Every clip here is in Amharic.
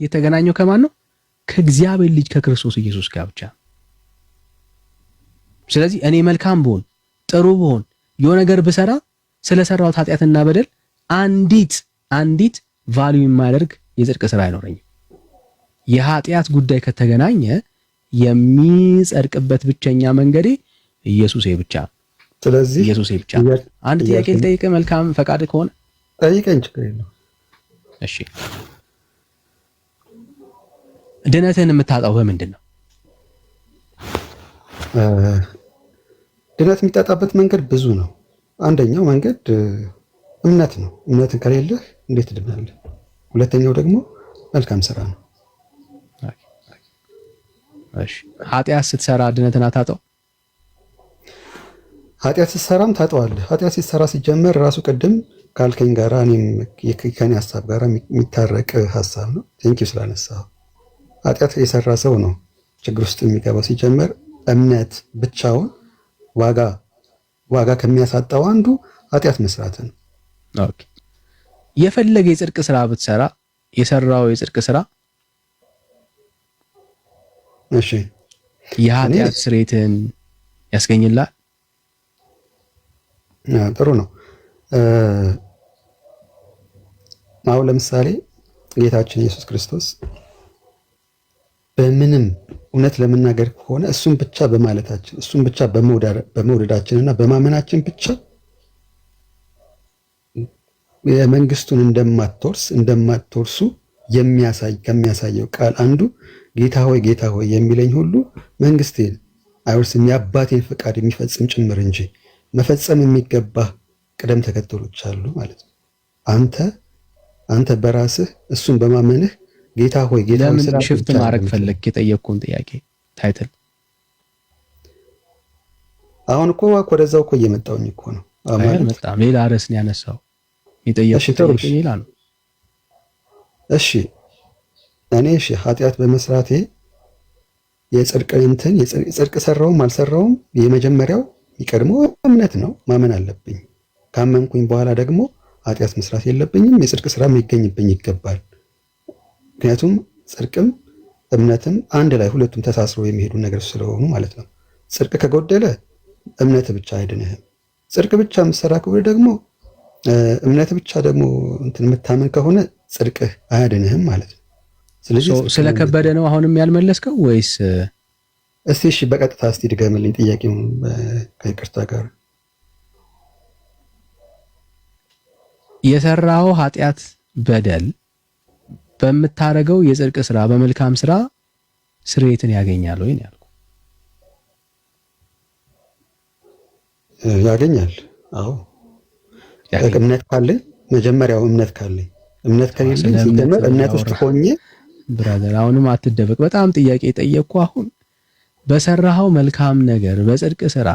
የተገናኘው ከማን ነው? ከእግዚአብሔር ልጅ ከክርስቶስ ኢየሱስ ጋር ብቻ። ስለዚህ እኔ መልካም ብሆን ጥሩ ብሆን የሆነ ነገር ብሰራ ስለሰራሁት ኃጢአትና በደል አንዲት ቫልዩ የማያደርግ የጽድቅ ስራ አይኖረኝም። የኃጢአት ጉዳይ ከተገናኘ የሚጸድቅበት ብቸኛ መንገዴ ኢየሱስ ብቻ። ስለዚህ ኢየሱስ ብቻ። አንድ ጥያቄ ልጠይቅ፣ መልካም ፈቃድ ከሆነ ጠይቀኝ፣ ችግር የለውም። እሺ፣ ድነትን የምታጣው በምንድን ነው? ድነት የሚጣጣበት መንገድ ብዙ ነው። አንደኛው መንገድ እምነት ነው። እምነትን ከሌለህ እንዴት ትድናለህ? ሁለተኛው ደግሞ መልካም ስራ ነው። እሺ፣ ኃጢአት ስትሰራ ድነትን አታጣው? ኃጢአት ስትሰራም ታጠዋለህ። ኃጢአት ስትሰራ ሲጀመር ራሱ ቅድም ካልከኝ ጋራ እኔም ከኔ ሀሳብ ጋራ የሚታረቅ ሀሳብ ነው። ቴንኪው ስላነሳው። ኃጢአት የሰራ ሰው ነው ችግር ውስጥ የሚገባው። ሲጀመር እምነት ብቻውን ዋጋ ከሚያሳጣው አንዱ ኃጢአት መስራት ነው። ኦኬ፣ የፈለገ የጽድቅ ስራ ብትሰራ የሰራው የጽድቅ ስራ እሺ የኃጢአት ስርየትን ያስገኝላል? ጥሩ ነው። አሁን ለምሳሌ ጌታችን ኢየሱስ ክርስቶስ በምንም እውነት ለመናገር ከሆነ እሱን ብቻ በማለታችን እሱን ብቻ በመውደዳችንና በማመናችን ብቻ የመንግስቱን እንደማትወርሱ ከሚያሳየው ቃል አንዱ ጌታ ሆይ የሚለኝ ሁሉ መንግስቴን አይወርስም የአባቴን ፈቃድ የሚፈጽም ጭምር እንጂ። መፈጸም የሚገባ ቅደም ተከተሎች አሉ ማለት ነው። አንተ በራስህ እሱን በማመንህ ጌታ ሆይ ለምን ሽፍት ማድረግ ፈለክ? የጠየቅኩን ጥያቄ ታይትል አሁን እኮ ወደዛው እኮ እየመጣሁኝ እኮ ነው። በጣም ሌላ ርዕስ ነው ያነሳው። የጠየቅኩት ጥያቄ ሌላ ነው። እሺ እኔ ኃጢአት በመስራቴ የጽድቅ ሰራውም አልሰራውም የመጀመሪያው የሚቀድመው እምነት ነው። ማመን አለብኝ። ካመንኩኝ በኋላ ደግሞ ኃጢአት መስራት የለብኝም። የጽድቅ ስራ የሚገኝብኝ ይገባል። ምክንያቱም ጽድቅም እምነትም አንድ ላይ ሁለቱም ተሳስረው የሚሄዱ ነገር ስለሆኑ ማለት ነው። ጽድቅ ከጎደለ እምነት ብቻ አይድንህም። ጽድቅ ብቻ የምትሰራ ከሆነ ደግሞ እምነት ብቻ ደግሞ የምታምን ከሆነ ጽድቅህ አያድንህም ማለት ነው። ስለዚህ ስለከበደ ነው አሁንም ያልመለስከው ወይስ? እሺ በቀጥታ ድገምልኝ ጥያቄውን ከይቅርታ ጋር። የሰራው ኃጢአት በደል በምታረገው የጽድቅ ስራ በመልካም ስራ ስርየትን ያገኛል ወይ ነው ያልኩ። ያገኛል። አዎ እምነት ካለኝ መጀመሪያው እምነት ከሌለኝ ሲጀመር እምነት ውስጥ ሆኜ ብራዘር አሁንም አትደበቅ። በጣም ጥያቄ ጠየቅኩ። አሁን በሰራው መልካም ነገር በጽድቅ ስራ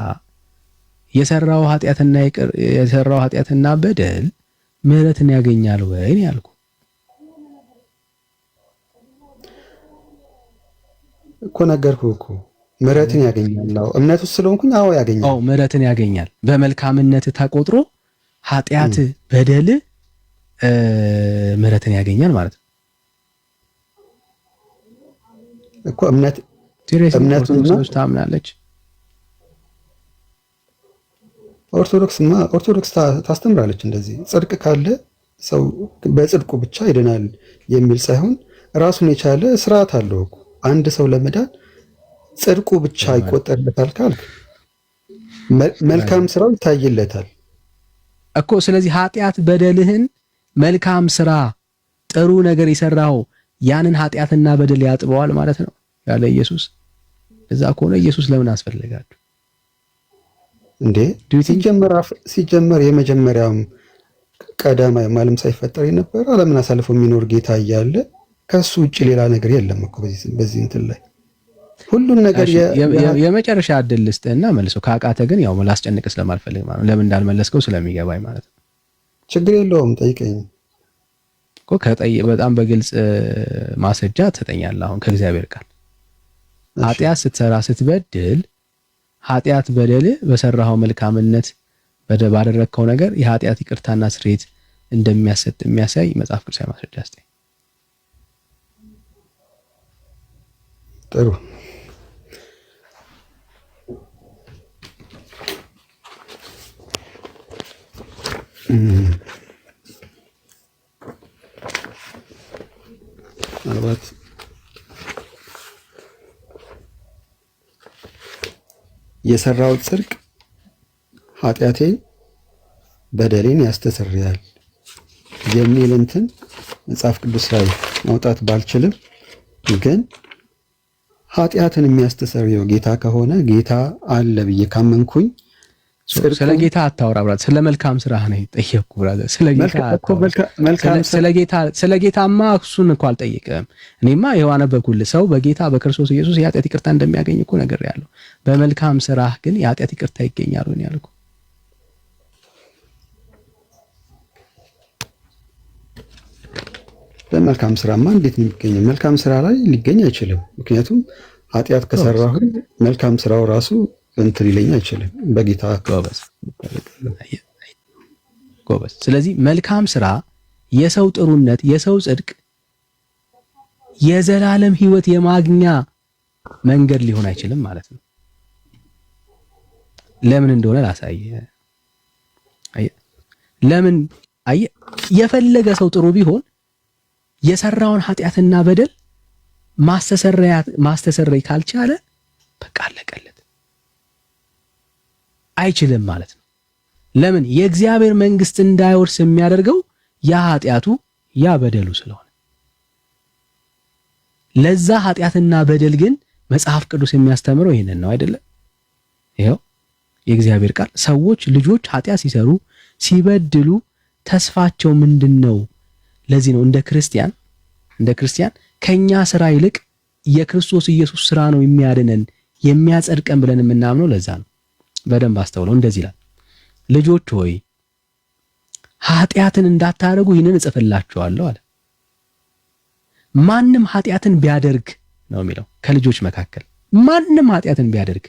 የሰራው ኃጢአትና በደል ምህረትን ያገኛል ወይ ነው ያልኩ እኮ። ነገርኩህ እኮ ምህረትን ያገኛል። እምነት ውስጥ ስለሆንኩኝ አዎ ያገኛል። አዎ ምህረትን ያገኛል። በመልካምነት ተቆጥሮ ኃጢአት በደል ምህረትን ያገኛል ማለት ነው እኮ። እምነት ኦርቶዶክስ ታምናለች። ኦርቶዶክስ ታስተምራለች እንደዚህ ጽድቅ ካለ ሰው በጽድቁ ብቻ ይድናል የሚል ሳይሆን ራሱን የቻለ ስርዓት አለው እኮ። አንድ ሰው ለመዳን ጽድቁ ብቻ ይቆጠርለታል ካልክ መልካም ስራው ይታይለታል እኮ። ስለዚህ ኃጢአት በደልህን መልካም ስራ ጥሩ ነገር የሰራው ያንን ኃጢአትና በደል ያጥበዋል ማለት ነው ያለ ኢየሱስ። እዛ ከሆነ ኢየሱስ ለምን አስፈልጋችሁ እንዴ? ሲጀመር የመጀመሪያውም ቀዳማዊ ዓለም ሳይፈጠር የነበረ ዓለምን አሳልፎ የሚኖር ጌታ እያለ ከሱ ውጭ ሌላ ነገር የለም እኮ በዚህ እንትን ላይ ሁሉም ነገር የመጨረሻ እድል ልስጥህና መልሰው ካቃተ ግን ያው ላስጨንቅ ስለማልፈልግ ማለት ነው። ለምን እንዳልመለስከው ስለሚገባኝ ማለት ነው። ችግር የለውም ጠይቀኝ እኮ። በጣም በግልጽ ማስረጃ ትሰጠኛለህ አሁን ከእግዚአብሔር ቃል። ኃጢአት ስትሰራ ስትበድል ኃጢአት በደል በሰራው መልካምነት ባደረግከው ነገር የኃጢአት ይቅርታና ስርየት እንደሚያሰጥ የሚያሳይ መጽሐፍ ቅዱሳዊ ማስረጃ አስተኝ። ጥሩ ምናልባት የሰራሁት ጽድቅ ኃጢአቴን በደሌን ያስተሰርያል የሚል እንትን መጽሐፍ ቅዱስ ላይ ማውጣት ባልችልም ግን ኃጢአትን የሚያስተሰርየው ጌታ ከሆነ ጌታ አለ ብዬ ካመንኩኝ ስለ ጌታ አታውራ ብራዘር፣ ስለ መልካም ስራ ነው የጠየቅኩ ብራዘር። ስለ ጌታማ እሱን እኮ አልጠየቅም። እኔማ ይኸው አነበብኩልህ። ሰው በጌታ በክርስቶስ ኢየሱስ የኃጢአት ይቅርታ እንደሚያገኝ እኮ ነግሬሃለሁ። በመልካም ስራህ ግን የኃጢአት ይቅርታ ይገኛል ወይ ያልኩህ? በመልካም ስራማ እንዴት ነው የሚገኘው? መልካም ስራ ላይ ሊገኝ አይችልም። ምክንያቱም ኃጢአት ከሰራሁ መልካም ስራው ራሱ እንትን ሊለኝ አይችልም። በጌታ ጎበዝ። ስለዚህ መልካም ስራ፣ የሰው ጥሩነት፣ የሰው ጽድቅ የዘላለም ህይወት የማግኛ መንገድ ሊሆን አይችልም ማለት ነው። ለምን እንደሆነ ላሳየ። ለምን የፈለገ ሰው ጥሩ ቢሆን የሰራውን ኃጢአትና በደል ማስተሰረይ ካልቻለ በቃ አለቀለት፣ አይችልም ማለት ነው። ለምን? የእግዚአብሔር መንግስት እንዳይወርስ የሚያደርገው ያ ኃጢአቱ ያ በደሉ ስለሆነ። ለዛ ኃጢአትና በደል ግን መጽሐፍ ቅዱስ የሚያስተምረው ይሄንን ነው አይደለ? ይሄው የእግዚአብሔር ቃል ሰዎች ልጆች ኃጢአት ሲሰሩ ሲበድሉ ተስፋቸው ምንድነው? ለዚህ ነው እንደ ክርስቲያን ከኛ ስራ ይልቅ የክርስቶስ ኢየሱስ ስራ ነው የሚያድነን የሚያጸድቀን ብለን የምናምነው ለዛ ነው። በደንብ አስተውለው። እንደዚህ ይላል፣ ልጆች ሆይ ኃጢአትን እንዳታደርጉ ይህንን እጽፍላችኋለሁ አለ። ማንም ኃጢአትን ቢያደርግ ነው የሚለው ከልጆች መካከል ማንም ኃጢአትን ቢያደርግ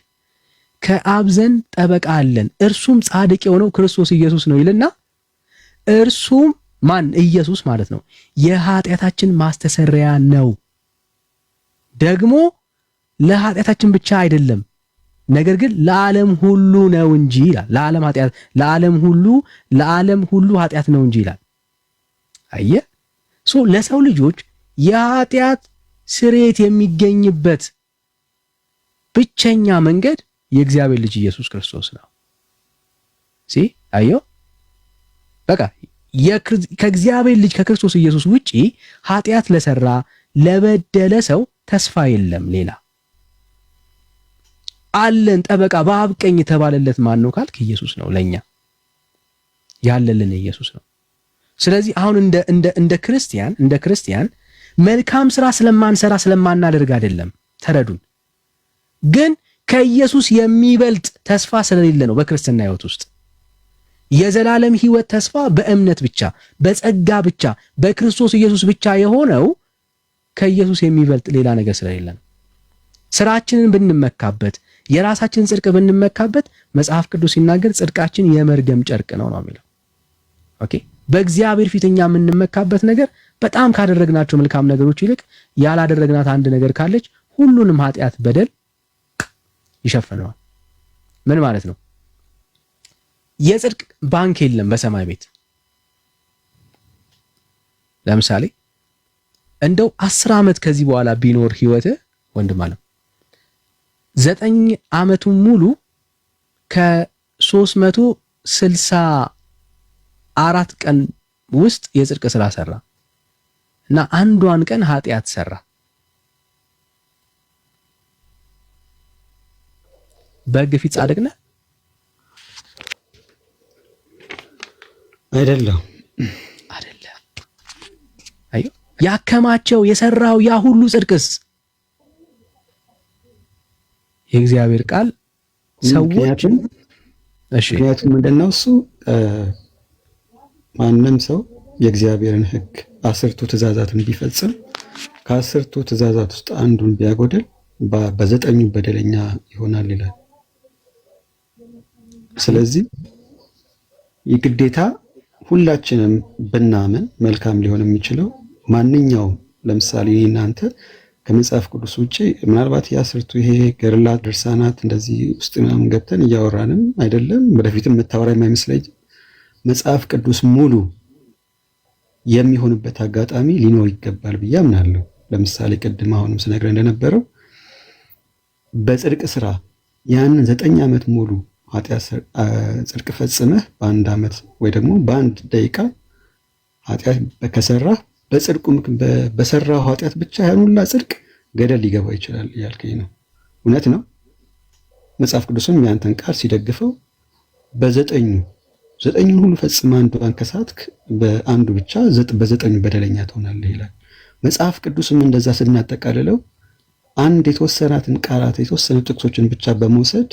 ከአብ ዘንድ ጠበቃ አለን፣ እርሱም ጻድቅ የሆነው ክርስቶስ ኢየሱስ ነው ይልና እርሱም ማን? ኢየሱስ ማለት ነው። የኃጢአታችን ማስተሰሪያ ነው። ደግሞ ለኃጢአታችን ብቻ አይደለም ነገር ግን ለዓለም ሁሉ ነው እንጂ ይላል። ለዓለም ሁሉ ኃጢአት ነው እንጂ ይላል። አየህ፣ ለሰው ልጆች የኃጢአት ስርየት የሚገኝበት ብቸኛ መንገድ የእግዚአብሔር ልጅ ኢየሱስ ክርስቶስ ነው። አየው፣ በቃ ከእግዚአብሔር ልጅ ከክርስቶስ ኢየሱስ ውጪ ኃጢአት ለሰራ ለበደለ ሰው ተስፋ የለም ሌላ አለን። ጠበቃ በአብ ቀኝ የተባለለት ማን ነው ካልክ ኢየሱስ ነው። ለኛ ያለልን ኢየሱስ ነው። ስለዚህ አሁን እንደ ክርስቲያን መልካም ስራ ስለማንሰራ ስለማናደርግ አይደለም፣ ተረዱን። ግን ከኢየሱስ የሚበልጥ ተስፋ ስለሌለ ነው በክርስትና ሕይወት ውስጥ የዘላለም ሕይወት ተስፋ በእምነት ብቻ በጸጋ ብቻ በክርስቶስ ኢየሱስ ብቻ የሆነው ከኢየሱስ የሚበልጥ ሌላ ነገር ስለሌለ ነው። ስራችንን ብንመካበት የራሳችንን ጽድቅ ብንመካበት መጽሐፍ ቅዱስ ሲናገር ጽድቃችን የመርገም ጨርቅ ነው የሚለው። ኦኬ፣ በእግዚአብሔር ፊተኛ የምንመካበት ነገር በጣም ካደረግናቸው መልካም ነገሮች ይልቅ ያላደረግናት አንድ ነገር ካለች ሁሉንም ኃጢአት በደል ይሸፍነዋል። ምን ማለት ነው? የጽድቅ ባንክ የለም በሰማይ ቤት። ለምሳሌ እንደው 10 ዓመት ከዚህ በኋላ ቢኖር ህይወትህ ወንድም አለም 9 ዓመቱን ሙሉ ከ364 ቀን ውስጥ የጽድቅ ስራ ሰራ እና አንዷን ቀን ኃጢአት ሰራ፣ በሕግ ፊት ጻድቅ ነህ? አይደለም። አዩ ያከማቸው የሰራው ያ ሁሉ ጽድቅስ የእግዚአብሔር ቃል ሰዎች ምክንያቱም ምንድነው እሱ ማንም ሰው የእግዚአብሔርን ሕግ 10ቱ ትእዛዛትን ቢፈጽም ከ10ቱ ትእዛዛት ውስጥ አንዱን ቢያጎድል በ9ኙ በደለኛ ይሆናል ይላል። ስለዚህ የግዴታ ሁላችንም ብናምን መልካም ሊሆን የሚችለው ማንኛውም ለምሳሌ እናንተ ከመጽሐፍ ቅዱስ ውጪ ምናልባት ያስርቱ ይሄ ገርላት ድርሳናት እንደዚህ ውስጥ ምናምን ገብተን እያወራንም አይደለም። ወደፊትም የምታወራ የማይመስለኝ መጽሐፍ ቅዱስ ሙሉ የሚሆንበት አጋጣሚ ሊኖር ይገባል ብዬ አምናለሁ። ለምሳሌ ቅድም አሁንም ስነግረህ እንደነበረው በጽድቅ ስራ ያንን 9 ዓመት ሙሉ ኃጢአት ጽድቅ ፈጽመህ በ1 ዓመት ወይ ደግሞ በ1 ደቂቃ ኃጢአት ከሰራህ በጽድቁ በሰራው ኃጢአት ብቻ ያን ሁላ ጽድቅ ገደል ሊገባ ይችላል እያልከኝ ነው። እውነት ነው። መጽሐፍ ቅዱስም ያንተን ቃል ሲደግፈው ዘጠኙን ሁሉ ፈጽመህ አንዱን ከሳትክ በአንዱ ብቻ በ9 በደለኛ ትሆናለህ ይላል መጽሐፍ ቅዱስም። እንደዛ ስናጠቃልለው አንድ የተወሰናትን ቃላት የተወሰኑ ጥቅሶችን ብቻ በመውሰድ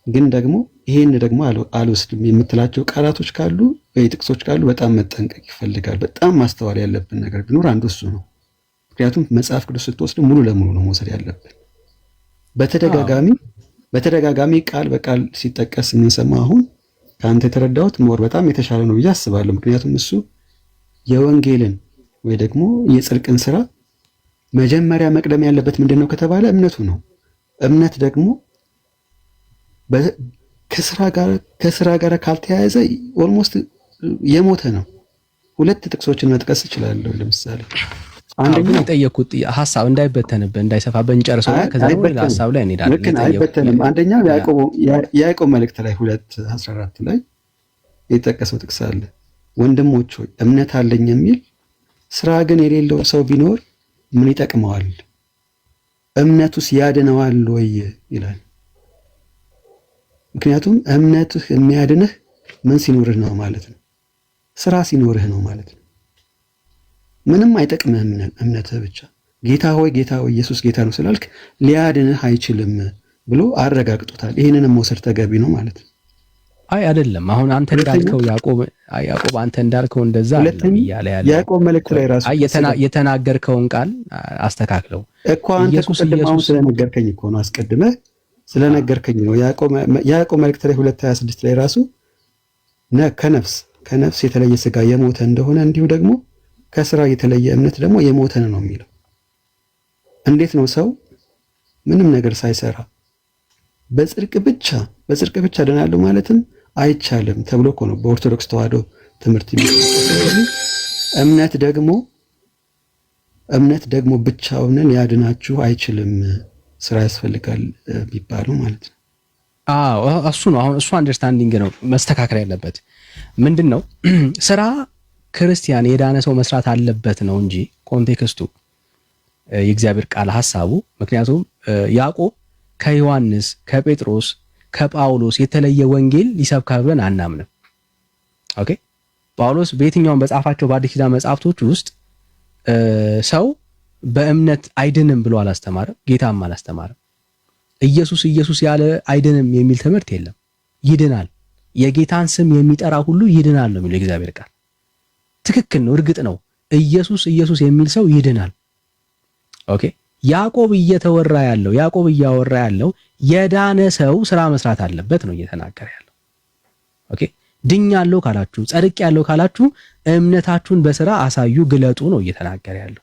ግን ደግሞ ይሄን ደግሞ አልወስድም የምትላቸው ቃላቶች ካሉ ወይ ጥቅሶች ካሉ በጣም መጠንቀቅ ይፈልጋል። በጣም ማስተዋል ያለብን ነገር ቢኖር አንዱ እሱ ነው። ምክንያቱም መጽሐፍ ቅዱስ ስትወስድ ሙሉ ለሙሉ ነው መውሰድ ያለብን። በተደጋጋሚ ቃል በቃል ሲጠቀስ የምንሰማ አሁን ከአንተ የተረዳሁት ሞር በጣም የተሻለ ነው ብዬ አስባለሁ። ምክንያቱም እሱ የወንጌልን ወይ ደግሞ የጽድቅን ስራ መጀመሪያ መቅደም ያለበት ምንድነው ከተባለ እምነቱ ነው። እምነት ደግሞ ከስራ ጋር ካልተያያዘ ኦልሞስት የሞተ ነው። 2 ጥቅሶችን መጥቀስ እችላለሁ። ለምሳሌ አንደኛው የጠየቁት ሐሳብ እንዳይበተንብን እንዳይሰፋብን ጨርሰው ከዛ ነው ሐሳብ ላይ እንሄዳለን። ልክ አይበተንም። አንደኛው ያዕቆብ መልእክት ላይ 2:14 ላይ የተጠቀሰው ጥቅስ አለ። ወንድሞች ሆይ እምነት አለኝ የሚል ስራ ግን የሌለው ሰው ቢኖር ምን ይጠቅመዋል? እምነቱስ ያድነዋል ወይ ይላል። ምክንያቱም እምነትህ የሚያድንህ ምን ሲኖርህ ነው ማለት ነው? ስራ ሲኖርህ ነው ማለት ነው። ምንም አይጠቅምህም እምነትህ ብቻ። ጌታ ሆይ ኢየሱስ ጌታ ነው ስላልክ ሊያድንህ አይችልም ብሎ አረጋግጦታል። ይህንንም መውሰድ ተገቢ ነው ማለት ነው። አይ አይደለም። አሁን አንተ እንዳልከው ያዕቆብ አንተ እንዳልከው እንደዛ አይደለም እያለ ያለው ያዕቆብ መልእክት ላይ ራሱ የተናገርከውን ቃል አስተካክለው እኮ አንተ ኢየሱስ ስለነገርከኝ እኮ ነው አስቀድመህ ስለነገርከኝ ነው። ያዕቆብ መልእክት ላይ 2:26 ላይ ራሱ ከነፍስ የተለየ ስጋ የሞተ እንደሆነ እንዲሁ ደግሞ ከስራ የተለየ እምነት ደግሞ የሞተ ነው የሚለው። እንዴት ነው ሰው ምንም ነገር ሳይሰራ በጽድቅ ብቻ ድናለሁ ማለትም አይቻልም ተብሎ እኮ ነው በኦርቶዶክስ ተዋሕዶ ትምህርት የሚሰጠው። እምነት ደግሞ ብቻውን ሊያድናችሁ አይችልም፣ ስራ ያስፈልጋል ቢባለው ማለት ነው። እሱ ነው አሁን እሱ አንደርስታንዲንግ ነው መስተካከል ያለበት። ምንድነው ስራ ክርስቲያን የዳነ ሰው መስራት አለበት ነው እንጂ ኮንቴክስቱ የእግዚአብሔር ቃል ሐሳቡ። ምክንያቱም ያዕቆብ ከዮሐንስ ከጴጥሮስ ከጳውሎስ የተለየ ወንጌል ሊሰብካ ብለን አናምንም። ኦኬ ጳውሎስ በየትኛውም በጻፋቸው በአዲስ ኪዳን መጻሕፍቶች ውስጥ ሰው በእምነት አይድንም ብሎ አላስተማረም፣ ጌታም አላስተማረም። ኢየሱስ ያለ አይድንም የሚል ትምህርት የለም። ይድናል፣ የጌታን ስም የሚጠራ ሁሉ ይድናል ነው የሚለው የእግዚአብሔር ቃል። ትክክል ነው፣ እርግጥ ነው ኢየሱስ የሚል ሰው ይድናል። ኦኬ ያዕቆብ እያወራ ያለው የዳነ ሰው ስራ መስራት አለበት ነው እየተናገረ ያለው። ኦኬ ድኛለሁ ካላችሁ ጸድቄያለሁ ካላችሁ እምነታችሁን በስራ አሳዩ፣ ግለጡ ነው እየተናገረ ያለው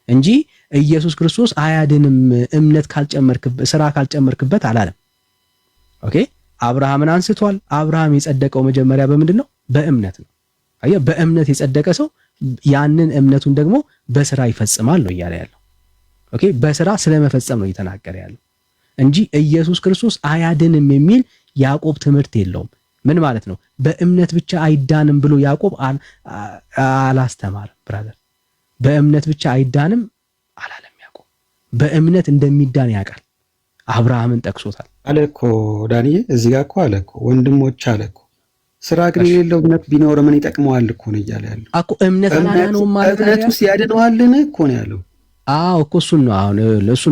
እንጂ ኢየሱስ ክርስቶስ አያድንም እምነት ካልጨመርክበት ስራ ካልጨመርክበት አላለም። ኦኬ አብርሃምን አንስቷል። አብርሃም የጸደቀው መጀመሪያ በምንድን ነው? በእምነት ነው። አየህ፣ በእምነት የጸደቀ ሰው ያንን እምነቱን ደግሞ በስራ ይፈጽማል ነው እያለ ያለው። ኦኬ በስራ ስለመፈጸም ነው እየተናገረ ያለው እንጂ ኢየሱስ ክርስቶስ አያድንም የሚል ያዕቆብ ትምህርት የለውም። ምን ማለት ነው? በእምነት ብቻ አይዳንም ብሎ ያዕቆብ አላስተማርም። ብራዘር በእምነት ብቻ አይዳንም አላለም ያዕቆብ። በእምነት እንደሚዳን ያውቃል። አብርሃምን ጠቅሶታል አለ እኮ ዳንኤ። እዚህ ጋር እኮ አለ እኮ ወንድሞች አለ እኮ ስራ ግን የሌለው እምነት ቢኖር ምን ይጠቅመዋል እኮ ነው እያለ ያለው እኮ። እምነት አላዳነውም ማለት ነው። እምነቱስ ያድነዋልን እኮ ነው ያለው። እኮ እሱን ነው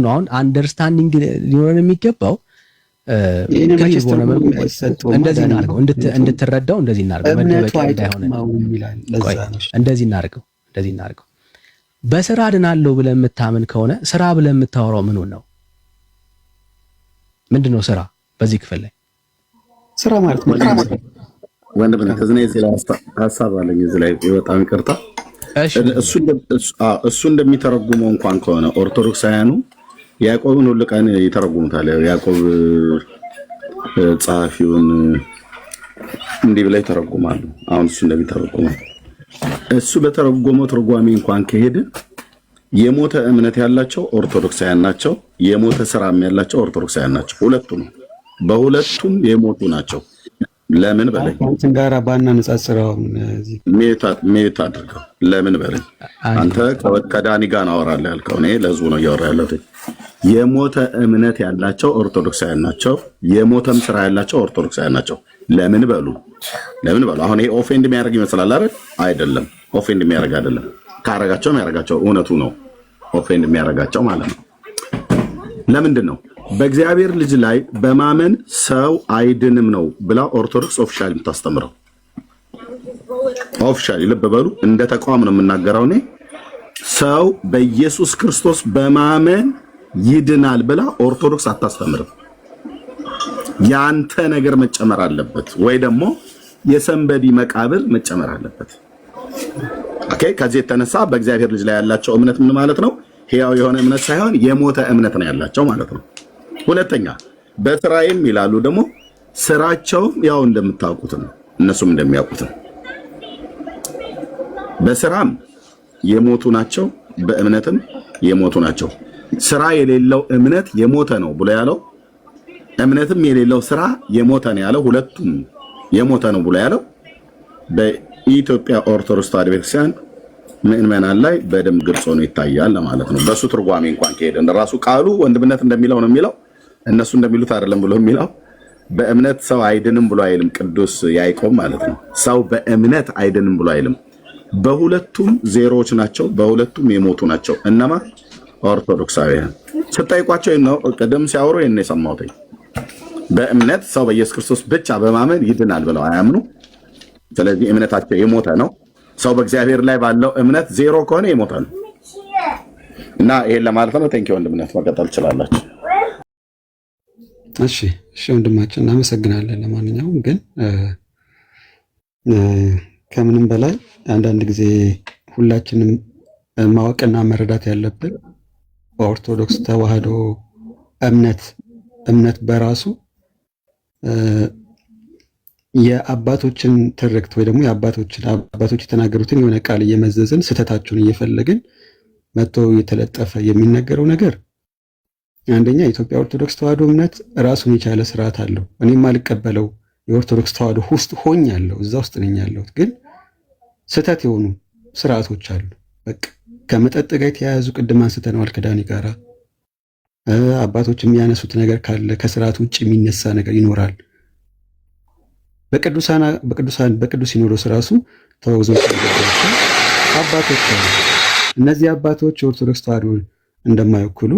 አሁን አንደርስታንዲንግ ሊኖረን የሚገባው። እንደዚህ እናድርገው እንድትረዳው፣ እንደዚህ እናድርገው መደበቂያ እንዳይሆን እንደዚህ እናድርገው። በስራ ድናለሁ ብለህ የምታምን ከሆነ ስራ ብለህ የምታወራው ምኑን ነው? ምንድነው ስራ? በዚህ ክፍል ላይ ስራ ማለት ወንድም ነው። ከዚህ ላይ ሀሳብ አለኝ እዚህ ላይ በጣም ይቅርታ። እሱ እንደሚተረጉመው እንኳን ከሆነ ኦርቶዶክሳውያኑ ያዕቆብን ሁሉ ቀን ይተረጉሙታል። ያዕቆብ ጸሐፊውን እንዲህ ብለው ይተረጉማሉ። አሁን እሱ እንደሚተረጉመው እሱ በተረጎመው ትርጓሜ እንኳን ከሄደ የሞተ እምነት ያላቸው ኦርቶዶክሳውያን ናቸው፣ የሞተ ስራም ያላቸው ኦርቶዶክሳውያን ናቸው። ሁለቱም በሁለቱም የሞቱ ናቸው። ለምን በለኝ እንትን ጋራ ባናነጻጽረው ሜት አድርገው ለምን በለኝ። አንተ ከዳኒ ጋር አወራለሁ ያልከው እኔ ለህዝቡ ነው እያወራ ያለሁት። የሞተ እምነት ያላቸው ኦርቶዶክሳውያን ናቸው፣ የሞተም ስራ ያላቸው ኦርቶዶክሳውያን ናቸው። ለምን በሉ። አሁን ይሄ ኦፌንድ የሚያደርግ ይመስላል አይደል? አይደለም፣ ኦፌንድ የሚያደርግ አይደለም። ካረጋቸው የሚያደርጋቸው እውነቱ ነው። ኦፌንድ የሚያደርጋቸው ማለት ነው። ለምንድን ነው? በእግዚአብሔር ልጅ ላይ በማመን ሰው አይድንም ነው ብላ ኦርቶዶክስ ኦፊሻሊ የምታስተምረው። ኦፊሻሊ ልብ በሉ፣ እንደ ተቋም ነው የምናገረው እኔ። ሰው በኢየሱስ ክርስቶስ በማመን ይድናል ብላ ኦርቶዶክስ አታስተምርም። ያንተ ነገር መጨመር አለበት ወይ ደግሞ የሰንበዲ መቃብር መጨመር አለበት። ኦኬ። ከዚህ የተነሳ በእግዚአብሔር ልጅ ላይ ያላቸው እምነት ምን ማለት ነው? ሕያው የሆነ እምነት ሳይሆን የሞተ እምነት ነው ያላቸው ማለት ነው። ሁለተኛ በስራዬም ይላሉ ደግሞ ስራቸውም ያው እንደምታውቁት ነው፣ እነሱም እንደሚያውቁት ነው። በስራም የሞቱ ናቸው፣ በእምነትም የሞቱ ናቸው። ስራ የሌለው እምነት የሞተ ነው ብሎ ያለው፣ እምነትም የሌለው ስራ የሞተ ነው ያለው፣ ሁለቱም የሞተ ነው ብሎ ያለው በኢትዮጵያ ኦርቶዶክስ ተዋሕዶ ቤተክርስቲያን ምዕመናን ላይ በደንብ ግልጽ ሆኖ ይታያል ማለት ነው። በሱ ትርጓሜ እንኳን ከሄደን ራሱ ቃሉ ወንድምነት እንደሚለው ነው የሚለው፣ እነሱ እንደሚሉት አይደለም ብሎ የሚለው። በእምነት ሰው አይድንም ብሎ አይልም ቅዱስ ያዕቆብ ማለት ነው። ሰው በእምነት አይድንም ብሎ አይልም። በሁለቱም ዜሮዎች ናቸው፣ በሁለቱም የሞቱ ናቸው። እነማ? ኦርቶዶክሳውያን። ስጠይቋቸው ነው ቅድም ሲያወሩ ይሄን የሰማሁት። በእምነት ሰው በኢየሱስ ክርስቶስ ብቻ በማመን ይድናል ብለው አያምኑ። ስለዚህ እምነታቸው የሞተ ነው። ሰው በእግዚአብሔር ላይ ባለው እምነት ዜሮ ከሆነ የሞተ ነው እና ይሄን ለማለት ነው። ቴንኪ ወንድምነት፣ መቀጠል ትችላላችሁ። እሺ ወንድማችን እናመሰግናለን። ለማንኛውም ግን ከምንም በላይ አንዳንድ ጊዜ ሁላችንም ማወቅና መረዳት ያለብን በኦርቶዶክስ ተዋሕዶ እምነት በራሱ የአባቶችን ትርክት ወይ ደግሞ አባቶች የተናገሩትን የሆነ ቃል እየመዘዝን ስህተታቸውን እየፈለግን መጥቶ የተለጠፈ የሚነገረው ነገር አንደኛ የኢትዮጵያ ኦርቶዶክስ ተዋሕዶ እምነት ራሱን የቻለ ስርዓት አለው። እኔም አልቀበለው የኦርቶዶክስ ተዋሕዶ ውስጥ ሆኛለሁ፣ እዛ ውስጥ ነኝ ያለሁት። ግን ስህተት የሆኑ ስርዓቶች አሉ። በቃ ከመጠጥ ጋር የተያያዙ ቅድም አንስተነዋል ከዳኒ ጋራ። አባቶች የሚያነሱት ነገር ካለ ከስርዓት ውጭ የሚነሳ ነገር ይኖራል። በቅዱስ ሲኖዶስ ራሱ ተወግዞ አባቶች አሉ። እነዚህ አባቶች የኦርቶዶክስ ተዋሕዶ እንደማይወክሉ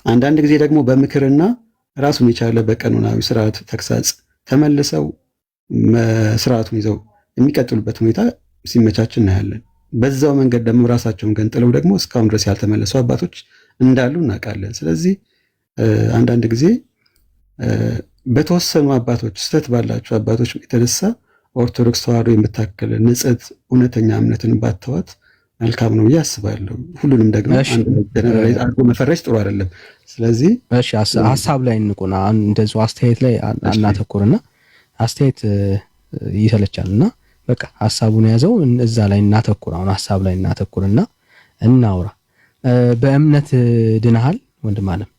አንዳንድ ጊዜ ደግሞ በምክርና ራሱን የቻለ በቀኖናዊ ስርዓት ተግሳጽ ተመልሰው ስርዓቱን ይዘው የሚቀጥሉበት ሁኔታ ሲመቻች እናያለን። በዛው መንገድ ደግሞ ራሳቸውን ገንጥለው ደግሞ እስካሁን ድረስ ያልተመለሱ አባቶች እንዳሉ እናውቃለን። ስለዚህ አንዳንድ ጊዜ በተወሰኑ አባቶች ስህተት ባላቸው አባቶች የተነሳ ኦርቶዶክስ ተዋሕዶ የምታከል ንጽሕት እውነተኛ እምነትን ባተዋት መልካም ነው ብዬ አስባለሁ። ሁሉንም ደግሞ አድርጎ መፈረጅ ጥሩ አይደለም። ስለዚህ ሀሳብ ላይ እንቁና እንደዚሁ አስተያየት ላይ እናተኩርና አስተያየት ይሰለቻልና በቃ ሀሳቡን የያዘው እዛ ላይ እናተኩር። አሁን ሀሳብ ላይ እናተኩርና እናውራ። በእምነት ድነሃል ወንድም አለም?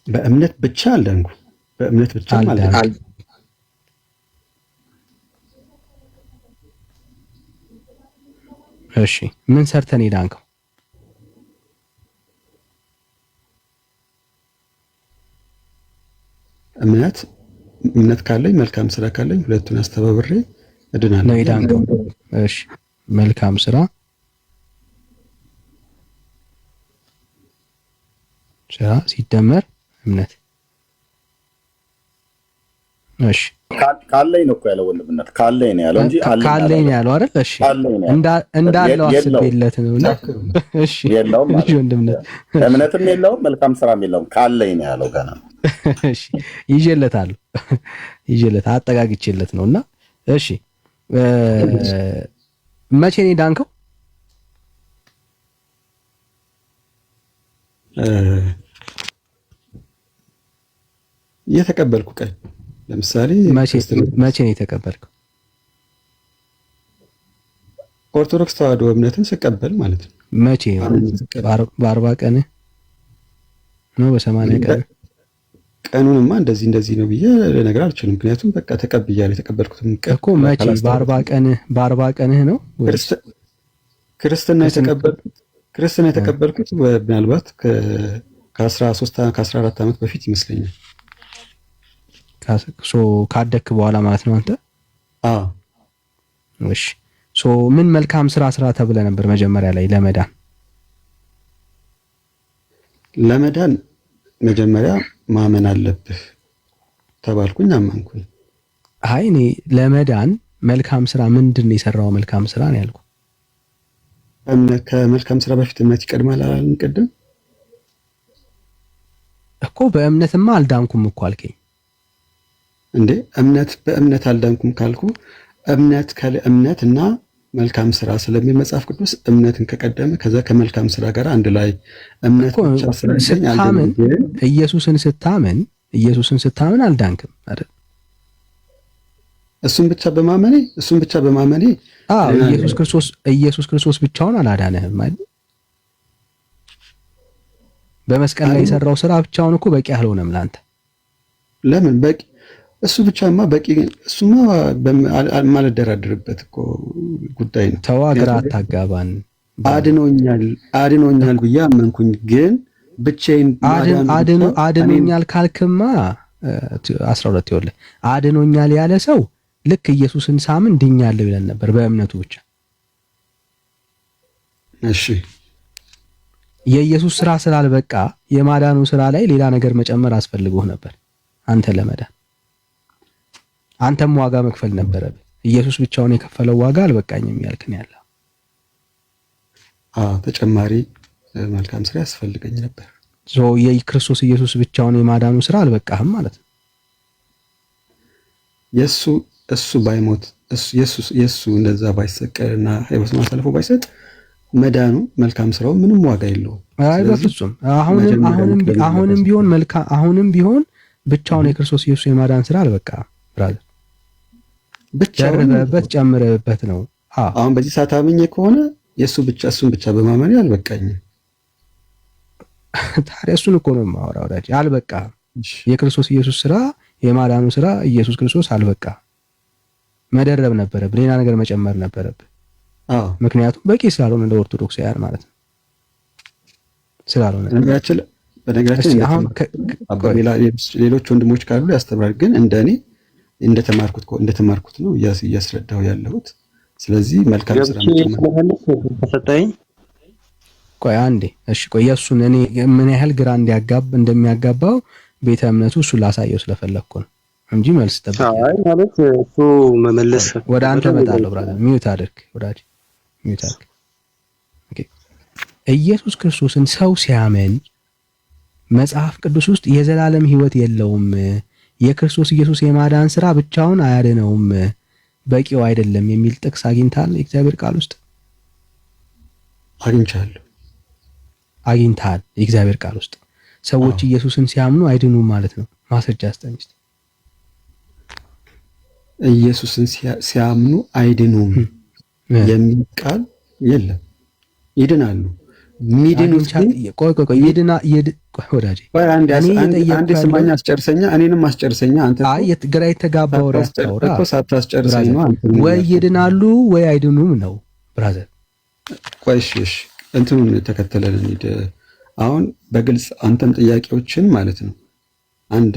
በእምነት ብቻ አልዳንኩ። በእምነት ብቻ አልዳንኩ። እሺ ምን ሰርተን ዳንከው? እምነት ካለኝ መልካም ስራ ካለኝ ሁለቱን አስተባብሬ እድናለሁ ነው ዳንከው። እሺ መልካም ስራ ሲደመር እምነት። እሺ ካለኝ ነው እኮ ያለው ወንድምነት፣ ካለኝ ነው ያለው እንጂ ካለኝ ነው ያለው አይደል? እሺ እንዳለው አስቤለት ነው። እሺ የለውም ወንድምነት፣ እምነትም የለውም መልካም ስራም የለውም፣ ካለኝ ነው ያለው ገና። እሺ ይዤለታለሁ፣ አጠጋግቼለት ነውና። እሺ መቼ ነው ዳንከው? የተቀበልኩ ቀን ለምሳሌ መቼ ነው የተቀበልከው? ኦርቶዶክስ ተዋህዶ እምነትን ስቀበል ማለት ነው። መቼ? በ40 ቀንህ ነው? በ80 ቀንህ? ቀኑንማ እንደዚህ ነው ብዬ ልነግርህ አልችልም። ምክንያቱም በቃ ተቀብያለሁ። የተቀበልኩትም ቀን እኮ መቼ? በ40 ቀንህ ነው ክርስትና የተቀበልኩት ምናልባት ከ13 ከ14 ዓመት በፊት ይመስለኛል። ካደክ በኋላ ማለት ነው አንተ? አዎ። እሺ ምን መልካም ስራ ተብለህ ነበር መጀመሪያ ላይ ለመዳን መጀመሪያ ማመን አለብህ ተባልኩኝ፣ አመንኩኝ። አይ እኔ ለመዳን መልካም ስራ ምንድን ነው የሰራው መልካም ስራ ነው ያልኩህ። ከመልካም ስራ በፊት እምነት ይቀድማል አላልን ቅድም? እኮ በእምነትማ አልዳንኩም እኮ አልከኝ እንዴ። በእምነት አልዳንኩም ካልኩ እምነት እና መልካም ስራ ስለሚል መጽሐፍ ቅዱስ እምነትን ከቀደመ ከዛ ከመልካም ስራ ጋር አንድ ላይ እምነት ብቻ ስታምን ኢየሱስን ስታምን አልዳንክም አይደል? እሱን ብቻ በማመኔ ኢየሱስ ክርስቶስ ብቻውን አላዳነህም አይደል? በመስቀል ላይ የሰራው ስራ ብቻውን እኮ በቂ አልሆነም ላንተ። ለምን በቂ? እሱ ብቻማ በቂ። እሱማ ማልደራደርበት እኮ ጉዳይ ነው። ተዋግራ አታጋባን። አድኖኛል ብዬ አመንኩኝ። ግን ብቻዬን አድኖኛል ካልክማ 12 ይወለ አድኖኛል ያለ ሰው ልክ ኢየሱስን ሳምን ድኛለሁ ይለን ነበር በእምነቱ ብቻ። እሺ የኢየሱስ ስራ ስላልበቃ የማዳኑ ስራ ላይ ሌላ ነገር መጨመር አስፈልጎህ ነበር አንተ ለመዳን። አንተም ዋጋ መክፈል ነበረብህ። ኢየሱስ ብቻውን የከፈለው ዋጋ አልበቃኝም ያልክን ያለ ተጨማሪ መልካም ስራ ያስፈልገኝ ነበር። የክርስቶስ ኢየሱስ ብቻውን የማዳኑ ስራ አልበቃህም ማለት ነው። እሱ ባይሞት የሱ እንደዛ ባይሰቀልና ህይወቱን አሳልፎ ባይሰጥ መዳኑ መልካም ስራው ምንም ዋጋ የለውም። አይ በፍጹም አሁንም ቢሆን ብቻውን የክርስቶስ ኢየሱስ የማዳን ስራ አልበቃም ብራዘር። ጨምረህበት ነው። አሁን በዚህ ሰዓት አምኜ ከሆነ እሱን ብቻ በማመን አልበቃኝም። ታዲያ እሱን እኮ ነው የማወራው ወዳጅ። አልበቃም። የክርስቶስ ኢየሱስ ስራ የማዳኑ ስራ ኢየሱስ ክርስቶስ አልበቃም። መደረብ ነበረብህ፣ ሌላ ነገር መጨመር ነበረብህ። ምክንያቱም በቂ ስላልሆነ እንደ ኦርቶዶክሳውያን ማለት ነው ስላልሆነ። በነገራችን ሌሎች ወንድሞች ካሉ ያስተምራል፣ ግን እንደኔ እንደተማርኩት ነው እያስረዳው ያለሁት። ስለዚህ መልካም ስራ ተሰጠኝ። ቆይ አንዴ እሺ፣ ቆይ የእሱን እኔ ምን ያህል ግራ እንደሚያጋባው ቤተ እምነቱ እሱን ላሳየው ስለፈለግኩ ነው እንጂ መልስ ጠብቅ። አይ ማለት እሱ መመለስ ወደ አንተ እመጣለሁ ብራዘር። ሚውት አድርግ ወዳጅ፣ ሚውት አድርግ። ኦኬ። ኢየሱስ ክርስቶስን ሰው ሲያምን መጽሐፍ ቅዱስ ውስጥ የዘላለም ሕይወት የለውም፣ የክርስቶስ ኢየሱስ የማዳን ስራ ብቻውን አያድነውም፣ በቂው አይደለም የሚል ጥቅስ አግኝታል? የእግዚአብሔር ቃል ውስጥ አግኝታል? የእግዚአብሔር ቃል ውስጥ ሰዎች ኢየሱስን ሲያምኑ አይድኑም ማለት ነው። ማስረጃ አስጠኝ እስቲ። ኢየሱስን ሲያምኑ አይድኑም የሚል ቃል የለም። ይድናሉ። ሚድኑት ቆይ ወዳጄ አንድ ስማኛ አስጨርሰኛ፣ እኔንም አስጨርሰኛ። አንተ ግራ የተጋባው ረስታውራ እኮ ሳታስጨርሰኝ ነው አንተ። ወይ ይድናሉ ወይ አይድኑም ነው ብራዘር። ቆይ እሺ እንትኑን ተከተለን እንሂድ። አሁን በግልጽ አንተም ጥያቄዎችን ማለት ነው አንድ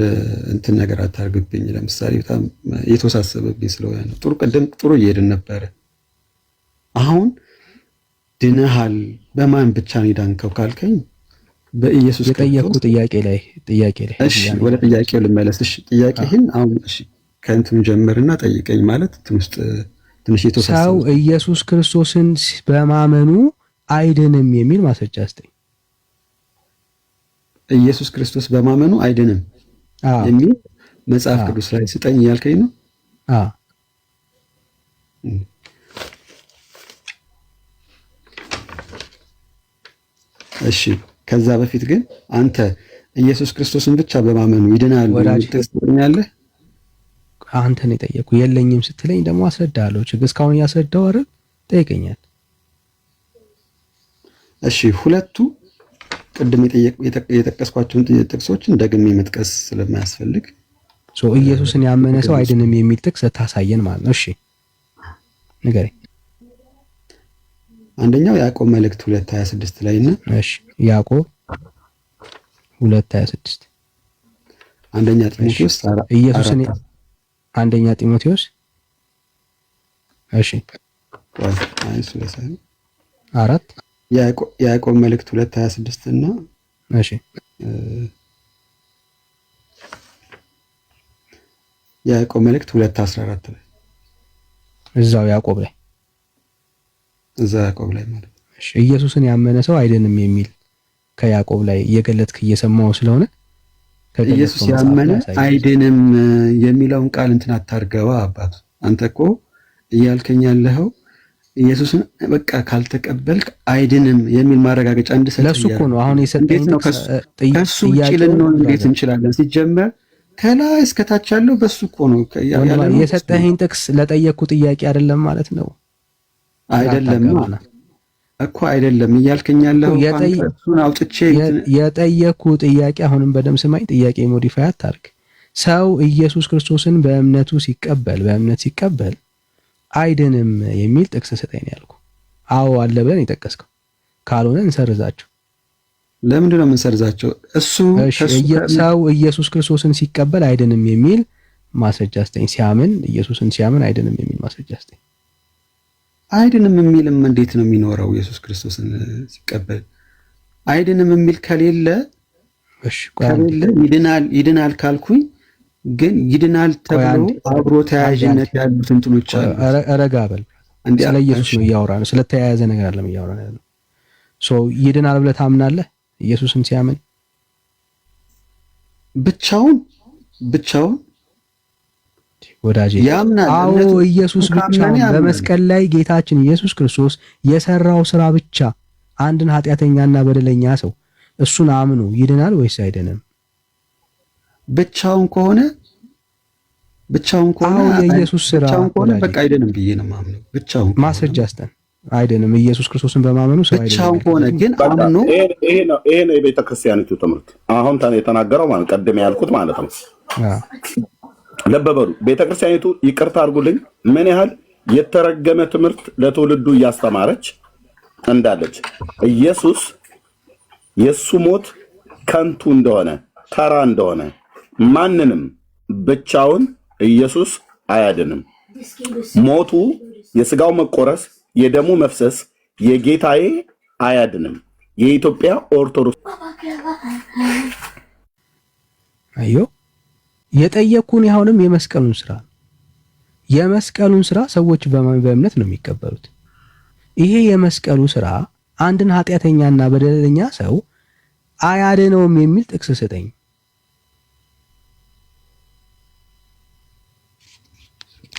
እንትን ነገር አታርግብኝ። ለምሳሌ በጣም የተወሳሰበብኝ ስለሆነ ነው። ቅድም ጥሩ እየሄድን ነበረ። አሁን ድነሃል በማን ብቻ ነው የዳንከው ካልከኝ በኢየሱስ የጠየቅኩ ጥያቄ ላይ እሺ፣ ወደ ጥያቄው ልመለስ። እሺ ጥያቄህን አሁን እሺ ከእንትኑ ጀምርና ጠይቀኝ። ማለት ትንሽ የተወሳሰበ ሰው ኢየሱስ ክርስቶስን በማመኑ አይድንም የሚል ማስረጃ አስጠኝ። ኢየሱስ ክርስቶስ በማመኑ አይድንም የሚል መጽሐፍ ቅዱስ ላይ ስጠኝ እያልከኝ ነው? እሺ ከዛ በፊት ግን አንተ ኢየሱስ ክርስቶስን ብቻ በማመኑ ይድናል ትስጥኛለህ? አንተ ነው የጠየቁ የለኝም ስትለኝ ደግሞ አስረዳለሁ። ችግር እስካሁን እያስረዳው አይደል? ጠይቀኛል። እሺ ሁለቱ ቅድም የጠቀስኳቸውን ጥቅሶችን ደግሜ መጥቀስ ስለማያስፈልግ ኢየሱስን ያመነ ሰው አይድንም የሚል ጥቅስ ታሳየን ማለት ነው። እሺ ንገረኝ። አንደኛው ያዕቆብ መልእክት 2:26 ላይ እና እሺ ያዕቆብ 2:26 አንደኛ ጢሞቴዎስ ኢየሱስን አንደኛ ጢሞቴዎስ እሺ አራት ያዕቆብ መልእክት 2:26 እና እሺ ያዕቆብ መልእክት 2:14 ላይ እዛው ያዕቆብ ላይ ማለት ነው። እሺ ኢየሱስን ያመነ ሰው አይድንም የሚል ከያዕቆብ ላይ እየገለጥክ እየሰማው ስለሆነ ኢየሱስ ያመነ አይድንም የሚለውን ቃል እንትን አታርገዋ አባቱ። አንተ እኮ እያልከኝ ያለኸው ኢየሱስን በቃ ካልተቀበልክ አይድንም የሚል ማረጋገጫ እንድሰጥ ለሱ እኮ ነው አሁን የሰጠኝ ነው። ከሱ ውጪ ልንሆን እንዴት እንችላለን? ሲጀመር ከላይ እስከታች ያለው በሱ እኮ ነው ያለው። የሰጠኸኝ ጥቅስ ለጠየቅኩ ጥያቄ አይደለም ማለት ነው። አይደለም እኮ አይደለም እያልከኝ ያለው እሱን አውጥቼ የጠየቅኩ ጥያቄ አሁንም በደም ስማኝ። ጥያቄ ሞዲፋይ አታርግ። ሰው ኢየሱስ ክርስቶስን በእምነት ሲቀበል አይድንም የሚል ጥቅስ ስጠኝ ያልኩ። አዎ አለ ብለን የጠቀስከው ካልሆነ እንሰርዛቸው። ለምንድን ነው የምንሰርዛቸው? ሰው ኢየሱስ ክርስቶስን ሲቀበል አይድንም የሚል ማስረጃ ስጠኝ። ኢየሱስን ሲያምን አይድንም የሚል ማስረጃ ስጠኝ። አይድንም የሚልም እንዴት ነው የሚኖረው? ኢየሱስ ክርስቶስን ሲቀበል አይድንም የሚል ከሌለ ይድናል ካልኩኝ ግን ይድናል ተብሎ አብሮ ተያያዥነት ያሉት እንትኖች አሉ። ረጋ በል። ስለ ኢየሱስ ነው እያወራን፣ ስለተያያዘ ነገር አይደለም እያወራን ያለው። ይድናል ብለህ ታምናለህ? ኢየሱስን ሲያምን ብቻውን ወዳጄ ያምናል። አዎ ኢየሱስ ብቻውን በመስቀል ላይ ጌታችን ኢየሱስ ክርስቶስ የሰራው ስራ ብቻ አንድን ኃጢአተኛና በደለኛ ሰው እሱን አምኖ ይድናል ወይስ አይድንም? ብቻውን ከሆነ የኢየሱስ ስራ በቃ አይደንም ብዬ ነው የማምነው። ብቻውን ማስረጃ አስተን አይደንም ኢየሱስ ክርስቶስን በማመኑ ሰው አይደለም። ብቻውን ከሆነ ግን አምኖ ይሄ ነው የቤተ ክርስቲያኒቱ ትምህርት። አሁን የተናገረው ማለት ቀደም ያልኩት ማለት ነው። ለበበሉ ቤተ ክርስቲያኒቱ ይቅርታ አድርጉልኝ፣ ምን ያህል የተረገመ ትምህርት ለትውልዱ እያስተማረች እንዳለች ኢየሱስ የሱ ሞት ከንቱ እንደሆነ ተራ እንደሆነ ማንንም ብቻውን ኢየሱስ አያድንም። ሞቱ የስጋው መቆረስ የደሙ መፍሰስ የጌታዬ አያድንም። የኢትዮጵያ ኦርቶዶክስ አዮ የጠየቁን ያሁንም የመስቀሉን ስራ ሰዎች በእምነት ነው የሚቀበሉት። ይሄ የመስቀሉ ስራ አንድን ኃጢአተኛና በደለኛ ሰው አያድነውም የሚል ጥቅስ ስጠኝ።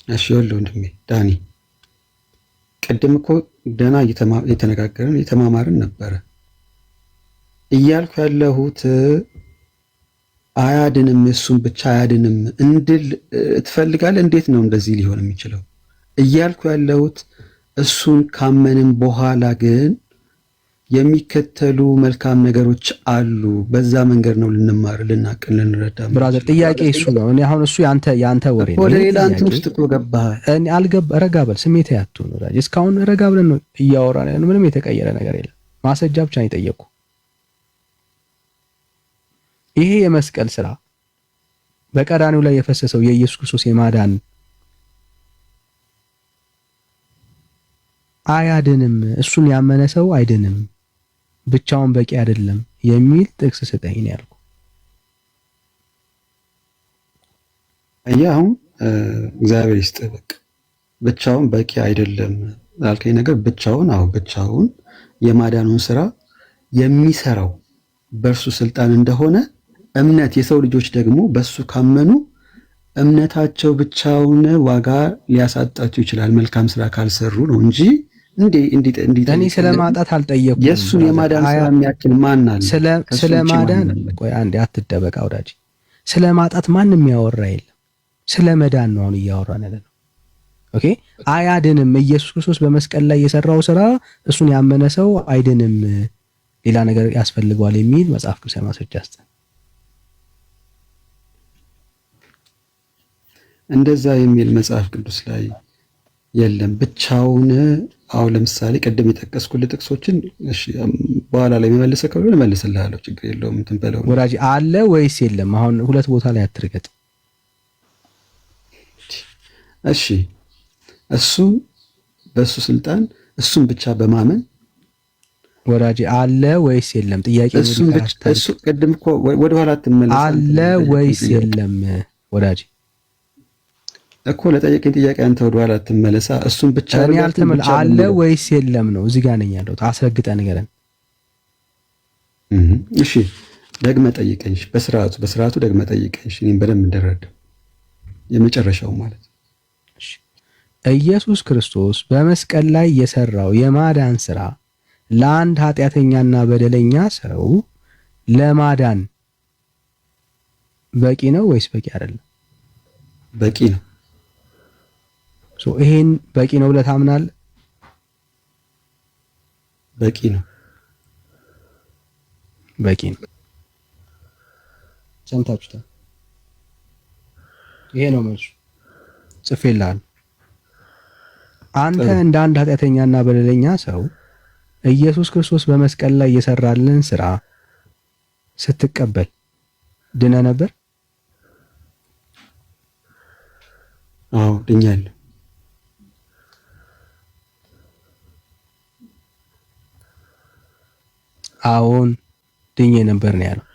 እሺ ወንድሜ ዳኒ ቅድም እኮ ደህና እየተነጋገርን እየተማማርን ነበረ። እያልኩ ያለሁት አያድንም እሱን ብቻ አያድንም እንድል ትፈልጋለህ? እንዴት ነው እንደዚህ ሊሆን የሚችለው? እያልኩ ያለሁት እሱን ካመንም በኋላ ግን የሚከተሉ መልካም ነገሮች አሉ። በዛ መንገድ ነው ልንማር፣ ልናቅን፣ ልንረዳ። ብራዘር ጥያቄ እሱ ነው። እኔ አሁን እሱ ያንተ ወሬ ነው። ወደ ሌላ እንትን ውስጥ እኮ ገባህ። እኔ ረጋ በል። ስሜት ያቱን ወዳጅ፣ እስካሁን ረጋ ብለን ነው እያወራን ያለው። ምንም የተቀየረ ነገር የለም። ማስረጃ ብቻ ነው የጠየቁ። ይሄ የመስቀል ስራ በቀራኒው ላይ የፈሰሰው የኢየሱስ ክርስቶስ የማዳን አያድንም፣ እሱን ያመነ ሰው አይድንም፣ ብቻውን በቂ አይደለም የሚል ጥቅስ ስጠኝ ነው ያልኩ። አሁን እግዚአብሔር ይስጥህ። በቃ ብቻውን በቂ አይደለም ላልከኝ ነገር ብቻውን የማዳኑን ስራ የሚሰራው በእርሱ ስልጣን እንደሆነ እምነት የሰው ልጆች ደግሞ በሱ ካመኑ እምነታቸው ብቻውን ዋጋ ሊያሳጣቸው ይችላል መልካም ስራ ካልሰሩ ነው እንጂ እኔ ስለማጣት አልጠየኩም። የእሱን የማዳን ስራ የሚያክል ማን አለ? ስለማዳን ቆይ አንዴ አትደበቅ አውዳጅ። ስለማጣት ማንም ያወራ የለም። ስለ መዳን ነው አሁን እያወራን ያለ ነው። ኦኬ አያድንም። ኢየሱስ ክርስቶስ በመስቀል ላይ የሰራው ስራ እሱን ያመነ ሰው አይድንም፣ ሌላ ነገር ያስፈልገዋል የሚል መጽሐፍ ቅዱስ ማስረጃ አስተ እንደዛ የሚል መጽሐፍ ቅዱስ ላይ የለም። ብቻውን አሁን ለምሳሌ ቅድም የጠቀስኩልህ ጥቅሶችን እሺ፣ በኋላ ላይ መመለሰ ከሆነ እመልስልሃለሁ፣ ችግር የለውም። እንትን በለው ወዳጅ አለ ወይስ የለም? አሁን ሁለት ቦታ ላይ አትርገጥ። እሺ፣ እሱ በእሱ ስልጣን እሱን ብቻ በማመን ወዳጅ አለ ወይስ የለም? ጥያቄ እሱ ቅድም እኮ ወደ ኋላ አትመለስ። አለ ወይስ የለም ወዳጅ እኮ ለጠየቀኝ ጥያቄ አንተ ወደ ኋላ አትመለሳ። እሱን ብቻ አለ ወይስ የለም ነው። እዚህ ጋር ነኝ ያለሁት። አስረግጠህ ንገረን። እሺ ደግመህ ጠይቀኝ። በስርዓቱ ደግመህ ጠይቀኝ። እኔም በደንብ እንደረዳው የመጨረሻው ማለት ነው። ኢየሱስ ክርስቶስ በመስቀል ላይ የሰራው የማዳን ስራ ለአንድ ኃጢአተኛና በደለኛ ሰው ለማዳን በቂ ነው ወይስ በቂ አይደለም? በቂ ነው። ይሄን በቂ ነው ብለህ ታምናለህ? በቂ ነው። በቂ ነው። ሰምታችሁታል። ይሄ ነው መልሱ። ጽፌልሃል። አንተ እንደ አንድ ኃጢአተኛና በደለኛ ሰው ኢየሱስ ክርስቶስ በመስቀል ላይ የሰራልን ስራ ስትቀበል ድነህ ነበር? አዎ ድኛለሁ። አዎን ድኜ ነበር ነው ያለው።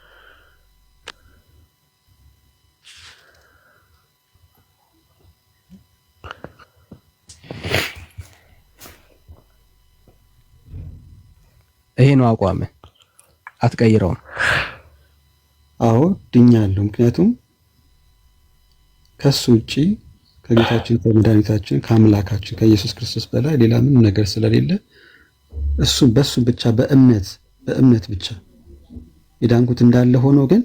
ይሄ ነው አቋምህ፣ አትቀይረውም? አዎ ድኛለሁ። ምክንያቱም ከሱ ውጪ ከጌታችን ከመድኃኒታችን ከአምላካችን ከኢየሱስ ክርስቶስ በላይ ሌላ ምንም ነገር ስለሌለ በሱ ብቻ በእምነት ብቻ የዳንኩት እንዳለ ሆኖ ግን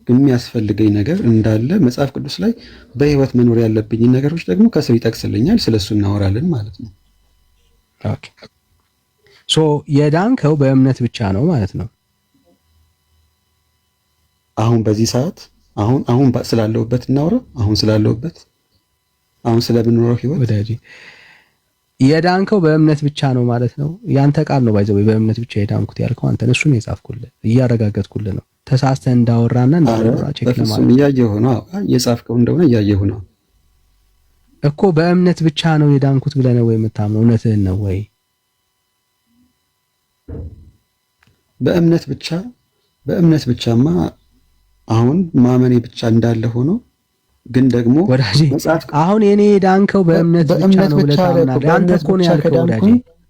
የሚያስፈልገኝ ነገር እንዳለ መጽሐፍ ቅዱስ ላይ በህይወት መኖር ያለብኝ ነገሮች ደግሞ ከስር ይጠቅስልኛል። ስለሱ እናወራለን ማለት ነው። ኦኬ ሶ የዳንከው በእምነት ብቻ ነው ማለት ነው። አሁን በዚህ ሰዓት አሁን ስላለሁበት እናውራ። አሁን ስለምንኖረው ህይወት ወዳጅ የዳንከው በእምነት ብቻ ነው ማለት ነው። ያንተ ቃል ነው ባይዘው በእምነት ብቻ የዳንኩት ያልከው አንተ እሱን የጻፍኩልህ እያረጋገጥኩልህ ነው። ተሳስተህ እንዳወራና እንዳወራ ቼክ ለማለት እያየሁ ነው። የጻፍከው እንደሆነ እያየሁ ነው እኮ። በእምነት ብቻ ነው የዳንኩት ብለህ ነው ወይ የምታምነው? እውነትህን ነው ወይ? በእምነት ብቻማ አሁን ማመኔ ብቻ እንዳለ ሆኖ ግን ደግሞ ወዳጄ አሁን የኔ ዳንከው በእምነት ብቻ ነው ብለህ ታምናለህ። አንተ እኮ ነው ያልከው ወዳጄ።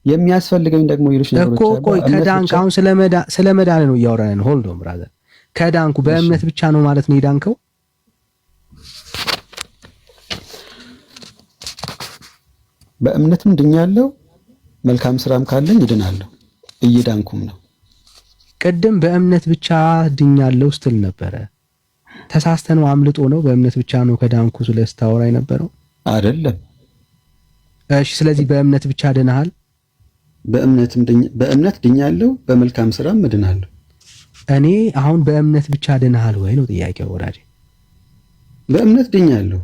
የሚያስፈልገኝ ደግሞ ይሉሽ ነገሮች እኮ ቆይ ከዳንክ አሁን ስለመዳን ነው እያወራን ነው። ሆልድ ኦን ብራዘር። ከዳንኩ በእምነት ብቻ ነው ማለት ነው የዳንከው? በእምነትም ድኛለሁ፣ መልካም ስራም ካለኝ እድናለሁ፣ እየዳንኩም ነው። ቅድም በእምነት ብቻ ድኛለሁ ስትል ነበረ። ተሳስተ ነው አምልጦ ነው? በእምነት ብቻ ነው ከዳንኩ ስለስ ታወራ የነበረው አይደለም? እሺ፣ ስለዚህ በእምነት ብቻ ድነሃል? በእምነት ድኛለሁ፣ በመልካም ስራም እድናለሁ። እኔ አሁን በእምነት ብቻ ድነሃል ወይ ነው ጥያቄው ወዳጄ። በእምነት ድኛለሁ፣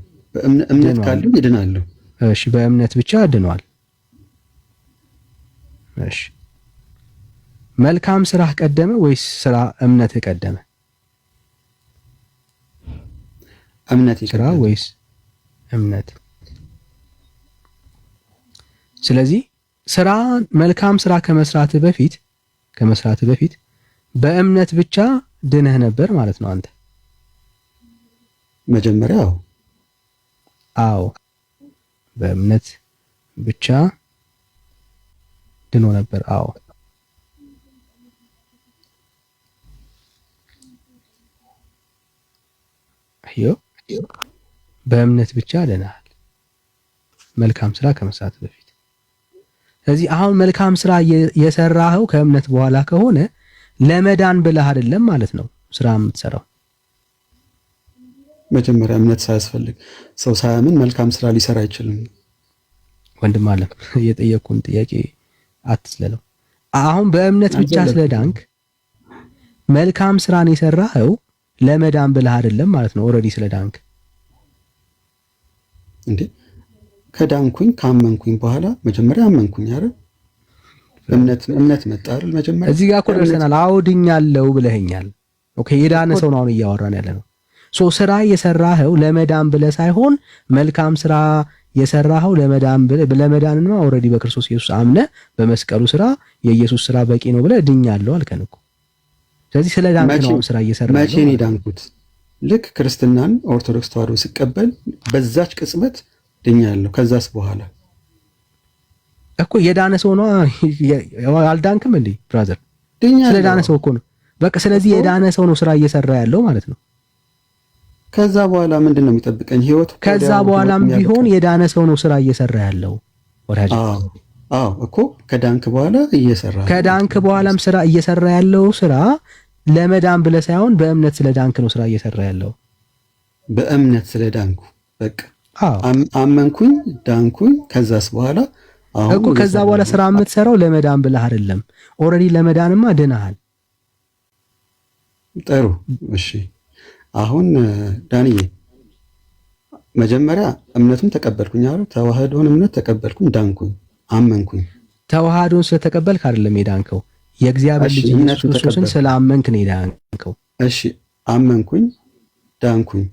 እምነት ካለኝ እድናለሁ። እሺ፣ በእምነት ብቻ ድኗል። እሺ፣ መልካም ስራህ ቀደመ ወይስ ስራ እምነት ቀደመ? እምነት ስራ ወይስ እምነት? ስለዚህ ስራ መልካም ስራ ከመስራት በፊት በእምነት ብቻ ድነህ ነበር ማለት ነው አንተ መጀመሪያ? አዎ በእምነት ብቻ ድኖ ነበር። አዎ በእምነት ብቻ ድነሃል፣ መልካም ስራ ከመስራት በፊት። ስለዚህ አሁን መልካም ስራ የሰራኸው ከእምነት በኋላ ከሆነ ለመዳን ብለህ አይደለም ማለት ነው ስራ የምትሰራው። መጀመሪያ እምነት ሳያስፈልግ ሰው ሳያምን መልካም ስራ ሊሰራ አይችልም። ወንድም አለም የጠየቁን ጥያቄ አትስለለው። አሁን በእምነት ብቻ ስለዳንክ መልካም ስራን የሰራኸው ለመዳን ብለህ አይደለም ማለት ነው። ኦልሬዲ ስለዳንክ እንዴ ከዳንኩኝ ካመንኩኝ በኋላ መጀመሪያ አመንኩኝ አይደል? እምነት መጣ አይደል? መጀመሪያ እዚህ ጋር እኮ ደርሰናል። አውድኛለሁ ብለኸኛል። ኦኬ የዳነ ሰው ነው አሁን እያወራን ያለ ነው። ሶ ስራ የሰራኸው ለመዳን ብለህ ሳይሆን መልካም ስራ የሰራኸው ለመዳን ብለህ ለመዳንማ ኦልሬዲ በክርስቶስ ኢየሱስ አምነህ በመስቀሉ ስራ የኢየሱስ ስራ በቂ ነው ብለህ ድኛለሁ አልከን እኮ። ስለዚህ ስለ ዳንክ ነው ስራ እየሰራህ ነው። መቼ ነው ዳንኩት? ልክ ክርስትናን ኦርቶዶክስ ተዋህዶ ሲቀበል በዛች ቅጽበት ድኛለሁ። ከዛስ በኋላ እኮ የዳነ ሰው ነው። አልዳንክም እንዴ ብራዘር? ድኛለሁ። ስለ ዳነ ሰው እኮ ነው በቃ። ስለዚህ የዳነ ሰው ነው ስራ እየሰራ ያለው ማለት ነው። ከዛ በኋላ ምንድን ነው የሚጠብቀኝ? ህይወት ከዛ በኋላም ቢሆን የዳነ ሰው ነው ስራ እየሰራ ያለው ወዳጅ። አዎ እኮ ከዳንክ በኋላ እየሰራ ከዳንክ በኋላም ስራ እየሰራ ያለው ስራ ለመዳን ብለህ ሳይሆን በእምነት ስለ ዳንክ ነው ስራ እየሰራ ያለው። በእምነት ስለ ዳንኩ በቃ አመንኩኝ፣ ዳንኩኝ። ከዛስ በኋላ አሁን እኮ ከዛ በኋላ ስራ የምትሰራው ለመዳን ብለህ አይደለም። ኦልሬዲ ለመዳንማ ድነሃል። ጥሩ እሺ። አሁን ዳንዬ መጀመሪያ እምነቱን ተቀበልኩኝ አይደል? ተዋህዶን እምነት ተቀበልኩኝ፣ ዳንኩኝ፣ አመንኩኝ። ተዋህዶን ስለተቀበልክ አይደለም የዳንከው፣ የእግዚአብሔር ልጅ ኢየሱስ ክርስቶስን ስላመንክ ነው የዳንከው። እሺ አመንኩኝ፣ ዳንኩኝ።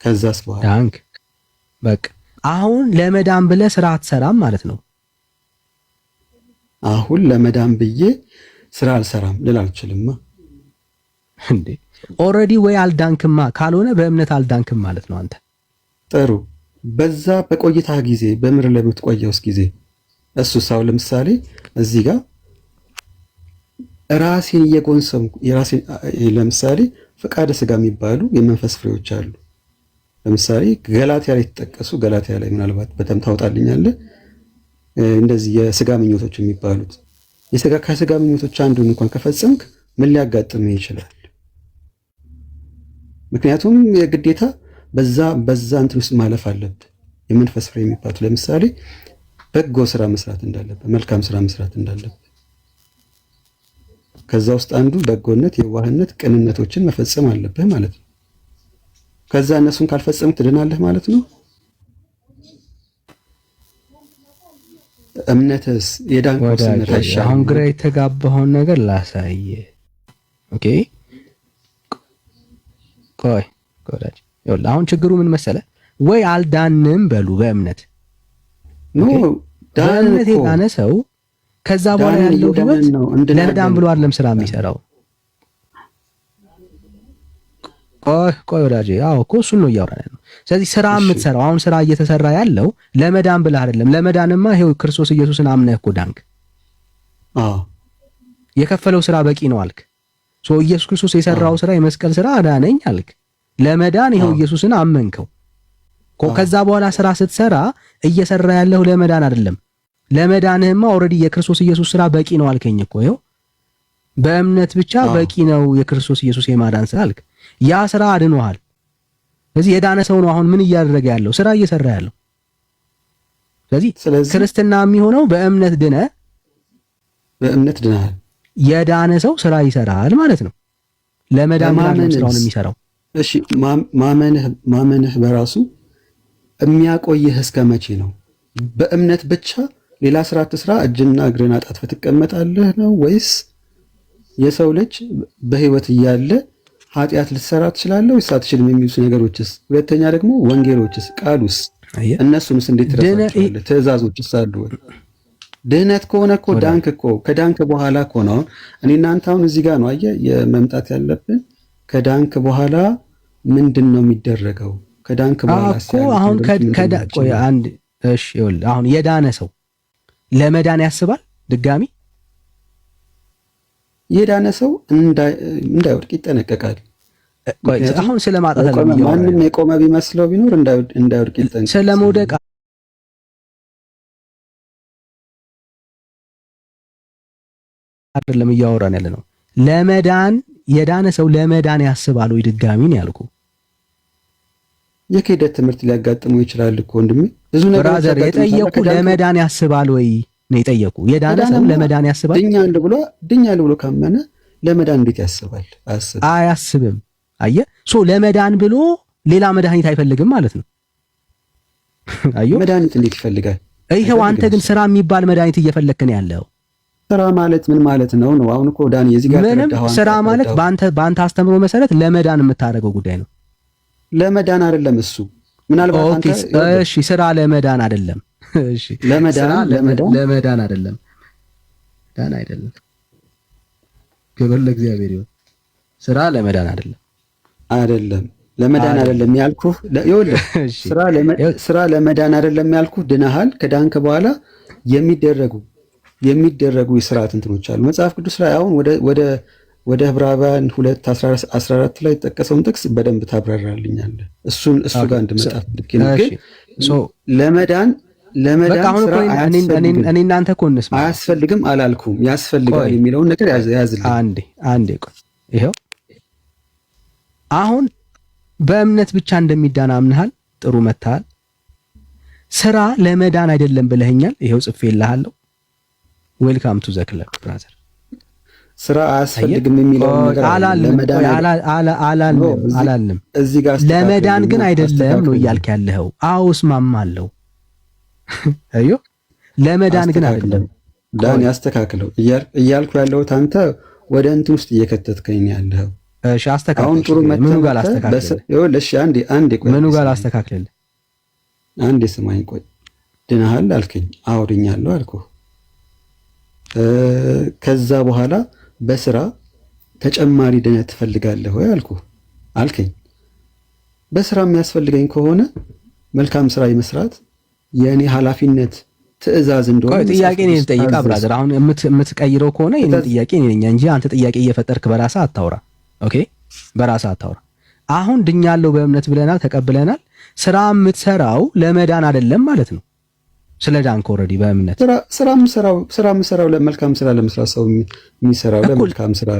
ከዛስ በኋላ ዳንክ በቃ። አሁን ለመዳን ብለህ ስራ አትሰራም ማለት ነው። አሁን ለመዳን ብዬ ስራ አልሰራም ልል አልችልማ እንዴ። ኦልሬዲ ወይ አልዳንክማ፣ ካልሆነ በእምነት አልዳንክም ማለት ነው አንተ። ጥሩ። በዛ በቆይታ ጊዜ በምድር ላይ የምትቆየውስ ጊዜ እሱ ሰው ለምሳሌ እዚህ ጋር ራሴን እየጎንሰምኩ የራሴን ለምሳሌ ፈቃደ ስጋ የሚባሉ የመንፈስ ፍሬዎች አሉ። ለምሳሌ ገላትያ ላይ የተጠቀሱ ገላትያ ላይ ምናልባት በጣም ታውጣልኛለህ። እንደዚህ የስጋ ምኞቶች የሚባሉት ከስጋ ምኞቶች አንዱን እንኳን ከፈጸምክ ምን ሊያጋጥምህ ይችላል? ምክንያቱም የግዴታ በዛ እንትን ውስጥ ማለፍ አለብህ። የመንፈስ ፍሬ የሚባሉት ለምሳሌ በጎ ስራ መስራት እንዳለብህ፣ መልካም ስራ መስራት እንዳለብህ፣ ከዛ ውስጥ አንዱ በጎነት፣ የዋህነት፣ ቅንነቶችን መፈጸም አለብህ ማለት ነው። ከዛ እነሱን ካልፈጸምክ ትድናለህ ማለት ነው። እምነትስ የዳንኩት እምነት አይሻልም? አሁን ግራ የተጋባኸውን ነገር ላሳየ። ኦኬ ቆይ ቆዳጅ ይኸውልህ፣ አሁን ችግሩ ምን መሰለ? ወይ አልዳንም በሉ በእምነት ኖ በእምነት የዳነ ሰው ከዛ በኋላ ያለው ህይወት ለመዳን ብሎ አይደለም ስራ የሚሰራው። ቆይ ወዳጄ፣ አዎ እኮ እሱን ነው እያወራን ያለው። ስለዚህ ስራ የምትሰራው አሁን ስራ እየተሰራ ያለው ለመዳን ብለህ አይደለም። ለመዳንማ ይሄው ክርስቶስ ኢየሱስን አምነህ እኮ ዳንክ። የከፈለው ስራ በቂ ነው አልክ። ኢየሱስ ክርስቶስ የሰራው ስራ የመስቀል ስራ አዳነኝ አልክ። ለመዳን ይሄው ኢየሱስን አመንከው። ከዛ በኋላ ስራ ስትሰራ እየሰራ ያለው ለመዳን አይደለም። ለመዳንህማ ኦልሬዲ የክርስቶስ ኢየሱስ ስራ በቂ ነው አልከኝ እኮ። ይኸው በእምነት ብቻ በቂ ነው የክርስቶስ ኢየሱስ የማዳን ስራ አልክ። ያ ስራ አድኖሃል። ስለዚህ የዳነ ሰው ነው አሁን ምን እያደረገ ያለው? ስራ እየሰራ ያለው። ስለዚህ ክርስትና የሚሆነው በእምነት ድነሃል። የዳነ ሰው ስራ ይሰራል ማለት ነው። ለመዳን ማለት ስራውን የሚሰራው። እሺ ማመንህ በራሱ የሚያቆይህ እስከ መቼ ነው? በእምነት ብቻ ሌላ ስራ ትስራ እጅና እግርን አጣጥፈህ ትቀመጣለህ ነው ወይስ የሰው ልጅ በህይወት እያለ ኃጢአት ልትሰራ ትችላለህ ወይስ አትችልም የሚሉት ነገሮችስ? ሁለተኛ ደግሞ ወንጌሎችስ፣ ቃሉስ፣ እነሱንስ እንዴት ትረሳቸዋለህ? ትእዛዞችስ አሉ ወይ? ድህነት ከሆነ እኮ ዳንክ እኮ ከዳንክ በኋላ እኮ ነው። እኔ እናንተ አሁን እዚህ ጋር ነው አየህ የመምጣት ያለብን። ከዳንክ በኋላ ምንድን ነው የሚደረገው? ከዳንክ በኋላ አሁን ቆይ አንድ እሺ፣ ይኸውልህ አሁን የዳነ ሰው ለመዳን ያስባል ድጋሚ? የዳነ ሰው እንዳይወድቅ ይጠነቀቃል። አሁን ስለማጣት ማንም የቆመ ቢመስለው ቢኖር እንዳይወድቅ ይጠንቀቅ። ስለመውደቅ አይደለም እያወራን ያለ ነው። ለመዳን የዳነ ሰው ለመዳን ያስባል ወይ ድጋሚ ነው ያልኩ። የክህደት ትምህርት ሊያጋጥመው ይችላል እኮ ወንድሜ። ብዙ ነገር ብራዘር የጠየቁ ለመዳን ያስባል ወይ ነው የጠየቁ። የዳነ ሰው ለመዳን ያስባል? ድኛል ብሎ ካመነ ለመዳን እንዴት ያስባል? አያስብም። አየህ፣ ለመዳን ብሎ ሌላ መድኃኒት አይፈልግም ማለት ነው። አየሁ፣ መድኃኒት እንዴት ይፈልጋል? ይሄው አንተ ግን ስራ የሚባል መድኃኒት እየፈለክ ነው ያለው። ስራ ማለት ምን ማለት ነው? አሁን እኮ ዳኒ እዚህ ጋር ተረዳኸው። ስራ ማለት በአንተ አስተምሮ መሰረት ለመዳን የምታደርገው ጉዳይ ነው። ለመዳን አይደለም እሱ። ምናልባት አንተ እሺ፣ ስራ ለመዳን አይደለም። እሺ፣ ለመዳን አይደለም። ዳን አይደለም። ክብር ለእግዚአብሔር ይሁን። ስራ ለመዳን አይደለም ለመዳን አይደለም ያልኩህ። ይኸውልህ ስራ ለመዳን አይደለም ያልኩህ። ድነሃል። ከዳንክ በኋላ የሚደረጉ የስርዓት እንትኖች አሉ መጽሐፍ ቅዱስ ላይ። አሁን ወደ ዕብራውያን 2:14 ላይ የተጠቀሰውን ጥቅስ በደንብ ታብራራልኛለህ። እሱ ጋር እንድመጣ ግን ለመዳን እኔ እናንተ እኮ እንስማ። አያስፈልግም አላልኩም፣ ያስፈልጋል የሚለውን ነገር ያዝልኝ። አንዴ ቆይ። ይኸው አሁን በእምነት ብቻ እንደሚዳን አምነሃል። ጥሩ መታሃል። ስራ ለመዳን አይደለም ብለኸኛል። ይኸው ጽፌልሃለሁ። ዌልካም ቱ ዘ ክለብ ብራዘር። ስራ አያስፈልግም የሚለውን ነገር አላልንም። ለመዳን ግን አይደለም ነው እያልክ ያለኸው። አዎ እስማማለሁ። አዮ ለመዳን ግን አይደለም። ዳን ያስተካክለው እያልኩ ያለሁት አንተ ወደ እንትን ውስጥ እየከተትከኝ ያለኸው። እሺ አስተካክል። አሁን ጥሩ ምኑ ጋር አስተካክል? ይኸውልህ አንዴ ቆይ። ምኑ ጋር አስተካክል? አንዴ ስማኝ ቆይ። ድነሃል አልከኝ። አዎ ድኛለሁ አልኩህ። ከዛ በኋላ በስራ ተጨማሪ ድነት ትፈልጋለህ ወይ አልኩህ አልከኝ። በስራ የሚያስፈልገኝ ከሆነ መልካም ስራ የመስራት የኔ ኃላፊነት ትእዛዝ እንደሆነ ጥያቄ ነው የምጠይቃ ብራዘር። አሁን የምትቀይረው ከሆነ የኔ ጥያቄ ነኝ እንጂ አንተ ጥያቄ እየፈጠርክ በራስህ አታውራ። ኦኬ፣ በራስህ አታውራ። አሁን ድኛለሁ በእምነት ብለናል፣ ተቀብለናል። ስራ የምትሰራው ለመዳን አይደለም ማለት ነው። ስለ ዳንክ ኦልሬዲ በእምነት ስራ የምሰራው ለመልካም ስራ ለመስራት ሰው የሚሰራው ለመልካም ስራ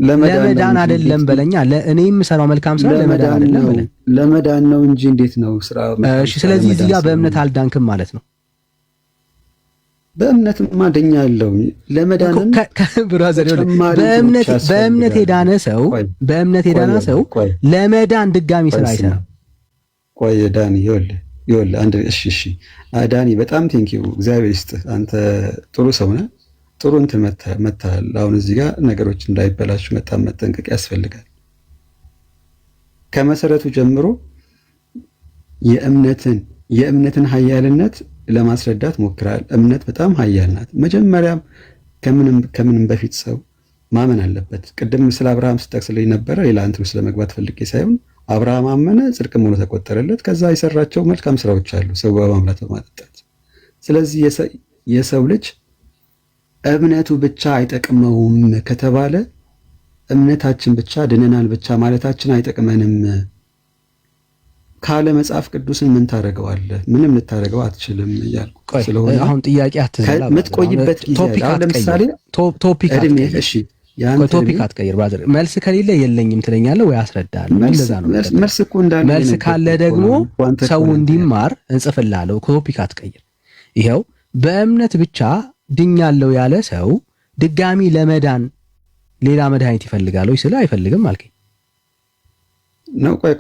ለመዳን አይደለም በለኛ። ለእኔ የምሰራው መልካም ስራ ለመዳን አይደለም በለኝ። ለመዳን ነው እንጂ እንዴት ነው ስራ? እሺ፣ ስለዚህ እዚህ ጋር በእምነት አልዳንክም ማለት ነው። በእምነትማ ድኛለሁ። ለመዳንም ብራዘር በእምነት የዳነ ሰው ለመዳን ድጋሚ ስራ አይሰራም። ቆይ ዳኒ ይኸውልህ አንድ እሺ ዳኒ በጣም ቴንኪው እግዚአብሔር ይስጥህ። አንተ ጥሩ ሰው ነህ። ጥሩ እንትን መታል። አሁን እዚህ ጋር ነገሮች እንዳይበላሹ በጣም መጠንቀቅ ያስፈልጋል። ከመሰረቱ ጀምሮ የእምነትን ኃያልነት ለማስረዳት ሞክራል። እምነት በጣም ኃያል ናት። መጀመሪያም ከምንም በፊት ሰው ማመን አለበት። ቅድም ስለ አብርሃም ስጠቅስልኝ ነበረ። ሌላ እንትን ውስጥ ለመግባት ፈልጌ ሳይሆን አብርሃም አመነ፣ ጽድቅም ሆኖ ተቆጠረለት። ከዛ የሰራቸው መልካም ስራዎች አሉ፣ ሰው በማምላት በማጠጣት። ስለዚህ የሰው ልጅ እምነቱ ብቻ አይጠቅመውም ከተባለ እምነታችን ብቻ ድነናል ብቻ ማለታችን አይጠቅመንም ካለ መጽሐፍ ቅዱስን ምን ታደርገዋለህ? ምንም ልታደርገው አትችልም እያልኩ ስለሆነ አሁን ጥያቄ አትዘላ የምትቆይበት ጊዜ አሁን ለምሳሌ ቶፒክ አትቀይር ብራዘር። መልስ ከሌለ የለኝም ትለኛለህ ወይ አስረዳለሁ። እንደዛ ነው። መልስ እኮ እንዳለ መልስ ካለ ደግሞ ሰው እንዲማር እንጽፍልሃለሁ። ቶፒክ አትቀይር። ይኸው በእምነት ብቻ ድኛለሁ ያለ ሰው ድጋሚ ለመዳን ሌላ መድኃኒት ይፈልጋል ወይ? ስለ አይፈልግም አልከኝ ነው። ቆይ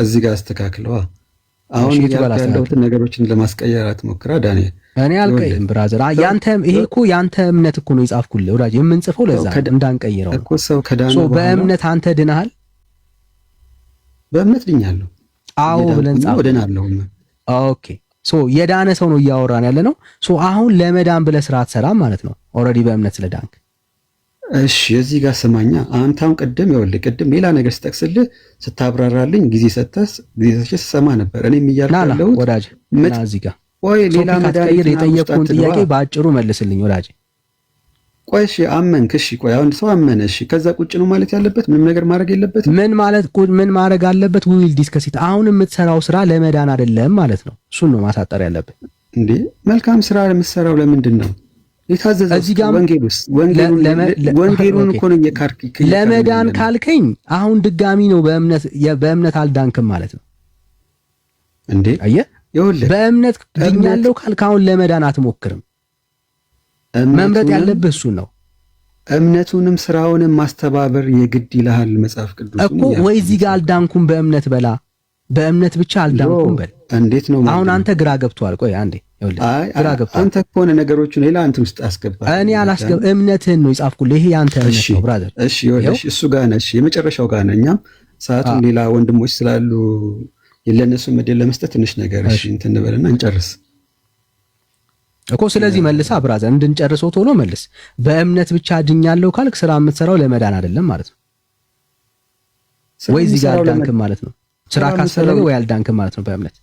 እዚህ ጋር አስተካክለዋ። አሁን ያሉትን ነገሮችን ለማስቀየር አትሞክራ ዳንኤል። እኔ አልቀይርም ብራዘር። ይሄ እኮ ያንተ እምነት እኮ ነው የጻፍኩልህ ወዳጅ። የምንጽፈው ለዛ እንዳንቀይረው እኮ። ሰው ከዳነ በእምነት አንተ ድነሃል? በእምነት ድኛለሁ። አዎ ብለን ጻፍ። ድናለሁ። ኦኬ የዳነ ሰው ነው እያወራን ያለ ነው። አሁን ለመዳን ብለህ ስራ አትሰራም ማለት ነው። ኦልሬዲ በእምነት ስለዳንክ። እሺ እዚህ ጋር ስማኛ። አንተ አሁን ቅድም ሌላ ነገር ስጠቅስልህ ስታብራራልኝ ጊዜ ሰጥተህ ስሰማ ነበር። እኔም እያልኩ ያለሁት ወዳጅ እዚህ ጋር ሌላ መድኃኒት የጠየቅኩህን ጥያቄ በአጭሩ መልስልኝ ወዳጅ። ቆይ እሺ አመንክ። እሺ ቆይ አሁን ሰው አመነ። እሺ ከዛ ቁጭ ነው ማለት ያለበት? ምንም ነገር ማድረግ የለበትም? ምን ማድረግ አለበት? ዊል ዲስከሲት። አሁን የምትሰራው ስራ ለመዳን አይደለም ማለት ነው። እሱን ነው ማሳጠር ያለበት። እንዴ መልካም ስራ የምትሰራው ለምንድን ነው? የታዘዘው ወንጌሉን እኮ ነው የካርክ። ለመዳን ካልከኝ አሁን ድጋሚ ነው በእምነት አልዳንክም ማለት ነው እንዴ? አየህ ይኸውልህ፣ በእምነት ድኛለሁ ካልክ አሁን ለመዳን አትሞክርም። መምረጥ ያለብህ እሱን ነው። እምነቱንም ስራውንም ማስተባበር የግድ ይልሃል መጽሐፍ ቅዱስ እኮ። ወይ እዚህ ጋር አልዳንኩም በእምነት በላ፣ በእምነት ብቻ አልዳንኩም በል። እንዴት ነው አሁን አንተ ግራ ገብቷል። ቆይ አንዴ ይኸውልህ፣ ግራ ገብቷል። አንተ ከሆነ ነገሮችን ሌላ አንተ ውስጥ አስገባ። እኔ አላስገባ። እምነትህን ነው የጻፍኩልህ። ይሄ ያንተ እምነት ነው ብራዘር። እሺ ይኸውልህ፣ እሱ ጋር ነሽ፣ የመጨረሻው ጋር ነህ። እኛም ሰዓቱን ሌላ ወንድሞች ስላሉ ለነሱ መደል ለመስጠት ትንሽ ነገር እሺ እንትን እንበልና እንጨርስ እኮ። ስለዚህ መልሳ ብራዘር፣ እንድንጨርሰው ቶሎ መልስ። በእምነት ብቻ ድኛለሁ ካልክ ስራ የምትሰራው ለመዳን አይደለም ማለት ነው። ወይ እዚህ ጋር አልዳንክም ማለት ነው። ስራ ካስፈለገ ወይ አልዳንክም ማለት ነው በእምነት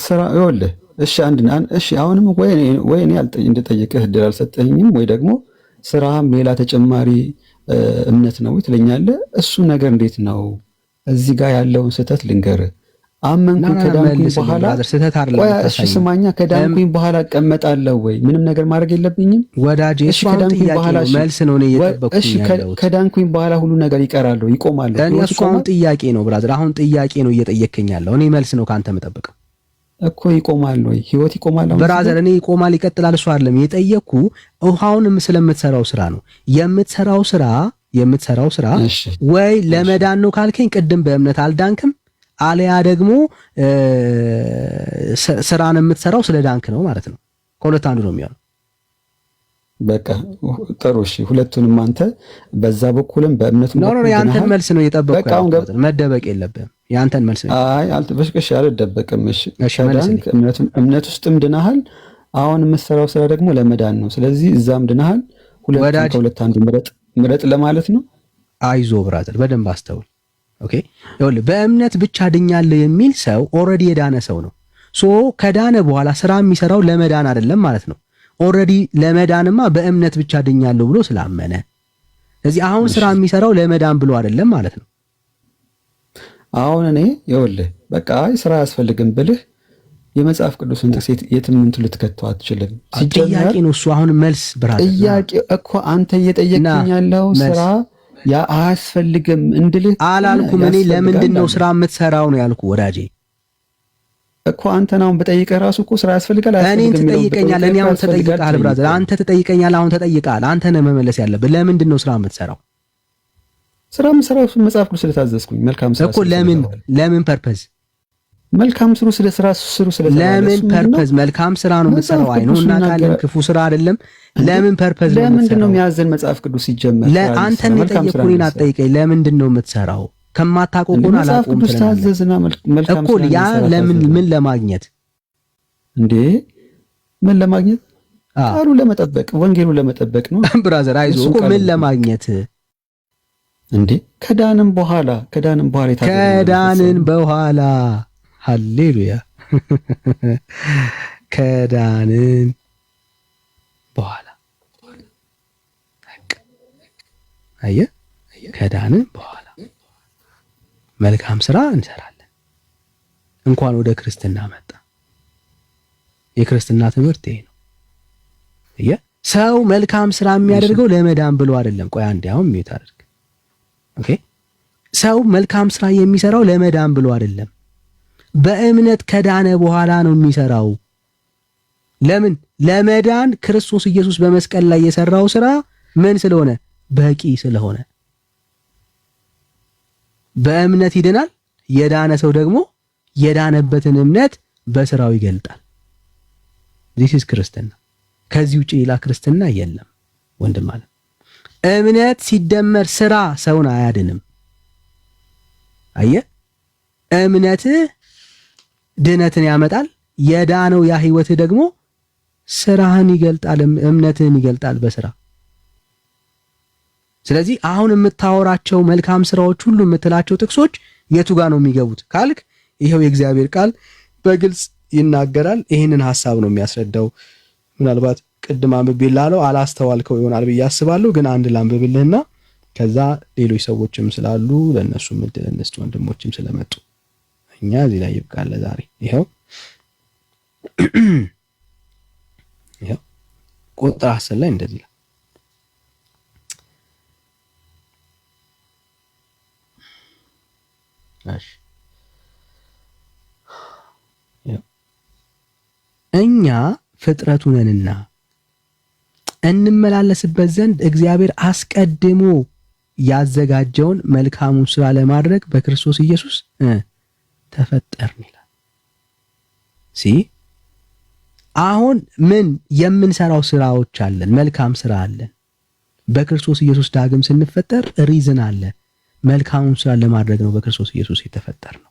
ስራ። ይኸውልህ እሺ እሺ አሁንም ወይ እኔ እንድጠይቅህ እድል አልሰጠኝም፣ ወይ ደግሞ ስራም ሌላ ተጨማሪ እምነት ነው ትለኛለህ። እሱ ነገር እንዴት ነው? እዚህ ጋር ያለውን ስህተት ልንገርህ። አመንኩኝ ከዳንኩኝ በኋላ እሺ ስማኛ፣ ከዳንኩኝ በኋላ እቀመጣለሁ ወይ? ምንም ነገር ማድረግ የለብኝም ወዳጄ? እሺ ከዳንኩኝ በኋላ መልስ ነው እኔ እየጠበቅኩኝ ያለሁት። ከዳንኩኝ በኋላ ሁሉ ነገር ይቀራል፣ ይቆማል። እኔ እሱ አሁን ጥያቄ ነው ብራዘር፣ አሁን ጥያቄ ነው እየጠየከኝ ያለው። እኔ መልስ ነው ካንተ የምጠብቀው እኮ። ይቆማል ወይ ህይወት? ይቆማል ብራዘር። እኔ ይቆማል ይቀጥላል እሱ አይደለም የጠየቅኩ። ውሃውንም ስለምትሰራው ስራ ነው የምትሰራው ስራ ወይ ለመዳን ነው ካልከኝ ቅድም በእምነት አልዳንክም፣ አለያ ደግሞ ስራን የምትሰራው ስለ ዳንክ ነው ማለት ነው። ከሁለት አንዱ ነው የሚሆነው። በቃ ጥሩ እሺ፣ ሁለቱንም አንተ በዛ በኩልም በእምነቱ ነው ያንተን መልስ ነው እየጠበቅኩ ያለው። መደበቅ የለብህም ያንተን መልስ ነው። አይ አልተበሽቀሽ አልደበቅም። እሺ ዳንክ እምነት ውስጥም ድናሃል። አሁን የምትሰራው ስራ ደግሞ ለመዳን ነው። ስለዚህ እዛም ድናሃል። ከሁለት አንዱ ምረጥ ለማለት ነው። አይዞ ብራዘር፣ በደንብ አስተውል። ኦኬ ይኸውልህ፣ በእምነት ብቻ ድኛለሁ የሚል ሰው ኦልሬዲ የዳነ ሰው ነው። ሶ ከዳነ በኋላ ስራ የሚሰራው ለመዳን አይደለም ማለት ነው። ኦልሬዲ ለመዳንማ በእምነት ብቻ ድኛለሁ ብሎ ስላመነ፣ ስለዚህ አሁን ስራ የሚሰራው ለመዳን ብሎ አይደለም ማለት ነው። አሁን እኔ ይኸውልህ በቃ ስራ አያስፈልግም ብልህ የመጽሐፍ ቅዱስን ጥቅስ የትም እንትን ልትከተው አትችልም። ጥያቄ ነው እሱ። አሁን መልስ ብራዘር፣ ጥያቄ እኮ አንተ እየጠየቅኝ ያለው ስራ ያ አያስፈልግም እንድልህ አላልኩም። እኔ ለምንድን ነው ስራ የምትሰራው ነው ያልኩ ወዳጄ እኮ። አንተን አሁን በጠይቀህ ራሱ እኮ ስራ ያስፈልጋል እኔን ትጠይቀኛለህ። እኔ አሁን ተጠይቀሃል ብራዘር፣ አንተ ትጠይቀኛለህ። አሁን ተጠይቀሃል። አንተ ነህ መመለስ ያለብህ። ለምንድን ነው ስራ የምትሰራው? ስራ የምሰራው መጽሐፍ ቅዱስ ስለታዘዝኩኝ መልካም ስራ እኮ። ለምን ፐርፐዝ? መልካም ስሩ ስለ ስራ ስሩ ስለ ለምን ፐርፐዝ? መልካም ስራ ነው የምትሰራው። አይ ነው እና ካለን ክፉ ስራ አይደለም። ለምን ፐርፐዝ ነው? ለምንድን ነው የሚያዘን መጽሐፍ ቅዱስ ሲጀመር? አንተን የጠየቁኝን አትጠይቀኝ። ለምንድን ነው የምትሰራው? ከማታውቀው ጎን አላውቅም መጽሐፍ ቅዱስ ታዘዝና መልካም እኮ ያ ምን ለማግኘት እንዴ? ምን ለማግኘት? ቃሉ ለመጠበቅ ወንጌሉ ለመጠበቅ ነው ብራዘር። አይዞህ እኮ ምን ለማግኘት እንዴ? ከዳንን በኋላ ሃሌሉያ ከዳንን በኋላ አየህ፣ ከዳንን በኋላ መልካም ስራ እንሰራለን። እንኳን ወደ ክርስትና መጣ። የክርስትና ትምህርት ይሄ ነው። አየህ፣ ሰው መልካም ስራ የሚያደርገው ለመዳን ብሎ አይደለም። ቆይ አንዴ አሁን ሚዩት አድርግ። ኦኬ፣ ሰው መልካም ስራ የሚሰራው ለመዳን ብሎ አይደለም። በእምነት ከዳነ በኋላ ነው የሚሰራው። ለምን? ለመዳን ክርስቶስ ኢየሱስ በመስቀል ላይ የሰራው ስራ ምን ስለሆነ? በቂ ስለሆነ በእምነት ይድናል። የዳነ ሰው ደግሞ የዳነበትን እምነት በስራው ይገልጣል። this is ክርስትና። ከዚህ ውጪ ሌላ ክርስትና የለም ወንድም አለ። እምነት ሲደመር ስራ ሰውን አያድንም። አየህ፣ እምነትህ ድነትን ያመጣል። የዳነው ያ ህይወትህ ደግሞ ስራህን ይገልጣል፣ እምነትህን ይገልጣል በስራ። ስለዚህ አሁን የምታወራቸው መልካም ስራዎች ሁሉ የምትላቸው ጥቅሶች የቱ ጋር ነው የሚገቡት ካልክ፣ ይሄው የእግዚአብሔር ቃል በግልጽ ይናገራል። ይህንን ሐሳብ ነው የሚያስረዳው። ምናልባት ቅድም አንብቤልሃለሁ አላስተዋልከው ይሆናል ብዬ አስባለሁ። ግን አንድ ላንብብልህና ከዛ ሌሎች ሰዎችም ስላሉ ለእነሱም እድል እንስጥ፣ ወንድሞችም ስለመጡ እኛ እዚህ ላይ ይብቃል ዛሬ። ይኸው ቁጥር 10 ላይ እንደዚህ ይላል፣ እኛ ፍጥረቱ ነንና እንመላለስበት ዘንድ እግዚአብሔር አስቀድሞ ያዘጋጀውን መልካሙን ስራ ለማድረግ በክርስቶስ ኢየሱስ ተፈጠርን ይላል። አሁን ምን የምንሰራው ስራዎች አለን፣ መልካም ስራ አለን። በክርስቶስ ኢየሱስ ዳግም ስንፈጠር ሪዝን አለ። መልካሙን ስራ ለማድረግ ነው በክርስቶስ ኢየሱስ የተፈጠር ነው።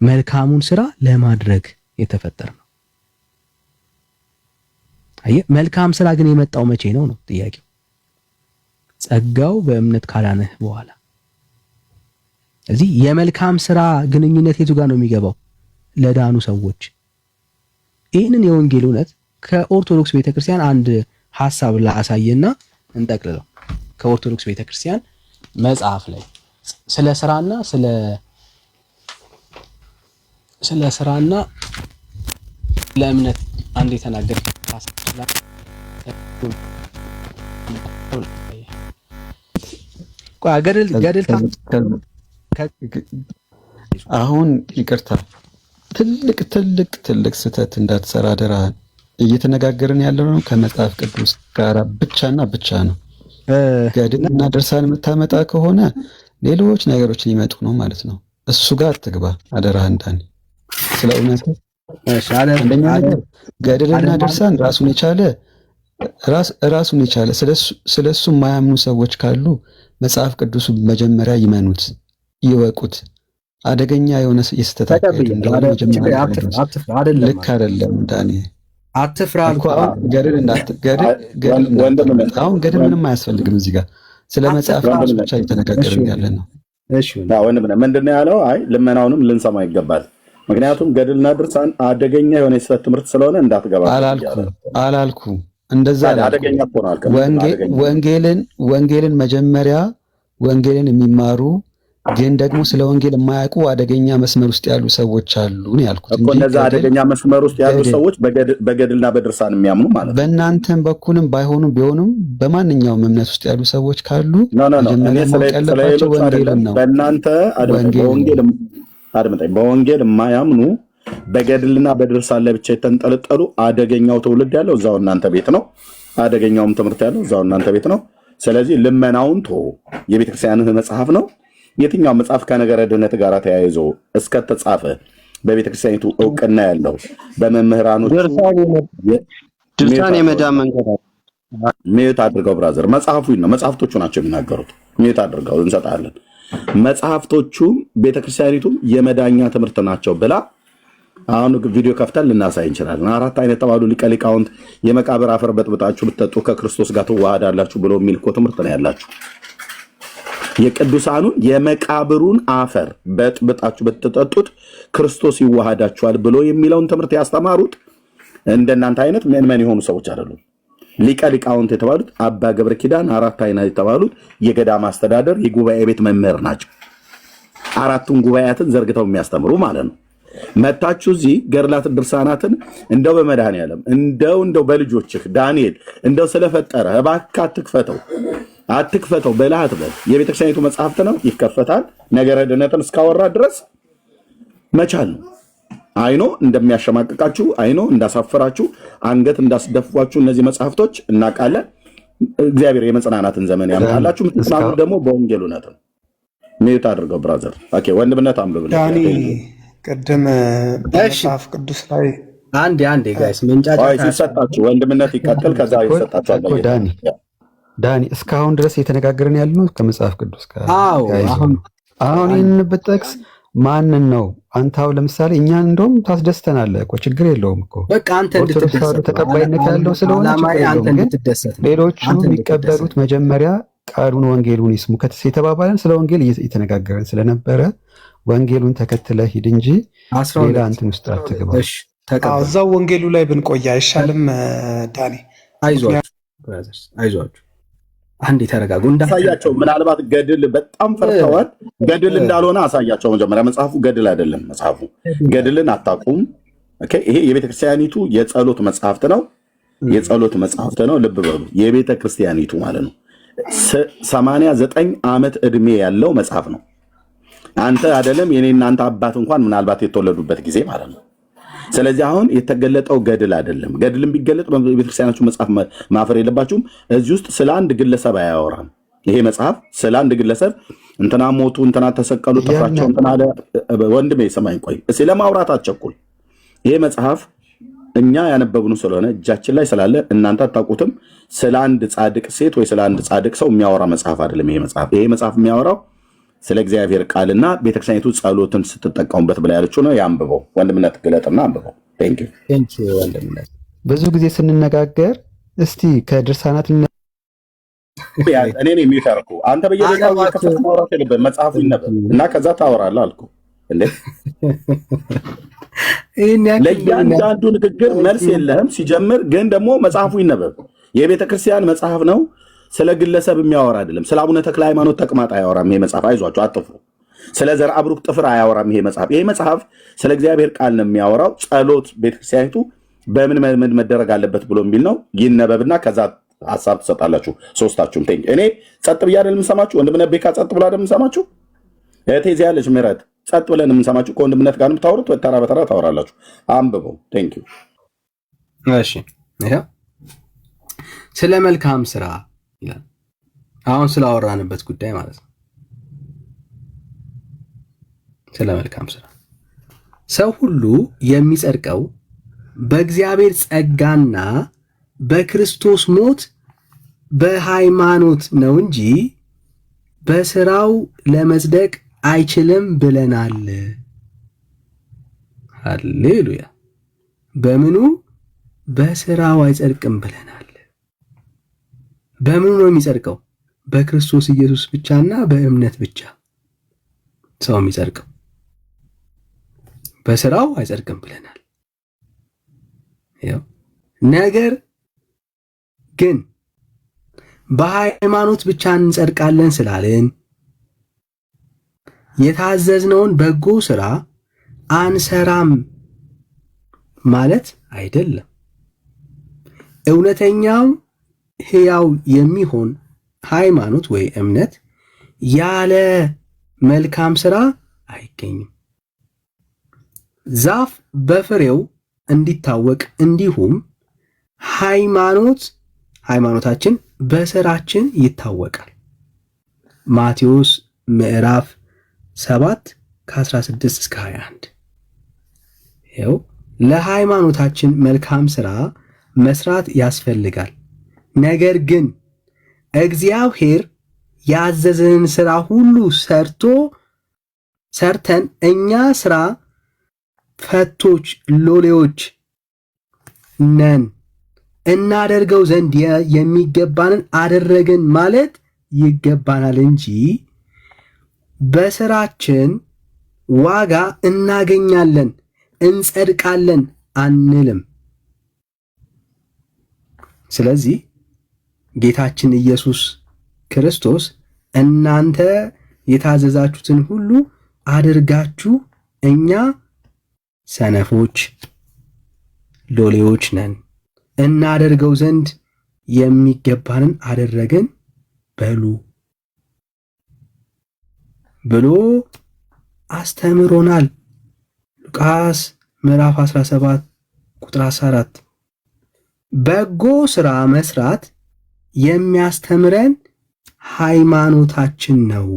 መልካሙን ስራ ለማድረግ የተፈጠር ነው። አየህ፣ መልካም ስራ ግን የመጣው መቼ ነው ነው ጥያቄው። ጸጋው በእምነት ካዳነህ በኋላ። እዚህ የመልካም ስራ ግንኙነት የቱ ጋር ነው የሚገባው? ለዳኑ ሰዎች። ይህንን የወንጌል እውነት ከኦርቶዶክስ ቤተክርስቲያን አንድ ሐሳብ ላሳየና እንጠቅልለው። ከኦርቶዶክስ ቤተክርስቲያን መጽሐፍ ላይ ስለ ስራና ለእምነት አንድ የተናገረ አሁን ይቅርታ ትልቅ ስህተት እንዳትሰራ አደራህን። እየተነጋገርን ያለነው ከመጽሐፍ ቅዱስ ጋር ብቻና ብቻ ነው። ገድልና ድርሳን የምታመጣ ከሆነ ሌሎች ነገሮች ሊመጡ ነው ማለት ነው። እሱ ጋር አትግባ አደራህን ዳኒ። ስለ እውነት አንደኛ ነገር ገድልና ድርሳን ራሱን የቻለ ስለሱ የማያምኑ ሰዎች ካሉ መጽሐፍ ቅዱሱ መጀመሪያ ይመኑት፣ ይወቁት። አደገኛ የሆነ የስተት አካሄድ እንደሆነ መጀመሪያ ልክ አይደለም ዳኒ። አትፍራ እኮ ገድል አሁን ገድል ምንም አያስፈልግም። እዚህ ጋር ስለ መጽሐፍ ቅዱስ ብቻ እየተነጋገርን ያለን ነው። እሺ ወንድም ምንድነው ያለው? አይ ልመናውንም ልንሰማ ይገባል። ምክንያቱም ገድልና ድርሳን አደገኛ የሆነ የስተት ትምህርት ስለሆነ እንዳትገባ አላልኩም። እንደዛ አደገኛ ሆኗል። ወንጌልን መጀመሪያ ወንጌልን የሚማሩ ግን ደግሞ ስለ ወንጌል የማያውቁ አደገኛ መስመር ውስጥ ያሉ ሰዎች አሉ ነው ያልኩት እኮ። እነዛ አደገኛ መስመር ውስጥ ያሉ ሰዎች በገድልና በድርሳን የሚያምኑ ማለት ነው። በእናንተም በኩልም ባይሆኑም ቢሆኑም በማንኛውም እምነት ውስጥ ያሉ ሰዎች ካሉ ያለባቸው ወንጌልን ነው። በእናንተ በወንጌል የማያምኑ በገድልና በድርሳን ላይ ብቻ የተንጠለጠሉ አደገኛው ትውልድ ያለው እዛው እናንተ ቤት ነው። አደገኛውም ትምህርት ያለው እዛው እናንተ ቤት ነው። ስለዚህ ልመናውን ቶ የቤተክርስቲያንህ መጽሐፍ ነው። የትኛው መጽሐፍ ከነገረ ድህነት ጋር ተያይዞ እስከተጻፈ በቤተክርስቲያኒቱ እውቅና ያለው በመምህራኖች ድርሳን የመዳን መንገድ ሚዩት አድርገው ብራዘር፣ መጽሐፍቶቹ ናቸው የሚናገሩት። ሚዩት አድርገው እንሰጣለን። መጽሐፍቶቹ ቤተክርስቲያኒቱ የመዳኛ ትምህርት ናቸው ብላ አሁን ቪዲዮ ከፍተን ልናሳይ እንችላለን። 4 አይነት ተባሉ ሊቀ ሊቃውንት የመቃብር አፈር በጥብጣችሁ ብትጠጡ ከክርስቶስ ጋር ትዋሃዳላችሁ ብሎ የሚል እኮ ትምህርት ነው ያላችሁ። የቅዱሳኑን የመቃብሩን አፈር በጥብጣችሁ ብትጠጡት ክርስቶስ ይዋሃዳችኋል ብሎ የሚለውን ትምህርት ያስተማሩት እንደናንተ አይነት ምን የሆኑ ሰዎች አይደሉም። ሊቀ ሊቃውንት የተባሉት አባ ገብረ ኪዳን 4 አይነት የተባሉት የገዳም አስተዳደር የጉባኤ ቤት መምህር ናቸው። 4ቱን ጉባኤያትን ዘርግተው የሚያስተምሩ ማለት ነው። መታችሁ እዚህ ገድላት ድርሳናትን እንደው በመድኃኔዓለም እንደው በልጆችህ ዳንኤል እንደው ስለፈጠረ እባክህ አትክፈተው በላህ አትበል። የቤተክርስቲያኒቱ መጽሐፍት ነው፣ ይከፈታል። ነገረ ድህነትን እስካወራ ድረስ መቻል ነው። አይኖ እንደሚያሸማቅቃችሁ፣ አይኖ እንዳሳፈራችሁ፣ አንገት እንዳስደፏችሁ እነዚህ መጽሐፍቶች እናውቃለን። እግዚአብሔር የመጽናናትን ዘመን ያመጣላችሁ። የምትጽናኑት ደግሞ በወንጌል እውነት ነው። ሚዩት አድርገው ብራዘር። ኦኬ ወንድምነት አንብብልኝ ዳኒ። ቅድም በመጽሐፍ ቅዱስ ላይ አንዴ ጋይስ መንጫጫ ሲሰጣችሁ ወንድምነት ይቀጥል። ከዛ ይሰጣችኋል። ዳኒ እስካሁን ድረስ እየተነጋገርን ያለነው ከመጽሐፍ ቅዱስ ጋር። አሁን ይህንን ብትጠቅስ ማንን ነው አንተ? አሁን ለምሳሌ እኛን እንደውም ታስደስተናለህ እኮ ችግር የለውም እኮ በቃ አንተ እንድትደሰት ተቀባይነት ያለው ስለሆነ አንተ እንድትደሰት። ሌሎቹ የሚቀበሉት መጀመሪያ ቃሉን ወንጌሉን ይስሙ የተባባለን ስለ ወንጌል እየተነጋገርን ስለነበረ ወንጌሉን ተከትለ ሂድ እንጂ ሌላ እንትን ውስጥ አትግባ። ተቀበሉ። እዛው ወንጌሉ ላይ ብንቆይ አይሻልም ዳኒ? አይዟችሁ አንዴ ተረጋጉ። አሳያቸው። ምናልባት ገድል በጣም ፈርተዋል። ገድል እንዳልሆነ አሳያቸው። መጀመሪያ መጽሐፉ ገድል አይደለም። መጽሐፉ ገድልን አታውቁም። ይሄ የቤተክርስቲያኒቱ የጸሎት መጽሐፍት ነው። የጸሎት መጽሐፍት ነው። ልብ በሉ፣ የቤተ ክርስቲያኒቱ ማለት ነው። 89 ዓመት ዕድሜ ያለው መጽሐፍ ነው። አንተ አይደለም የኔ እናንተ አባት እንኳን ምናልባት የተወለዱበት ጊዜ ማለት ነው። ስለዚህ አሁን የተገለጠው ገድል አይደለም። ገድልም ቢገለጥ በቤተክርስቲያናችሁ መጽሐፍ ማፈር የለባችሁም። እዚህ ውስጥ ስለ አንድ ግለሰብ አያወራም። ይሄ መጽሐፍ ስለ አንድ ግለሰብ እንትና ሞቱ፣ እንትና ተሰቀሉ፣ ጥፍራቸው እንትና አለ። ወንድሜ ሰማኝ፣ ቆይ እስኪ ለማውራት አትቸኩል። ይሄ መጽሐፍ እኛ ያነበብኑ ስለሆነ እጃችን ላይ ስላለ እናንተ አታውቁትም። ስለ አንድ ጻድቅ ሴት ወይ ስለ አንድ ጻድቅ ሰው የሚያወራ መጽሐፍ አይደለም። ይሄ መጽሐፍ የሚያወራው ስለ እግዚአብሔር ቃልና ቤተክርስቲያኒቱ ጸሎትን ስትጠቀሙበት ብላ ያለችው ነው። ያንብበው ወንድምነት፣ ግለጥና አንብበው። ቴንክ ዩ ወንድምነት። ብዙ ጊዜ ስንነጋገር እስቲ ከድርሳናት እኔ ነው የሚተርኩ አንተ በየደቂቃው እየከፈተ ማውራት የለብህም። መጽሐፉ ይነበብ እና ከዛ ታወራለህ አልኩ እንዴ። ለእያንዳንዱ ንግግር መልስ የለህም ሲጀምር፣ ግን ደግሞ መጽሐፉ ይነበብ። የቤተ ክርስቲያን መጽሐፍ ነው። ስለ ግለሰብ የሚያወራ አይደለም። ስለ አቡነ ተክለ ሃይማኖት ተቅማጥ አያወራም ይሄ መጽሐፍ። አይዟችሁ አጥፉ። ስለ ዘርአ ብሩክ ጥፍር አያወራም ይሄ መጽሐፍ። ይሄ መጽሐፍ ስለ እግዚአብሔር ቃል ነው የሚያወራው። ጸሎት ቤተክርስቲያኒቱ በምን መደረግ አለበት ብሎ የሚል ነው። ይነበብና ከዛ ሀሳብ ትሰጣላችሁ ሶስታችሁም። እኔ ጸጥ ብዬ አይደል የምሰማችሁ? ወንድምነት ቤካ ጸጥ ብሎ አይደል የምሰማችሁ? እህቴ እዚህ ያለች ምህረት ጸጥ ብለን የምንሰማችሁ። ከወንድምነት ጋር የምታወሩት ተራ በተራ ታወራላችሁ። አንብበው። ቴንክ ዩ። እሺ፣ ስለ መልካም ስራ ይላል። አሁን ስላወራንበት ጉዳይ ማለት ነው። ስለ መልካም ስራ ሰው ሁሉ የሚጸድቀው በእግዚአብሔር ጸጋና በክርስቶስ ሞት በሃይማኖት ነው እንጂ በስራው ለመጽደቅ አይችልም ብለናል። ሃሌሉያ። በምኑ? በስራው አይጸድቅም ብለናል። በምኑ ነው የሚጸድቀው? በክርስቶስ ኢየሱስ ብቻና በእምነት ብቻ ሰው የሚጸድቀው። በስራው አይጸድቅም ብለናል። ነገር ግን በሃይማኖት ብቻ እንጸድቃለን ስላልን የታዘዝነውን በጎ ስራ አንሰራም ማለት አይደለም። እውነተኛው ሕያው የሚሆን ሃይማኖት ወይ እምነት ያለ መልካም ስራ አይገኝም። ዛፍ በፍሬው እንዲታወቅ እንዲሁም ሃይማኖታችን በስራችን ይታወቃል። ማቴዎስ ምዕራፍ 7 ከ16 እስከ 21። ይኸው ለሃይማኖታችን መልካም ስራ መስራት ያስፈልጋል። ነገር ግን እግዚአብሔር ያዘዘንን ስራ ሁሉ ሰርተን እኛ ስራ ፈቶች ሎሌዎች ነን እናደርገው ዘንድ የሚገባንን አደረግን ማለት ይገባናል እንጂ በስራችን ዋጋ እናገኛለን እንጸድቃለን አንልም። ስለዚህ ጌታችን ኢየሱስ ክርስቶስ እናንተ የታዘዛችሁትን ሁሉ አድርጋችሁ እኛ ሰነፎች ሎሌዎች ነን እናደርገው ዘንድ የሚገባንን አደረግን በሉ ብሎ አስተምሮናል። ሉቃስ ምዕራፍ 17 ቁጥር 14። በጎ ስራ መስራት የሚያስተምረን ሃይማኖታችን ነው።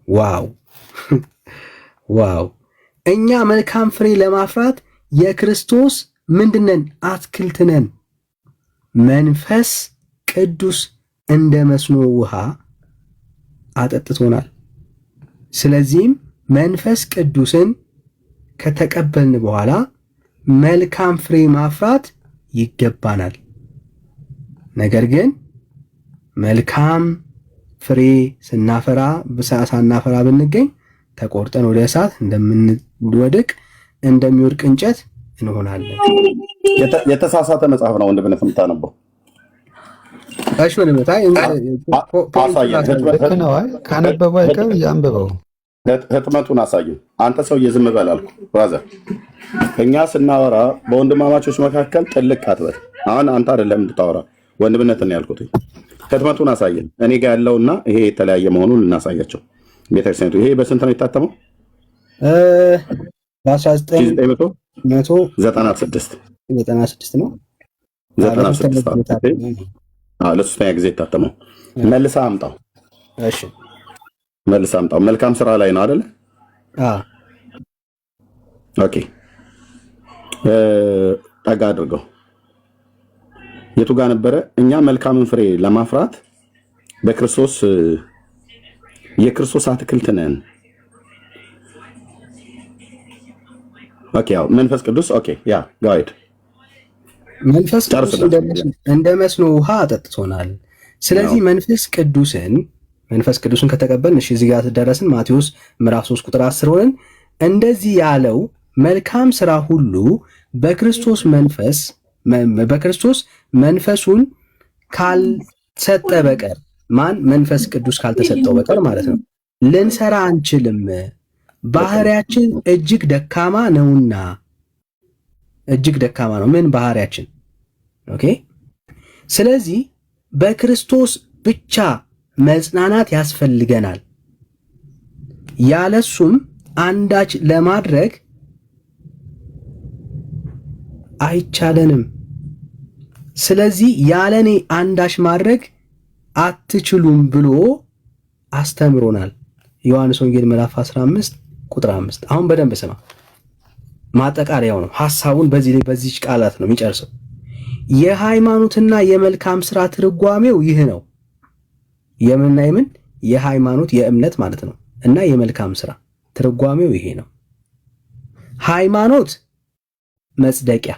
ዋው ዋው! እኛ መልካም ፍሬ ለማፍራት የክርስቶስ ምንድነን? አትክልት ነን። መንፈስ ቅዱስ እንደ መስኖ ውሃ አጠጥቶናል። ስለዚህም መንፈስ ቅዱስን ከተቀበልን በኋላ መልካም ፍሬ ማፍራት ይገባናል። ነገር ግን መልካም ፍሬ ሳናፈራ ብንገኝ ተቆርጠን ወደ እሳት እንደምንወድቅ እንደሚወድቅ እንጨት እንሆናለን። የተሳሳተ መጽሐፍ ነው ወንድምነት የምታነበው። እሺ ወንድምነት ካነበበው አይቀር ያንብበው። ህትመቱን አሳየን። አንተ ሰውዬ ዝም በል አልኩህ ብራዘር። እኛ ስናወራ በወንድማማቾች መካከል ጥልቅ አትበል። አሁን አንተ አይደለም እንድታወራ ወንድምነትን ያልኩት። ህትመቱን አሳየን። እኔ ጋር ያለውና ይሄ የተለያየ መሆኑን ልናሳያቸው። ቤተክርስቲያኒቱ ይሄ በስንት ነው የታተመው? በ1996 ነው። 96 ለሶስተኛ ጊዜ የታተመው። መልሳ አምጣው። እሺ መልሳ አምጣው። መልካም ስራ ላይ ነው አይደለ? ኦኬ ጠጋ አድርገው። የቱ ጋር ነበረ? እኛ መልካምን ፍሬ ለማፍራት በክርስቶስ የክርስቶስ አትክልት ነን። ኦኬ ያው መንፈስ ቅዱስ ኦኬ ያ ጋይድ መንፈስ ቅዱስ እንደ መስኖ ውሃ አጠጥቶናል። ስለዚህ መንፈስ ቅዱስን ከተቀበልን እሺ እዚህ ጋር ደረስን። ማቴዎስ ምዕራፍ 3 ቁጥር 10 ሆነን እንደዚህ ያለው መልካም ስራ ሁሉ በክርስቶስ መንፈሱን ካልሰጠ በቀር መንፈስ ቅዱስ ካልተሰጠው በቀር ማለት ነው ልንሰራ አንችልም። ባህሪያችን እጅግ ደካማ ነውና። እጅግ ደካማ ነው ምን ባህሪያችን? ኦኬ ስለዚህ በክርስቶስ ብቻ መጽናናት ያስፈልገናል። ያለሱም አንዳች ለማድረግ አይቻለንም። ስለዚህ ያለኔ አንዳች ማድረግ አትችሉም ብሎ አስተምሮናል። ዮሐንስ ወንጌል ምዕራፍ 15 ቁጥር 5። አሁን በደንብ ስማ። ማጠቃለያው ነው። ሐሳቡን በዚህ ቃላት ነው የሚጨርሰው። የሃይማኖትና የመልካም ስራ ትርጓሜው ይህ ነው። የምንና የምን የሃይማኖት የእምነት ማለት ነው እና የመልካም ስራ ትርጓሜው ይሄ ነው። ሃይማኖት መጽደቂያ፣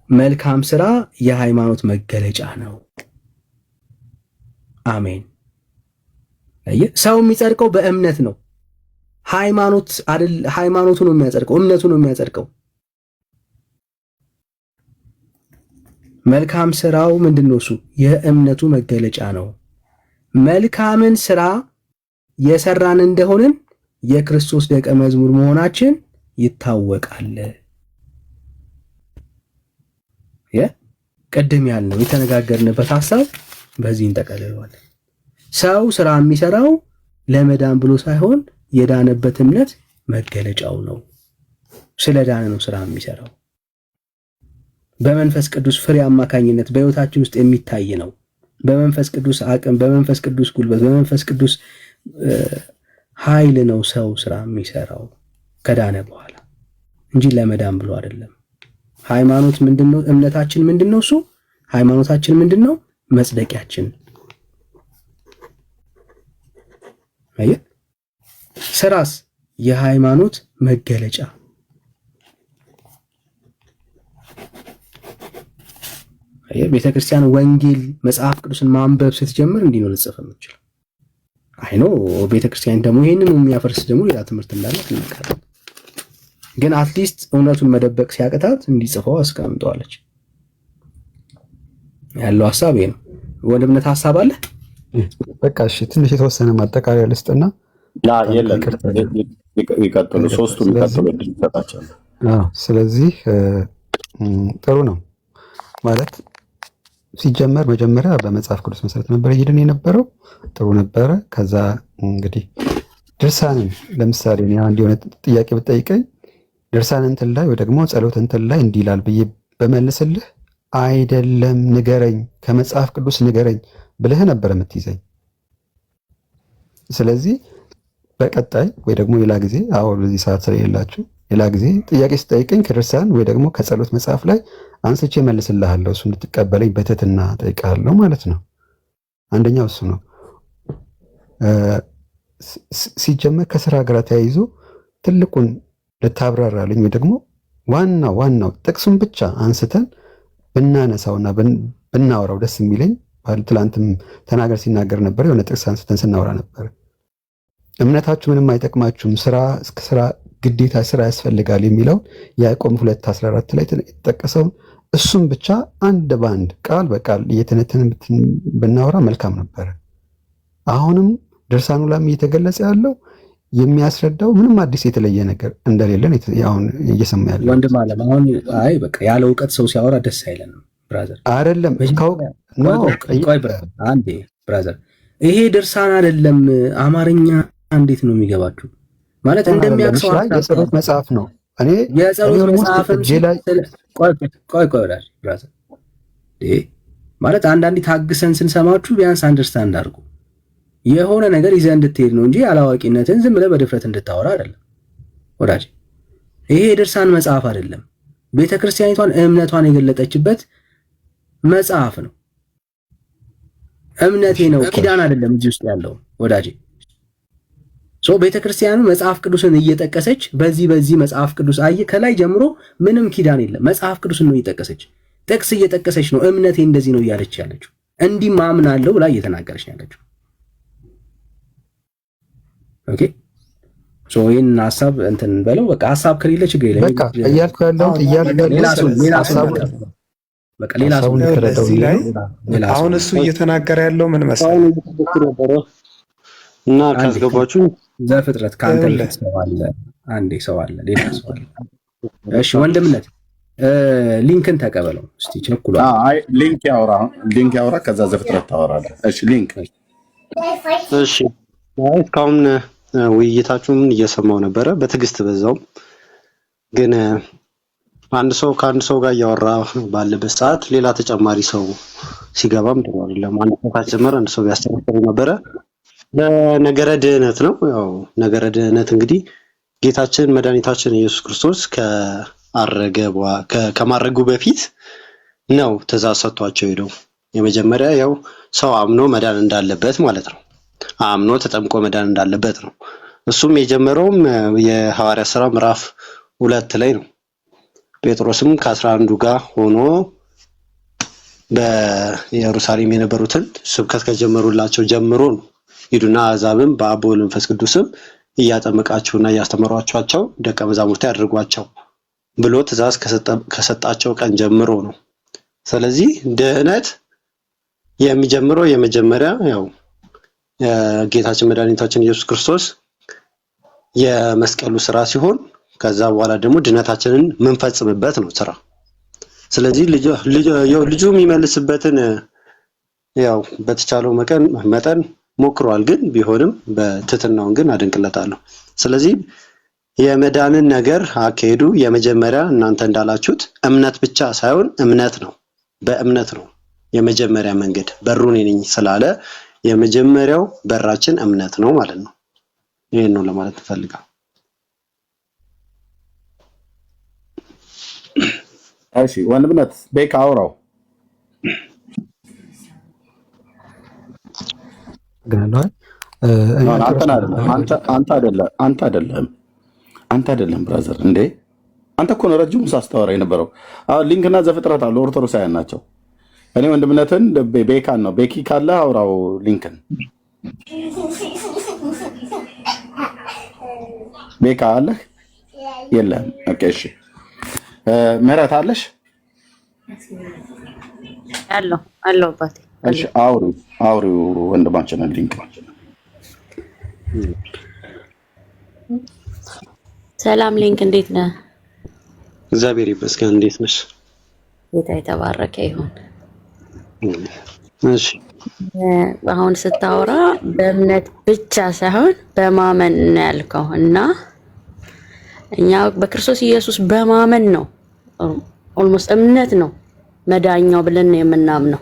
መልካም ስራ የሃይማኖት መገለጫ ነው። አሜን። ሰው የሚጸድቀው በእምነት ነው። ሃይማኖቱ ነው የሚያጸድቀው፣ እምነቱ ነው የሚያጸድቀው። መልካም ስራው ምንድነው? እሱ የእምነቱ መገለጫ ነው። መልካምን ስራ የሰራን እንደሆንን የክርስቶስ ደቀ መዝሙር መሆናችን ይታወቃል። ቅድም ያልነው የተነጋገርንበት ሐሳብ በዚህ እንጠቀልለዋለን። ሰው ስራ የሚሰራው ለመዳን ብሎ ሳይሆን የዳነበት እምነት መገለጫው ነው። ስለ ዳነ ነው ስራ የሚሰራው። በመንፈስ ቅዱስ ፍሬ አማካኝነት በህይወታችን ውስጥ የሚታይ ነው። በመንፈስ ቅዱስ አቅም፣ በመንፈስ ቅዱስ ጉልበት፣ በመንፈስ ቅዱስ ኃይል ነው ሰው ስራ የሚሰራው ከዳነ በኋላ እንጂ ለመዳን ብሎ አይደለም። ሃይማኖት ምንድነው? እምነታችን ምንድነው? እሱ ሃይማኖታችን ምንድነው? መጽደቂያችን። አየህ፣ ስራስ የሃይማኖት መገለጫ። ቤተክርስቲያን ወንጌል መጽሐፍ ቅዱስን ማንበብ ስትጀምር እንዲህ ነው ልጽፍ የምችለው። አይኖ ቤተክርስቲያን ደግሞ ይሄንን የሚያፈርስ ደግሞ ሌላ ትምህርት እንዳለ ትነቃለች። ግን አትሊስት እውነቱን መደበቅ ሲያቅታት እንዲጽፈው አስቀምጠዋለች። ያለው ሐሳብ ይሄ ነው። ወንድምነት ሐሳብ አለ። በቃ እሺ፣ ትንሽ የተወሰነ ማጠቃለያ ልስጥና ይቀጥሉ። ሶስቱም ይቀጥሉ እንድንሰጣቸው። ስለዚህ ጥሩ ነው ማለት ሲጀመር መጀመሪያ በመጽሐፍ ቅዱስ መሰረት ነበር እየሄድን የነበረው። ጥሩ ነበረ። ከዛ እንግዲህ ድርሳንን ለምሳሌ እኔ አንድ የሆነ ጥያቄ ብጠይቀኝ ድርሳን እንትን ላይ ወይ ደግሞ ጸሎት እንትን ላይ እንዲህ ይላል ብዬ በመልስልህ አይደለም ንገረኝ፣ ከመጽሐፍ ቅዱስ ንገረኝ ብለህ ነበር የምትይዘኝ። ስለዚህ በቀጣይ ወይ ደግሞ ሌላ ጊዜ አሁን በዚህ ሰዓት ስለሌላችሁ ሌላ ጊዜ ጥያቄ ስጠይቀኝ ከድርሳን ወይ ደግሞ ከጸሎት መጽሐፍ ላይ አንስቼ መልስልሃለሁ። እሱ እንድትቀበለኝ በትህትና ጠይቃለሁ ማለት ነው። አንደኛው እሱ ነው። ሲጀመር ከስራ ጋር ተያይዞ ትልቁን ልታብራራልኝ ወይ ደግሞ ዋናው ጥቅሱን ብቻ አንስተን ብናነሳውና ብናወራው ደስ የሚለኝ ትላንትም ተናገር ሲናገር ነበር። የሆነ ጥቅስ አንስተን ስናወራ ነበር። እምነታችሁ ምንም አይጠቅማችሁም፣ ስራ ግዴታ ስራ ያስፈልጋል የሚለው ያዕቆብ 2:14 ላይ የተጠቀሰውን እሱም ብቻ አንድ በአንድ ቃል በቃል እየተነተንን ብናወራ መልካም ነበረ። አሁንም ድርሳኑ ላይም እየተገለጸ ያለው የሚያስረዳው ምንም አዲስ የተለየ ነገር እንደሌለን አሁን እየሰማ ያለው ወንድም አለም አሁን አይ በቃ ያለ እውቀት ሰው ሲያወራ ደስ አይለንም ብራዘር። አይደለም አንዴ ብራዘር፣ ይሄ ድርሳን አይደለም አማርኛ እንዴት ነው የሚገባችሁ? ማለት እንደሚያክሰው የጸሎት መጽሐፍ ነው። እኔ የጸሎት መጽሐፍ ቆይ ብራዘር ማለት አንዳንዴ ታግሰን ስንሰማችሁ ቢያንስ አንደርስታንድ አድርጉ። የሆነ ነገር ይዘህ እንድትሄድ ነው እንጂ አላዋቂነትን ዝም ብለህ በድፍረት እንድታወራ አይደለም ወዳጅ። ይሄ የድርሳን መጽሐፍ አይደለም። ቤተክርስቲያኒቷን እምነቷን የገለጠችበት መጽሐፍ ነው። እምነቴ ነው፣ ኪዳን አይደለም እዚህ ውስጥ ያለው ወዳጅ። ቤተክርስቲያኑ መጽሐፍ ቅዱስን እየጠቀሰች በዚህ መጽሐፍ ቅዱስ ከላይ ጀምሮ ምንም ኪዳን የለም። መጽሐፍ ቅዱስን ነው እየጠቀሰች ጥቅስ እየጠቀሰች ነው እምነቴ እንደዚህ ነው እያለች ያለችው። እንዲህ ማምናለሁ ብላ እየተናገረች ያለችው። ኦኬ ይህን ሀሳብ እንትን በለው በቃ። ሀሳብ ከሌለ ችግር የለም። በቃ እያልኩ ያለሁት አሁን እሱ እየተናገረ ያለው ምን መሰለህ እና ካስገባችሁ ዘፍጥረት ከአንተ አንዴ ሰው አለ ሌላ ሰው አለ። እሺ ወንድምነት ሊንክን ተቀበለው እስቲ ቸኩሏል። አይ ሊንክ ያውራ ከዛ ዘፍጥረት ታወራለህ። እሺ ሊንክ እሺ እስካሁን ውይይታችሁን እየሰማው ነበረ በትዕግስት በዛው። ግን አንድ ሰው ከአንድ ሰው ጋር እያወራ ባለበት ሰዓት ሌላ ተጨማሪ ሰው ሲገባም ጥሩ አይደለም። አንድ ሰው ካስጀመረ አንድ ሰው ቢያስተካክል ነበረ። ለነገረ ድህነት ነው። ያው ነገረ ድህነት እንግዲህ ጌታችን መድኃኒታችን ኢየሱስ ክርስቶስ ከማረጉ በፊት ነው ትእዛዝ ሰጥቷቸው ሄደው። የመጀመሪያ ያው ሰው አምኖ መዳን እንዳለበት ማለት ነው። አምኖ ተጠምቆ መዳን እንዳለበት ነው። እሱም የጀመረውም የሐዋርያት ሥራ ምዕራፍ 2 ላይ ነው። ጴጥሮስም ከ11 ጋር ሆኖ በኢየሩሳሌም የነበሩትን ስብከት ከጀመሩላቸው ጀምሮ ነው ሂዱና አሕዛብን በአብ በወልድ በመንፈስ ቅዱስም እያጠመቃችሁና እያስተማሯቸው ደቀ መዛሙርት ያድርጓቸው ብሎ ትእዛዝ ከሰጣቸው ቀን ጀምሮ ነው። ስለዚህ ድህነት የሚጀምረው የመጀመሪያ ያው ጌታችን መድኃኒታችን ኢየሱስ ክርስቶስ የመስቀሉ ስራ ሲሆን ከዛ በኋላ ደግሞ ድነታችንን ምንፈጽምበት ነው ስራ። ስለዚህ ልጁ የሚመልስበትን ያው በተቻለው መጠን ሞክሯል። ግን ቢሆንም በትህትናውን ግን አደንቅለታለሁ። ስለዚህ የመዳንን ነገር አካሄዱ የመጀመሪያ እናንተ እንዳላችሁት እምነት ብቻ ሳይሆን እምነት ነው። በእምነት ነው የመጀመሪያ መንገድ። በሩን ነኝ ስላለ የመጀመሪያው በራችን እምነት ነው ማለት ነው። ይሄን ነው ለማለት ፈልጋለሁ። እሺ ወንድምነት ቤካ አውራው አንተ አይደለም ብራዘር እንዴ አንተ እኮ ነው ረጅም ሳስተዋራ የነበረው። አሁን ሊንክና ዘፍጥረት አሉ ኦርቶዶክሳውያን ናቸው። እኔ ወንድምነትን ቤካን ነው ቤኪ ካለ አውራው ሊንክን ቤካ አለህ የለም? ኦኬ እሺ ምህረት አለሽ? አለው አባቴ። እሺ አውሪው ወንድማችንን ሊንክ። ሰላም ሊንክ፣ እንዴት ነህ? እግዚአብሔር ይመስገን። እንዴት ነሽ? ጌታ የተባረከ ይሁን። እሺ አሁን ስታወራ በእምነት ብቻ ሳይሆን በማመን ነው ያልከው እና እኛ በክርስቶስ ኢየሱስ በማመን ነው ኦልሞስት እምነት ነው መዳኛው ብለን ነው የምናምነው።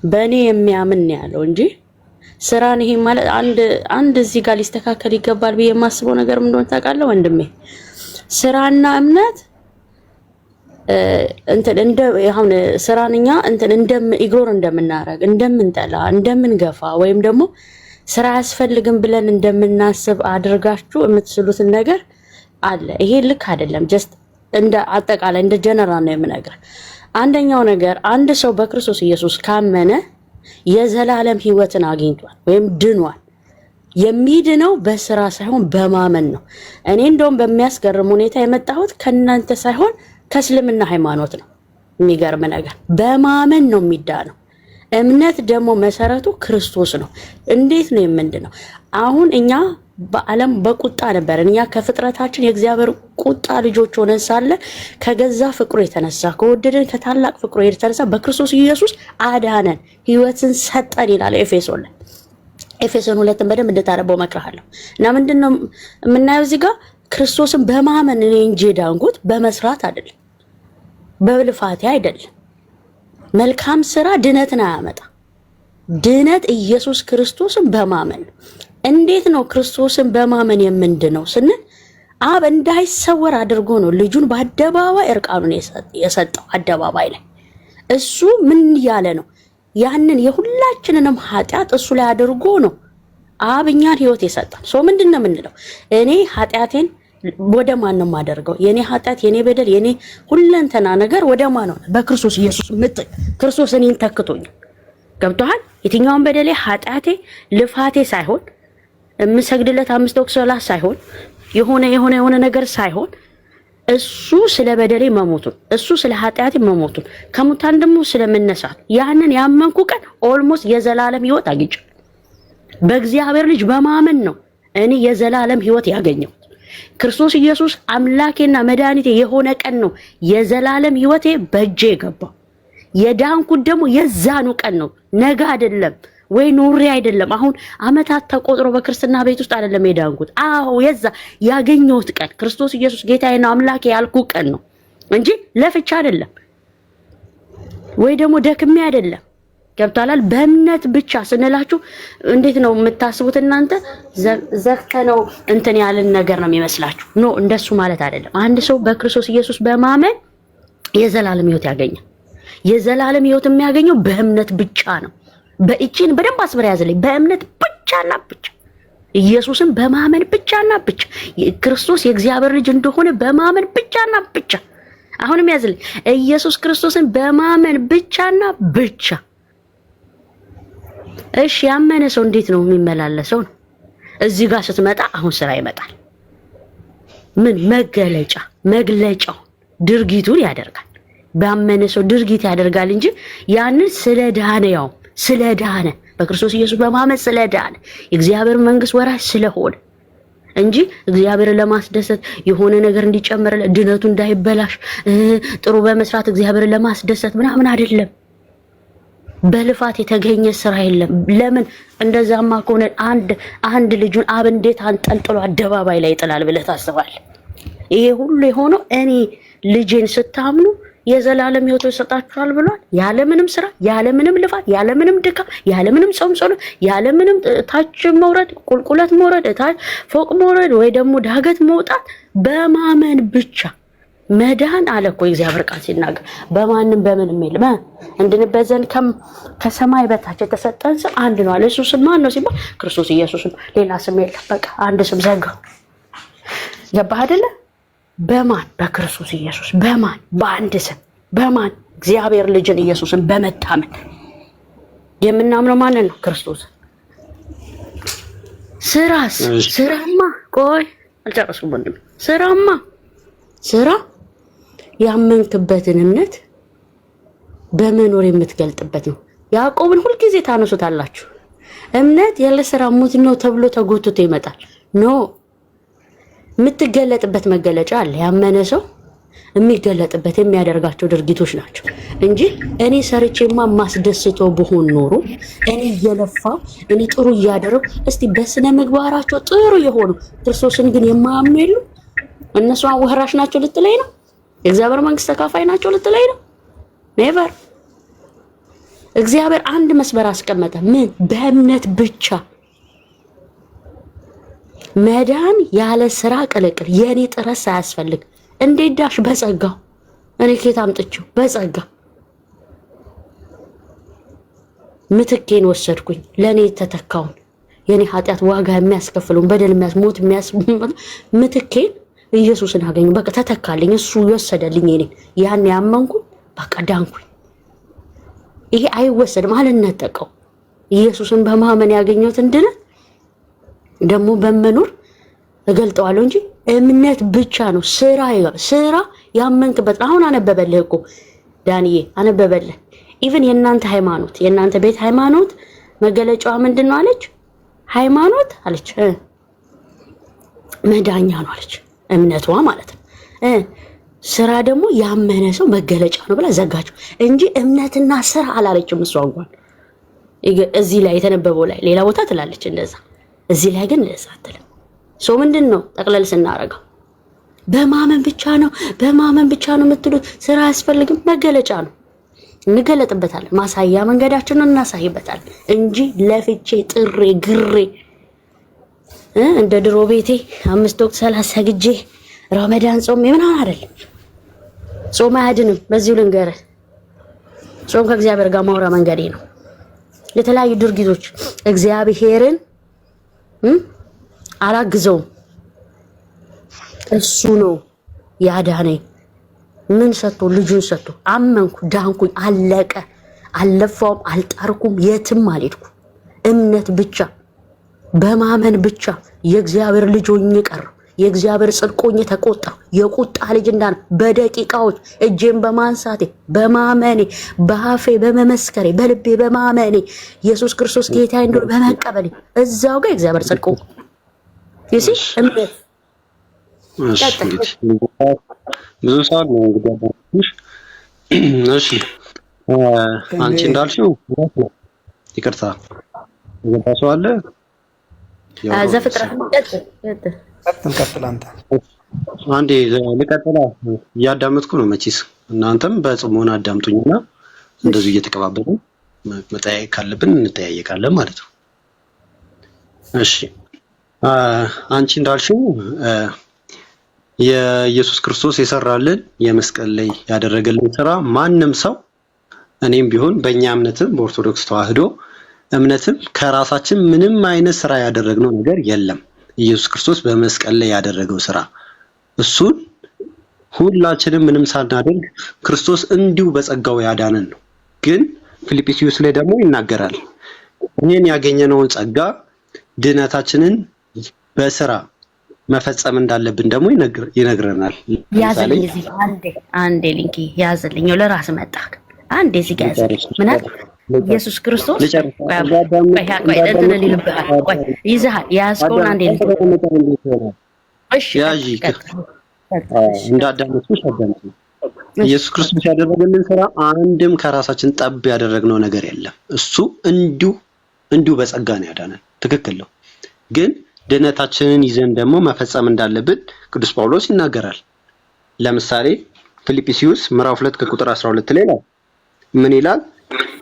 በእኔ የሚያምን ነው ያለው እንጂ ስራን ይሄ ማለት አንድ እዚህ ጋር ሊስተካከል ይገባል ብዬ የማስበው ነገር ምን እንደሆነ ታውቃለህ ወንድሜ? ስራና እምነት አሁን ስራንኛ ኢግኖር እንደምናረግ እንደምንጠላ እንደምንገፋ ወይም ደግሞ ስራ ያስፈልግም ብለን እንደምናስብ አድርጋችሁ የምትስሉትን ነገር አለ። ይሄ ልክ አይደለም። ጀስት እንደ አጠቃላይ እንደ ጀነራል ነው የምነግርህ። አንደኛው ነገር አንድ ሰው በክርስቶስ ኢየሱስ ካመነ የዘላለም ህይወትን አግኝቷል ወይም ድኗል። የሚድነው በስራ ሳይሆን በማመን ነው። እኔ እንደውም በሚያስገርም ሁኔታ የመጣሁት ከእናንተ ሳይሆን ከእስልምና ሃይማኖት ነው። የሚገርም ነገር በማመን ነው የሚዳነው። እምነት ደግሞ መሰረቱ ክርስቶስ ነው። እንዴት ነው የምንድነው? አሁን እኛ በዓለም በቁጣ ነበርን። እኛ ከፍጥረታችን የእግዚአብሔር ቁጣ ልጆች ሆነን ሳለ ከገዛ ፍቅሩ የተነሳ ከወደደን ከታላቅ ፍቅሩ የተነሳ በክርስቶስ ኢየሱስ አዳነን፣ ሕይወትን ሰጠን ይላል ኤፌሶን ላይ። ኤፌሶን 2 በደንብ እንድታነበው እመክርሃለሁ። እና ምንድነው የምናየው እዚህ ጋር ክርስቶስን በማመን እኔ እንጂ ዳንኩት በመስራት አይደለም፣ በልፋቴ አይደለም። መልካም ስራ ድነትን አያመጣ። ድነት ኢየሱስ ክርስቶስን በማመን። እንዴት ነው ክርስቶስን በማመን የምንድነው ስንል አብ እንዳይሰወር አድርጎ ነው ልጁን በአደባባይ እርቃኑን የሰጠው። አደባባይ ላይ እሱ ምን ያለ ነው? ያንን የሁላችንንም ኃጢአት እሱ ላይ አድርጎ ነው አብ እኛን ህይወት የሰጠን። ሰው ምንድነው የምንለው? እኔ ኃጢአቴን ወደ ማን ነው የማደርገው? የኔ ኃጢአት፣ የኔ በደል፣ የኔ ሁለንተና ነገር ወደ ማን ነው? በክርስቶስ ኢየሱስ ክርስቶስ እኔን ተክቶኝ። ገብቶሃል? የትኛውን በደሌ፣ ኃጢአቴ፣ ልፋቴ ሳይሆን የምሰግድለት 5 ወቅት ሶላት ሳይሆን የሆነ ነገር ሳይሆን እሱ ስለ በደሌ መሞቱን፣ እሱ ስለ ኃጢአቴ መሞቱን፣ ከሙታን ደግሞ ስለመነሳት ያንን ያመንኩ ቀን ኦልሞስት የዘላለም ህይወት አግኝቼ በእግዚአብሔር ልጅ በማመን ነው እኔ የዘላለም ህይወት ያገኘው። ክርስቶስ ኢየሱስ አምላኬና መድኃኒቴ የሆነ ቀን ነው የዘላለም ህይወቴ በእጄ የገባው። የዳንኩት ደግሞ የዛኑ ቀን ነው፣ ነገ አይደለም ወይ ኑሬ አይደለም። አሁን አመታት ተቆጥሮ በክርስትና ቤት ውስጥ አይደለም የዳንኩት። አዎ የዛ ያገኘሁት ቀን ክርስቶስ ኢየሱስ ጌታዬና አምላኬ ያልኩ ቀን ነው እንጂ ለፍቻ አይደለም ወይ ደግሞ ደክሜ አይደለም። ገብታላል። በእምነት ብቻ ስንላችሁ እንዴት ነው የምታስቡት እናንተ? ዘግተነው እንትን ያለን ነገር ነው የሚመስላችሁ። ኖ እንደሱ ማለት አይደለም። አንድ ሰው በክርስቶስ ኢየሱስ በማመን የዘላለም ህይወት ያገኛል። የዘላለም ህይወት የሚያገኘው በእምነት ብቻ ነው። በእቺን በደንብ አስበራ ያዘልኝ። በእምነት ብቻና ብቻ ኢየሱስን በማመን ብቻና ብቻ ክርስቶስ የእግዚአብሔር ልጅ እንደሆነ በማመን ብቻና ብቻ። አሁንም ያዘልኝ ኢየሱስ ክርስቶስን በማመን ብቻና ብቻ። እሺ ያመነ ሰው እንዴት ነው የሚመላለሰው? ነው እዚህ ጋር ስትመጣ አሁን ስራ ይመጣል። ምን መግለጫው ድርጊቱን ያደርጋል። ባመነ ሰው ድርጊት ያደርጋል እንጂ ያንን ስለዳነ በክርስቶስ ኢየሱስ በማመን ስለዳነ የእግዚአብሔር መንግስት ወራሽ ስለሆነ እንጂ እግዚአብሔርን ለማስደሰት የሆነ ነገር እንዲጨምርለት ድነቱ እንዳይበላሽ ጥሩ በመስራት እግዚአብሔርን ለማስደሰት ምናምን አይደለም። በልፋት የተገኘ ስራ የለም። ለምን እንደዛማ ከሆነ አንድ ልጁን አብ እንዴት አንጠልጥሎ አደባባይ ላይ ይጥላል ብለህ ታስባለህ? ይሄ ሁሉ የሆነው እኔ ልጄን ስታምኑ የዘላለም ህይወት ይሰጣችኋል ብሏል። ያለምንም ስራ፣ ያለምንም ልፋት፣ ያለምንም ድካም፣ ያለምንም ጾም ጸሎት፣ ያለምንም ታች መውረድ፣ ቁልቁለት መውረድ፣ ታች ፎቅ መውረድ ወይ ደግሞ ዳገት መውጣት በማመን ብቻ መዳን አለ እኮ እግዚአብሔር ቃል ሲናገር። በማንም በምንም የለም እንድንበት ዘንድ ከሰማይ በታች የተሰጠን ስም አንድ ነው አለ። እሱ ስም ማን ነው ሲባል ክርስቶስ ኢየሱስ ነው። ሌላ ስም የለም። በቃ አንድ ስም ዘጋው። ገባህ አይደለ? በማን? በክርስቶስ ኢየሱስ። በማን? በአንድ ስም። በማን? እግዚአብሔር ልጅን ኢየሱስን በመታመን የምናምነው ማንን ነው? ክርስቶስ። ስራማ ቆይ አልጨረስኩም ወንድም። ስራ ያመንክበትን እምነት በመኖር የምትገልጥበት ነው። ያዕቆብን ሁልጊዜ ታነሱታላችሁ። እምነት ያለ ስራ ሙት ነው ተብሎ ተጎትቶ ይመጣል። ኖ የምትገለጥበት መገለጫ አለ። ያመነ ሰው የሚገለጥበት የሚያደርጋቸው ድርጊቶች ናቸው እንጂ እኔ ሰርቼማ ማስደስተው በሆን ኖሮ እኔ እየለፋው እኔ ጥሩ እያደረው እስቲ በስነ ምግባራቸው ጥሩ የሆኑ ክርስቶስን ግን የማያምኑ የሉ እነሱ ወራሽ ናቸው ልትለይ ነው? የእግዚአብሔር መንግስት ተካፋይ ናቸው ልትለይ ነው? ኔቨር። እግዚአብሔር አንድ መስመር አስቀመጠ። ምን? በእምነት ብቻ መዳን ያለ ስራ ቅልቅል፣ የኔ ጥረት ሳያስፈልግ። እንዴት ዳሽ? በጸጋው። እኔ ከየት አምጥቼው? በጸጋ ምትኬን ወሰድኩኝ። ለኔ ተተካውን የኔ ኃጢአት ዋጋ የሚያስከፍለውን በደል ሞት ምትኬን ኢየሱስን አገኘ። በቃ ተተካልኝ። እሱ ይወሰደልኝ። እኔ ያን ያመንኩ በቃ ዳንኩኝ። ይሄ አይወሰድም፣ አልነጠቀው። ኢየሱስን በማመን ያገኘሁት እንድነ ደግሞ በመኖር እገልጠዋለሁ እንጂ እምነት ብቻ ነው። ስራ ያመንክበት አሁን አነበበልህ እኮ ዳንዬ አነበበልህ። ኢቭን የእናንተ ሃይማኖት የእናንተ ቤት ሃይማኖት መገለጫዋ ምንድነው አለች? ሃይማኖት አለች መዳኛ ነው አለች፣ እምነቷ ማለት ነው። ስራ ደግሞ ያመነ ሰው መገለጫ ነው ብላ ዘጋችሁ እንጂ እምነትና ስራ አላለችም። እሷ እንኳን እዚህ ላይ የተነበበው ላይ ሌላ ቦታ ትላለች እንደዛ፣ እዚህ ላይ ግን እንደዛ አትልም። ሰው ምንድነው ጠቅለል ስናረጋው በማመን ብቻ ነው የምትሉት። ስራ አያስፈልግም፣ መገለጫ ነው። እንገለጥበታለን፣ ማሳያ መንገዳችንን እናሳይበታለን እንጂ ለፍቼ ጥሬ ግሬ እንደ ድሮ ቤቴ 5 ወቅት 30 ሰግጄ ረመዳን ጾም ምናምን አይደለም። ጾም አያድንም። በዚሁ ልንገርህ፣ ጾም ከእግዚአብሔር ጋር ማውራ መንገዴ ነው። የተለያዩ ድርጊቶች እግዚአብሔርን አላግዘውም። እሱ ነው ያዳነኝ። ምን ሰጥቶ? ልጁን ሰጥቶ አመንኩ፣ ዳንኩኝ፣ አለቀ። አልለፋውም፣ አልጣርኩም፣ የትም አልሄድኩም። እምነት ብቻ በማመን ብቻ የእግዚአብሔር ልጅ ሆኜ ቀረሁ። የእግዚአብሔር ጽድቅ ሆኜ ተቆጣሁ። የቁጣ ልጅ እንዳን በደቂቃዎች እጄን በማንሳቴ በማመኔ በአፌ በመመስከሬ በልቤ በማመኔ ኢየሱስ ክርስቶስ ጌታ እንደሆነ በመቀበሌ እዛው ጋር የእግዚአብሔር ጽድቅ ይሲ እምነት ብዙ ሰዓት ነው እንግዲህ። እሺ አንቺ እንዳልሽው ይቅርታ ሰው አለ ዘፍጥረት እንቀጥል። አንተ አንዴ ልቀጥላ። እያዳመጥኩ ነው መቼስ፣ እናንተም በጽሞና አዳምጡኝና እንደዚሁ እየተቀባበልን መጠያየቅ ካለብን እንጠያየቃለን ማለት ነው። እሺ አንቺ እንዳልሽው የኢየሱስ ክርስቶስ የሰራልን የመስቀል ላይ ያደረገልን ስራ ማንም ሰው እኔም ቢሆን በእኛ እምነትም በኦርቶዶክስ ተዋህዶ እምነትም ከራሳችን ምንም አይነት ስራ ያደረግነው ነገር የለም። ኢየሱስ ክርስቶስ በመስቀል ላይ ያደረገው ስራ እሱን ሁላችንም ምንም ሳናደርግ ክርስቶስ እንዲሁ በጸጋው ያዳነን ነው። ግን ፊልጵስዩስ ላይ ደግሞ ይናገራል ይህን ያገኘነውን ጸጋ ድነታችንን በስራ መፈጸም እንዳለብን ደግሞ ይነግረናል። ያዘልኝ እዚህ አንዴ ሊንክ ያዘልኝ ለራስ መጣ አንዴ እዚህ ጋር ያዘልኝ ምን አለ ኢየሱስ ክርስቶስ ቆይ እንትን ሊልብሃል ቆይ ይዘሃል ያስቆን አንዴ እሺ ያጂ እንዳዳመጥኩሽ አዳምጪ። ኢየሱስ ክርስቶስ ያደረገልን ስራ አንድም ከራሳችን ጠብ ያደረግነው ነገር የለም። እሱ እንዲሁ በጸጋ ነው ያዳነን። ትክክል ነው። ግን ድነታችንን ይዘን ደግሞ መፈጸም እንዳለብን ቅዱስ ጳውሎስ ይናገራል። ለምሳሌ ፊልጵስዩስ ምዕራፍ 2 ከቁጥር 12 ላይ ምን ይላል?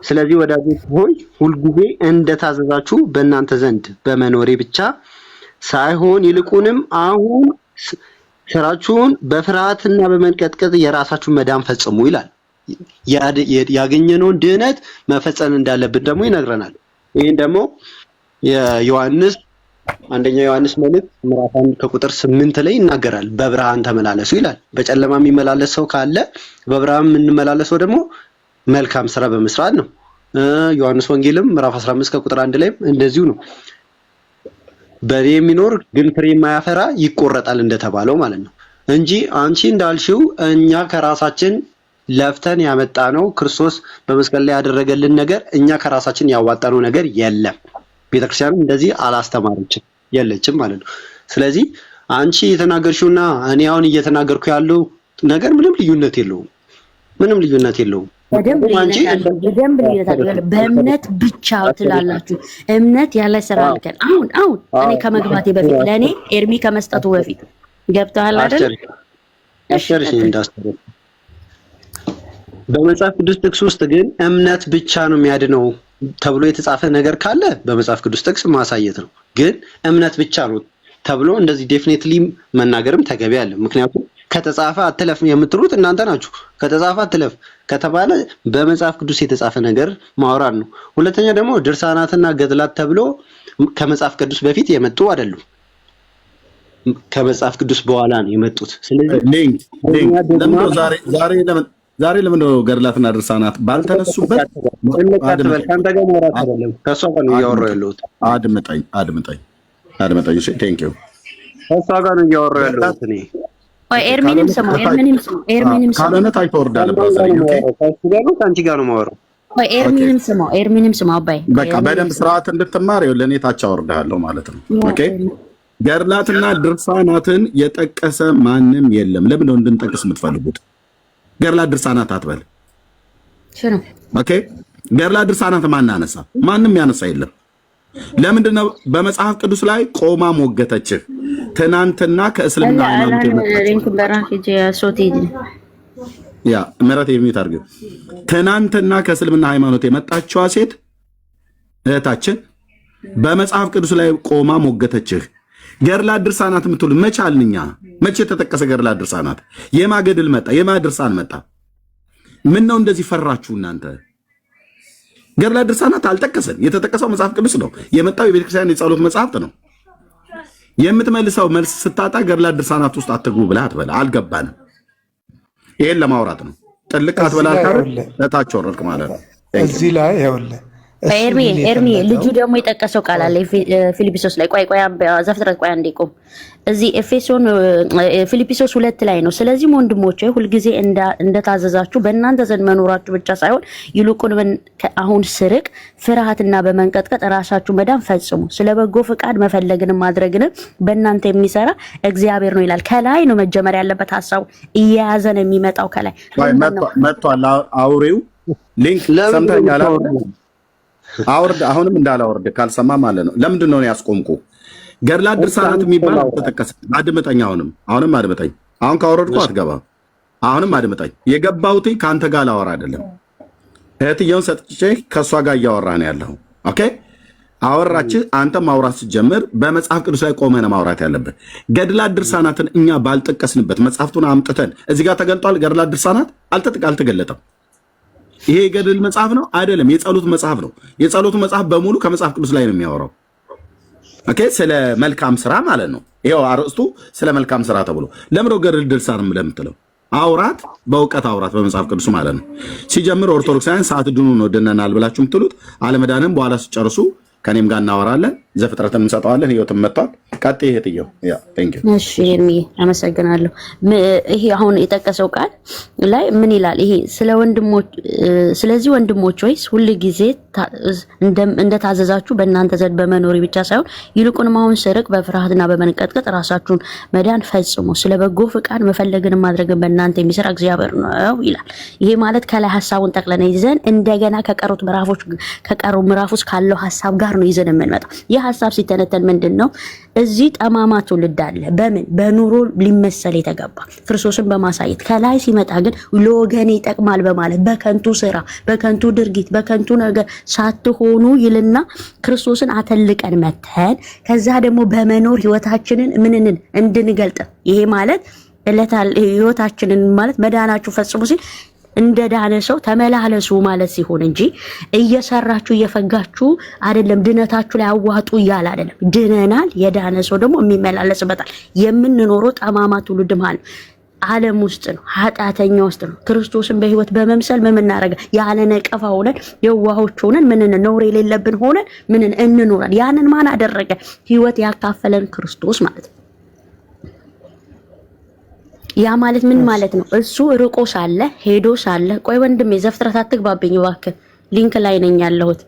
ስለዚህ ወዳጆች ሆይ ሁልጊዜ እንደታዘዛችሁ በእናንተ ዘንድ በመኖሬ ብቻ ሳይሆን ይልቁንም አሁን ስራችሁን በፍርሃትና በመንቀጥቀጥ የራሳችሁን መዳን ፈጽሙ ይላል። ያገኘነውን ድህነት መፈጸም እንዳለብን ደግሞ ይነግረናል። ይህን ደግሞ የዮሐንስ አንደኛ ዮሐንስ መልእክት ምዕራፍ 1 ከቁጥር 8 ላይ ይናገራል። በብርሃን ተመላለሱ ይላል። በጨለማ የሚመላለስ ሰው ካለ በብርሃን የምንመላለሰው ደግሞ መልካም ስራ በመስራት ነው። ዮሐንስ ወንጌልም ምዕራፍ 15 ከቁጥር 1 ላይ እንደዚሁ ነው። በእኔ የሚኖር ግን ፍሬ የማያፈራ ይቆረጣል እንደተባለው ማለት ነው እንጂ አንቺ እንዳልሽው እኛ ከራሳችን ለፍተን ያመጣነው ክርስቶስ በመስቀል ላይ ያደረገልን ነገር እኛ ከራሳችን ያዋጣነው ነገር የለም። ቤተክርስቲያን እንደዚህ አላስተማረችም የለችም ማለት ነው። ስለዚህ አንቺ የተናገርሽውና እኔ አሁን እየተናገርኩ ያለው ነገር ምንም ልዩነት የለውም። በደንብ ልዩነት አለ። በእምነት ብቻ ትላላችሁ። እምነት ያለ ስራ አልከን። አሁን እኔ ከመግባቴ በፊት ለእኔ ኤርሚ ከመስጠቱ በፊት ገብተሃል አይደል? በመጽሐፍ ቅዱስ ጥቅስ ውስጥ ግን እምነት ብቻ ነው የሚያድነው ተብሎ የተጻፈ ነገር ካለ በመጽሐፍ ቅዱስ ጥቅስ ማሳየት ነው። ግን እምነት ብቻ ነው ተብሎ እንደዚህ ዴፊኒትሊ መናገርም ተገቢ አለ። ምክንያቱም ከተጻፈ አትለፍ የምትሉት እናንተ ናችሁ። ከተጻፈ አትለፍ ከተባለ በመጽሐፍ ቅዱስ የተጻፈ ነገር ማውራት ነው። ሁለተኛ ደግሞ ድርሳናትና ገድላት ተብሎ ከመጽሐፍ ቅዱስ በፊት የመጡ አይደሉም፣ ከመጽሐፍ ቅዱስ በኋላ ነው የመጡት። ስለዚህ ዛሬ ለምን ነው ገድላትና ድርሳናት ባልተነሱበት ካንተ ጋር ማውራት አይደለም ከሷ ጋር ነው እያወራሁ ያለሁት። አድምጠኝ አድመጠኝ። እሺ ቴንክ ዩ። እሷ ጋር ነው እያወራሁ ያለሁት እኔ። ወይ ኤርሚንም ስማ፣ ኤርሚንም ስማ። ካልሆነ ታች ተወርዳለህ ብራዘር። ኦኬ ከእሱ ጋር ነው ከአንቺ ጋር ነው የማወራው። ወይ ኤርሚንም ስማ አባይ። በቃ በደንብ ስርዓት እንድትማር ይኸውልህ እኔ ታች አወርድሃለሁ ማለት ነው። ኦኬ ገድላትና ድርሳናትን የጠቀሰ ማንም የለም። ለምን ነው እንድንጠቅስ የምትፈልጉት? ገድላት ድርሳናት አትበል። ኦኬ ገድላት ድርሳናት ማን አነሳ? ማንም ያነሳ የለም። ለምንድን ነው በመጽሐፍ ቅዱስ ላይ ቆማ ሞገተችህ? ትናንትና ከእስልምና ሃይማኖት ያ ምረት የሚት አድርገው ትናንትና ከእስልምና ሃይማኖት የመጣችዋ ሴት እህታችን በመጽሐፍ ቅዱስ ላይ ቆማ ሞገተችህ። ገድላት ድርሳናት የምትሉ መቼ አልንኛ? መቼ የተጠቀሰ ገድላት ድርሳናት? የማ ገድል መጣ? የማ ድርሳን መጣ? ምን ነው እንደዚህ ፈራችሁ እናንተ? ገድላት ድርሳናት አልጠቀሰን። የተጠቀሰው መጽሐፍ ቅዱስ ነው። የመጣው የቤተክርስቲያን የጸሎት መጽሐፍት ነው። የምትመልሰው መልስ ስታጣ ገድላት ድርሳናት ውስጥ አትግቡ ብለህ አትበላ። አልገባንም። ይሄን ለማውራት ነው። ጥልቅ አትበላ ካልክ ለታች ወረድክ ማለት ነው። እዚህ ላይ ይኸውልህ ኤርሚ ልጁ ደግሞ የጠቀሰው ቃል አለ ፊልጵስዩስ ላይ። ቆይ ዘፍጥረት ቆይ አንዴ ቆም። እዚህ ፊልጵስዩስ 2 ላይ ነው። ስለዚህም ወንድሞቼ ሁልጊዜ እንደታዘዛችሁ በእናንተ ዘንድ መኖራችሁ ብቻ ሳይሆን ይልቁን አሁን ስርቅ ፍርሃትና በመንቀጥቀጥ ራሳችሁ መዳን ፈጽሙ። ስለ በጎ ፍቃድ መፈለግንም ማድረግንም በእናንተ የሚሰራ እግዚአብሔር ነው ይላል። ከላይ ነው መጀመር ያለበት ሀሳቡ። እየያዘ ነው የሚመጣው ከላይ መጥቷል። አውሬው ሊንክ ሰምተኛል። አውርድ። አሁንም እንዳላወርድ ካልሰማ ማለት ነው። ለምንድን ነው ያስቆምኩ? ገድላት ድርሳናት የሚባል ተጠቀሰ። አድምጠኝ። አሁንም አድምጠኝ። አሁን ካወረድኩ አትገባም። አሁንም አድምጠኝ። የገባሁት ከአንተ ጋር ላወራ አይደለም። እህትየውን ሰጥቼ ከእሷ ጋር እያወራ ነው ያለው። ኦኬ አወራች። አንተ ማውራት ስትጀምር በመጽሐፍ ቅዱስ ላይ ቆመህ ነው ማውራት ያለብህ። ገድላት ድርሳናትን እኛ ባልጠቀስንበት መጽሐፍቱን አምጥተን እዚህ ጋር ተገልጧል። ገድላት ድርሳናት አልተገለጠም። ይሄ የገድል መጽሐፍ ነው አይደለም፣ የጸሎት መጽሐፍ ነው። የጸሎቱ መጽሐፍ በሙሉ ከመጽሐፍ ቅዱስ ላይ ነው የሚያወራው። ኦኬ ስለ መልካም ስራ ማለት ነው። ይሄው አርዕስቱ ስለ መልካም ስራ ተብሎ ለምሮ ገድል ድርሳን ለምትለው አውራት፣ በእውቀት አውራት በመጽሐፍ ቅዱስ ማለት ነው። ሲጀምር ኦርቶዶክሳውያን ሰዓት ድኑ ነው ድነናል ብላችሁ የምትሉት አለመዳንም በኋላ ሲጨርሱ ከኔም ጋር እናወራለን። ዘፍጥረትን እንሰጠዋለን። ህይወትም መጥቷል። ቀጥይ እህትየው። ያ ቴንክ ዩ። እሺ ኤርሚ አመሰግናለሁ። ይሄ አሁን የጠቀሰው ቃል ላይ ምን ይላል? ይሄ ስለ ወንድሞች ስለዚህ ወንድሞች ሆይ ሁሉ ጊዜ እንደታዘዛችሁ በእናንተ ዘንድ በመኖሪ ብቻ ሳይሆን ይልቁንም አሁን ስርቅ በፍርሃትና በመንቀጥቀጥ ራሳችሁን መዳን ፈጽሙ። ስለ በጎ ፍቃድ መፈለግን ማድረግን በእናንተ የሚሰራ እግዚአብሔር ነው ይላል። ይሄ ማለት ከላይ ሀሳቡን ጠቅለና ይዘን እንደገና ከቀሩት ምዕራፍ ውስጥ ካለው ሀሳብ ጋር ነው ይዘን የምንመጣው። ይህ ሀሳብ ሲተነተን ምንድን ነው? እዚህ ጠማማ ትውልድ አለ። በኑሮ ሊመሰል የተገባ ክርስቶስን በማሳየት ከላይ ሲመጣ ግን ለወገኔ ይጠቅማል በማለት በከንቱ ስራ፣ በከንቱ ድርጊት፣ በከንቱ ነገር ሳትሆኑ ይልና ክርስቶስን አተልቀን መተን ከዛ ደግሞ በመኖር ህይወታችንን ምንንን እንድንገልጥ ይሄ ማለት ህይወታችንን ማለት መዳናችሁ ፈጽሙ ሲል እንደ ዳነ ሰው ተመላለሱ ማለት ሲሆን እንጂ እየሰራችሁ እየፈጋችሁ አይደለም። ድነታችሁ ላይ አዋጡ እያለ አይደለም። ድነናል። የዳነ ሰው ደግሞ የሚመላለስበታል። የምንኖረው ጠማማ ትውልድ ማለት ዓለም ውስጥ ነው፣ ኃጢአተኛ ውስጥ ነው። ክርስቶስን በህይወት በመምሰል ምን እናረጋ? ያለ ነቀፋ ሆነን የዋሆች ሆነን ምን ነውር የሌለብን ሆነን ምን እንኖራል። ያንን ማን አደረገ? ህይወት ያካፈለን ክርስቶስ ማለት ነው። ያ ማለት ምን ማለት ነው? እሱ ርቆ ሳለ ሄዶ ሳለ ቆይ ወንድሜ ዘፍጥረት አትግባብኝ እባክህ፣ ሊንክ ላይ ነኝ ያለሁት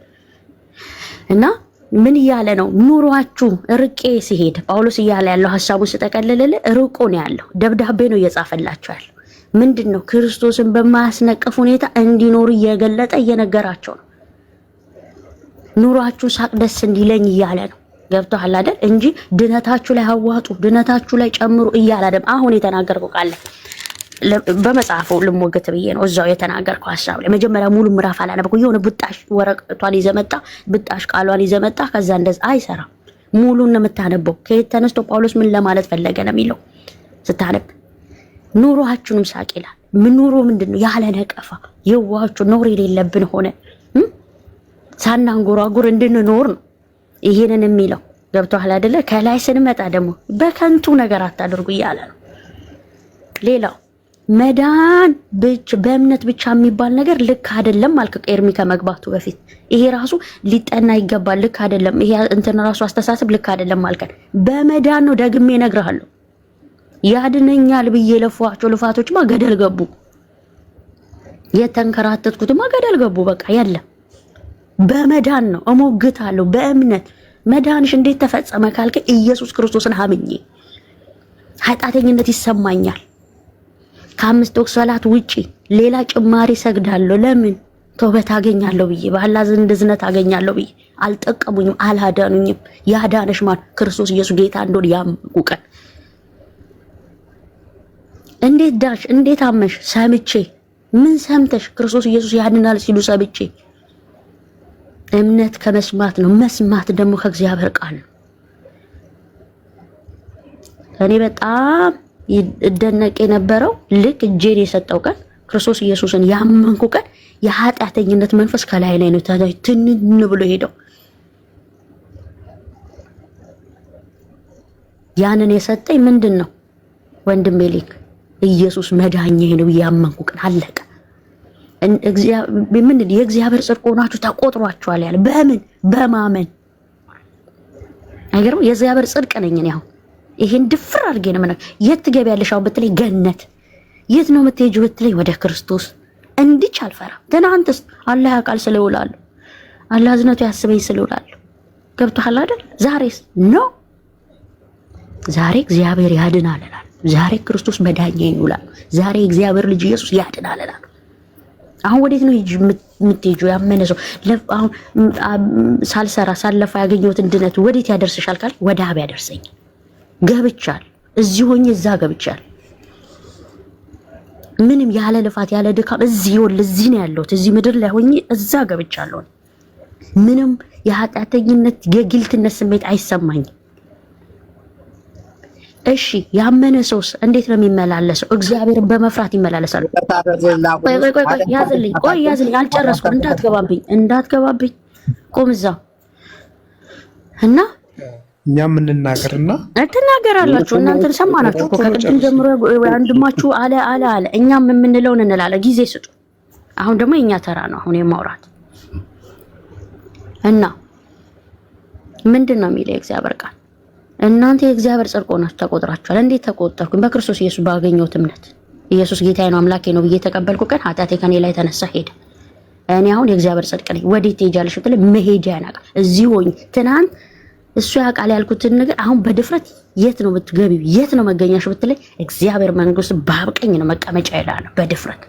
እና ምን እያለ ነው? ኑሯችሁ ርቄ ሲሄድ ጳውሎስ እያለ ያለው ሐሳቡን ስጠቀልልል ርቆ ነው ያለው። ደብዳቤ ነው እየጻፈላቸው ያለው። ምንድነው? ክርስቶስን በማያስነቅፍ ሁኔታ እንዲኖሩ እየገለጠ እየነገራቸው ነው። ኑሯችሁ ሳቅ ደስ እንዲለኝ እያለ ነው። ገብቶሃል አይደል? እንጂ ድነታችሁ ላይ አዋጡ፣ ድነታችሁ ላይ ጨምሩ እያለ አይደል? አሁን የተናገርከው ቃል በመጽሐፉ ልሞገት ብዬ ነው እዛው የተናገርከው ሐሳብ ላይ መጀመሪያ ሙሉ ምዕራፍ አላነበብኩ። የሆነ ብጣሽ ወረቀቷን ይዘመጣ ብጣሽ ቃሏን ይዘመጣ ከዛ እንደዛ አይሰራም። ሙሉን ነው የምታነበው። ከየት ተነስቶ ጳውሎስ ምን ለማለት ፈለገ ነው የሚለው ስታነብ። ኑሯችሁንም ሳቅ ይላል። ምን ኑሮ ምንድነው? ያለ ነቀፋ የዋሃችሁ ኖር የሌለብን ሆነ ሳናንጎራጉር እንድንኖር ነው ይሄንን የሚለው። ገብቶሃል አይደለ? ከላይ ስንመጣ ደግሞ በከንቱ ነገር አታድርጉ እያለ ነው። ሌላው መዳን ብቻ በእምነት ብቻ የሚባል ነገር ልክ አይደለም አልክ ኤርሚ ከመግባቱ በፊት። ይሄ ራሱ ሊጠና ይገባል። ልክ አይደለም ይሄ እንትን ራሱ አስተሳሰብ ልክ አይደለም አልከን። በመዳን ነው ደግሜ እነግርሃለሁ። ያድነኛል ብዬ ለፏቸው ልፋቶችማ ገደል ገቡ። የተንከራተትኩትማ ገደል ገቡ። በቃ የለም በመዳን ነው እሞግታለሁ። በእምነት መዳንሽ እንዴት ተፈጸመ ካልከ ኢየሱስ ክርስቶስን አምኜ ኃጢአተኝነት ይሰማኛል። ከአምስት ወቅት ሰላት ውጪ ሌላ ጭማሪ ሰግዳለሁ። ለምን? ተውበት አገኛለሁ ብዬ በአላህ ዘንድ እዝነት አገኛለሁ ብዬ። አልጠቀሙኝም፣ አላዳኑኝም። ያዳነሽ ማን? ክርስቶስ ኢየሱስ ጌታ እንደሆነ ያመንኩ ቀን። እንዴት ዳንሽ? እንዴት አመንሽ? ሰምቼ። ምን ሰምተሽ? ክርስቶስ ኢየሱስ ያድናል ሲሉ ሰምቼ። እምነት ከመስማት ነው፣ መስማት ደግሞ ከእግዚአብሔር ቃል ነው። እኔ በጣም ይደነቅ የነበረው ልክ እጄን የሰጠው ቀን ክርስቶስ ኢየሱስን ያመንኩ ቀን የኃጢአተኝነት መንፈስ ከላይ ላይ ነው ትን ብሎ ሄደው። ያንን የሰጠኝ ምንድን ነው ወንድሜ ሊክ ኢየሱስ መዳኛዬ ነው ያመንኩ ቀን አለቀ። ምን የእግዚአብሔር ጽድቅ ሆናችሁ ተቆጥሯችኋል ያለ በምን? በማመን አይገርም? የእግዚአብሔር ጽድቅ ነኝ እኔ አሁን ይሄን ድፍር አድርጌ ነው ማለት። የት ትገቢያለሽ አሁን ብትለኝ ገነት። የት ነው የምትሄጂው ብትለኝ ወደ ክርስቶስ። እንዲች አልፈራም። ትናንትስ አላህ ያውቃል ስለውላለሁ፣ አላህ ዝነቱ ያስበኝ ስለውላለሁ። ገብቶሃል አይደል? ዛሬስ ኖ፣ ዛሬ እግዚአብሔር ያድናል እላለሁ። ዛሬ ክርስቶስ መዳኛዬ ነው እላለሁ። ዛሬ እግዚአብሔር ልጅ ኢየሱስ ያድናል እላለሁ። አሁን ወዴት ነው የምትሄጂው? ያመነ ሰው አሁን ሳልሰራ ሳለፋ ያገኘሁትን ድነት ወዴት ያደርስሻል ካል ወደ አብ ያደርሰኝ። ገብቻል እዚህ ሆኜ እዛ ገብቻል። ምንም ያለ ልፋት ያለ ድካም እዚህ ነው ያለሁት። እዚህ ምድር ላይ ሆኜ እዛ ገብቻለሁ። ምንም የኃጢአተኝነት የግልትነት ስሜት አይሰማኝም። እሺ ያመነ ሰውስ እንዴት ነው የሚመላለሰው? እግዚአብሔርን በመፍራት ይመላለሳል። ቆይ ያዝልኝ፣ አልጨረስኩም። እንዳትገባብኝ ቁም እዛው እና እኛም እንናገርና ትናገራላችሁ። እናንተን ሰማናችሁ እኮ ከቅድም ጀምሮ አንድማችሁ አለ እኛም የምንለውን እንላለን። ጊዜ ስጡ። አሁን ደግሞ የኛ ተራ ነው አሁን የማውራት እና ምንድን ነው የሚለው የእግዚአብሔር ቃል? እናንተ የእግዚአብሔር ጽድቅ ሆናችሁ ተቆጥራችኋል። እንዴት ተቆጠርኩኝ? በክርስቶስ ኢየሱስ ባገኘሁት እምነት። ኢየሱስ ጌታዬ ነው አምላኬ ነው ብዬ ተቀበልኩ ቀን ኃጢአቴ ከኔ ላይ ተነሳ ሄደ። እኔ አሁን የእግዚአብሔር ጽድቅ ነኝ። ወዴት ትሄጃለሽ ብትለኝ መሄጃ ያናቃል። እዚህ ሆኜ ትናንት እሱ ያውቃል ያልኩትን ነገር አሁን በድፍረት የት ነው የምትገቢው? የት ነው መገኛሽ ብትለኝ እግዚአብሔር መንግስት በአብ ቀኝ ነው መቀመጫ ይላል። በድፍረት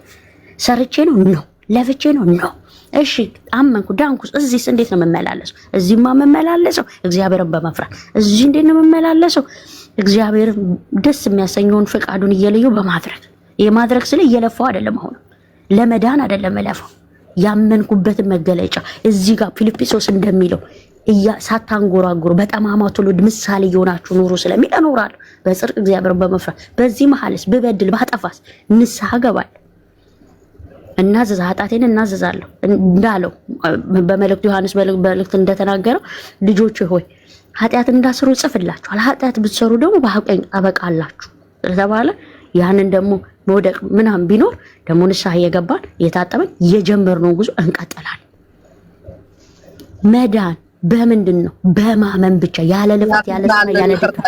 ሰርቼ ነው ነው ለፍቼ ነው ነው። እሺ አመንኩ ዳንኩ። እዚህስ እንዴት ነው የምመላለሰው? እዚህማ የምመላለሰው እግዚአብሔርን በመፍራት። እዚህ እንዴት ነው የምመላለሰው? እግዚአብሔር ደስ የሚያሰኘውን ፈቃዱን እየለዩ በማድረግ የማድረግ ስለ እየለፋው አይደለም። አሁን ለመዳን አይደለም እለፋው፣ ያመንኩበትን መገለጫ እዚህ ጋር ፊልጵስዩስ እንደሚለው ሳታንጎራጉሩ በጠማማ ትውልድ ምሳሌ የሆናችሁ ኑሩ ስለሚል እኖራለሁ በጽድቅ እግዚአብሔርን በመፍራት። በዚህ መሐልስ ብበድል ባጠፋስ ንስሐ እገባለሁ፣ እናዘዝ ኃጢአቴን እናዘዛለሁ እንዳለው በመልእክቱ ዮሐንስ መልእክት እንደተናገረው ልጆች ሆይ ኃጢአት እንዳስሩ ጽፍላችኋል፣ ኃጢአት ብትሰሩ ደግሞ በሐቀኝ አበቃላችሁ ስለተባለ ያንን ደግሞ መውደቅ ምናምን ቢኖር ደግሞ ንስሐ እየገባን እየታጠበን የጀመርነው ጉዞ እንቀጥላለን። መዳን በምንድን ነው? በማመን ብቻ ያለ ልፋት ያለ ስራ ያለ ድካም።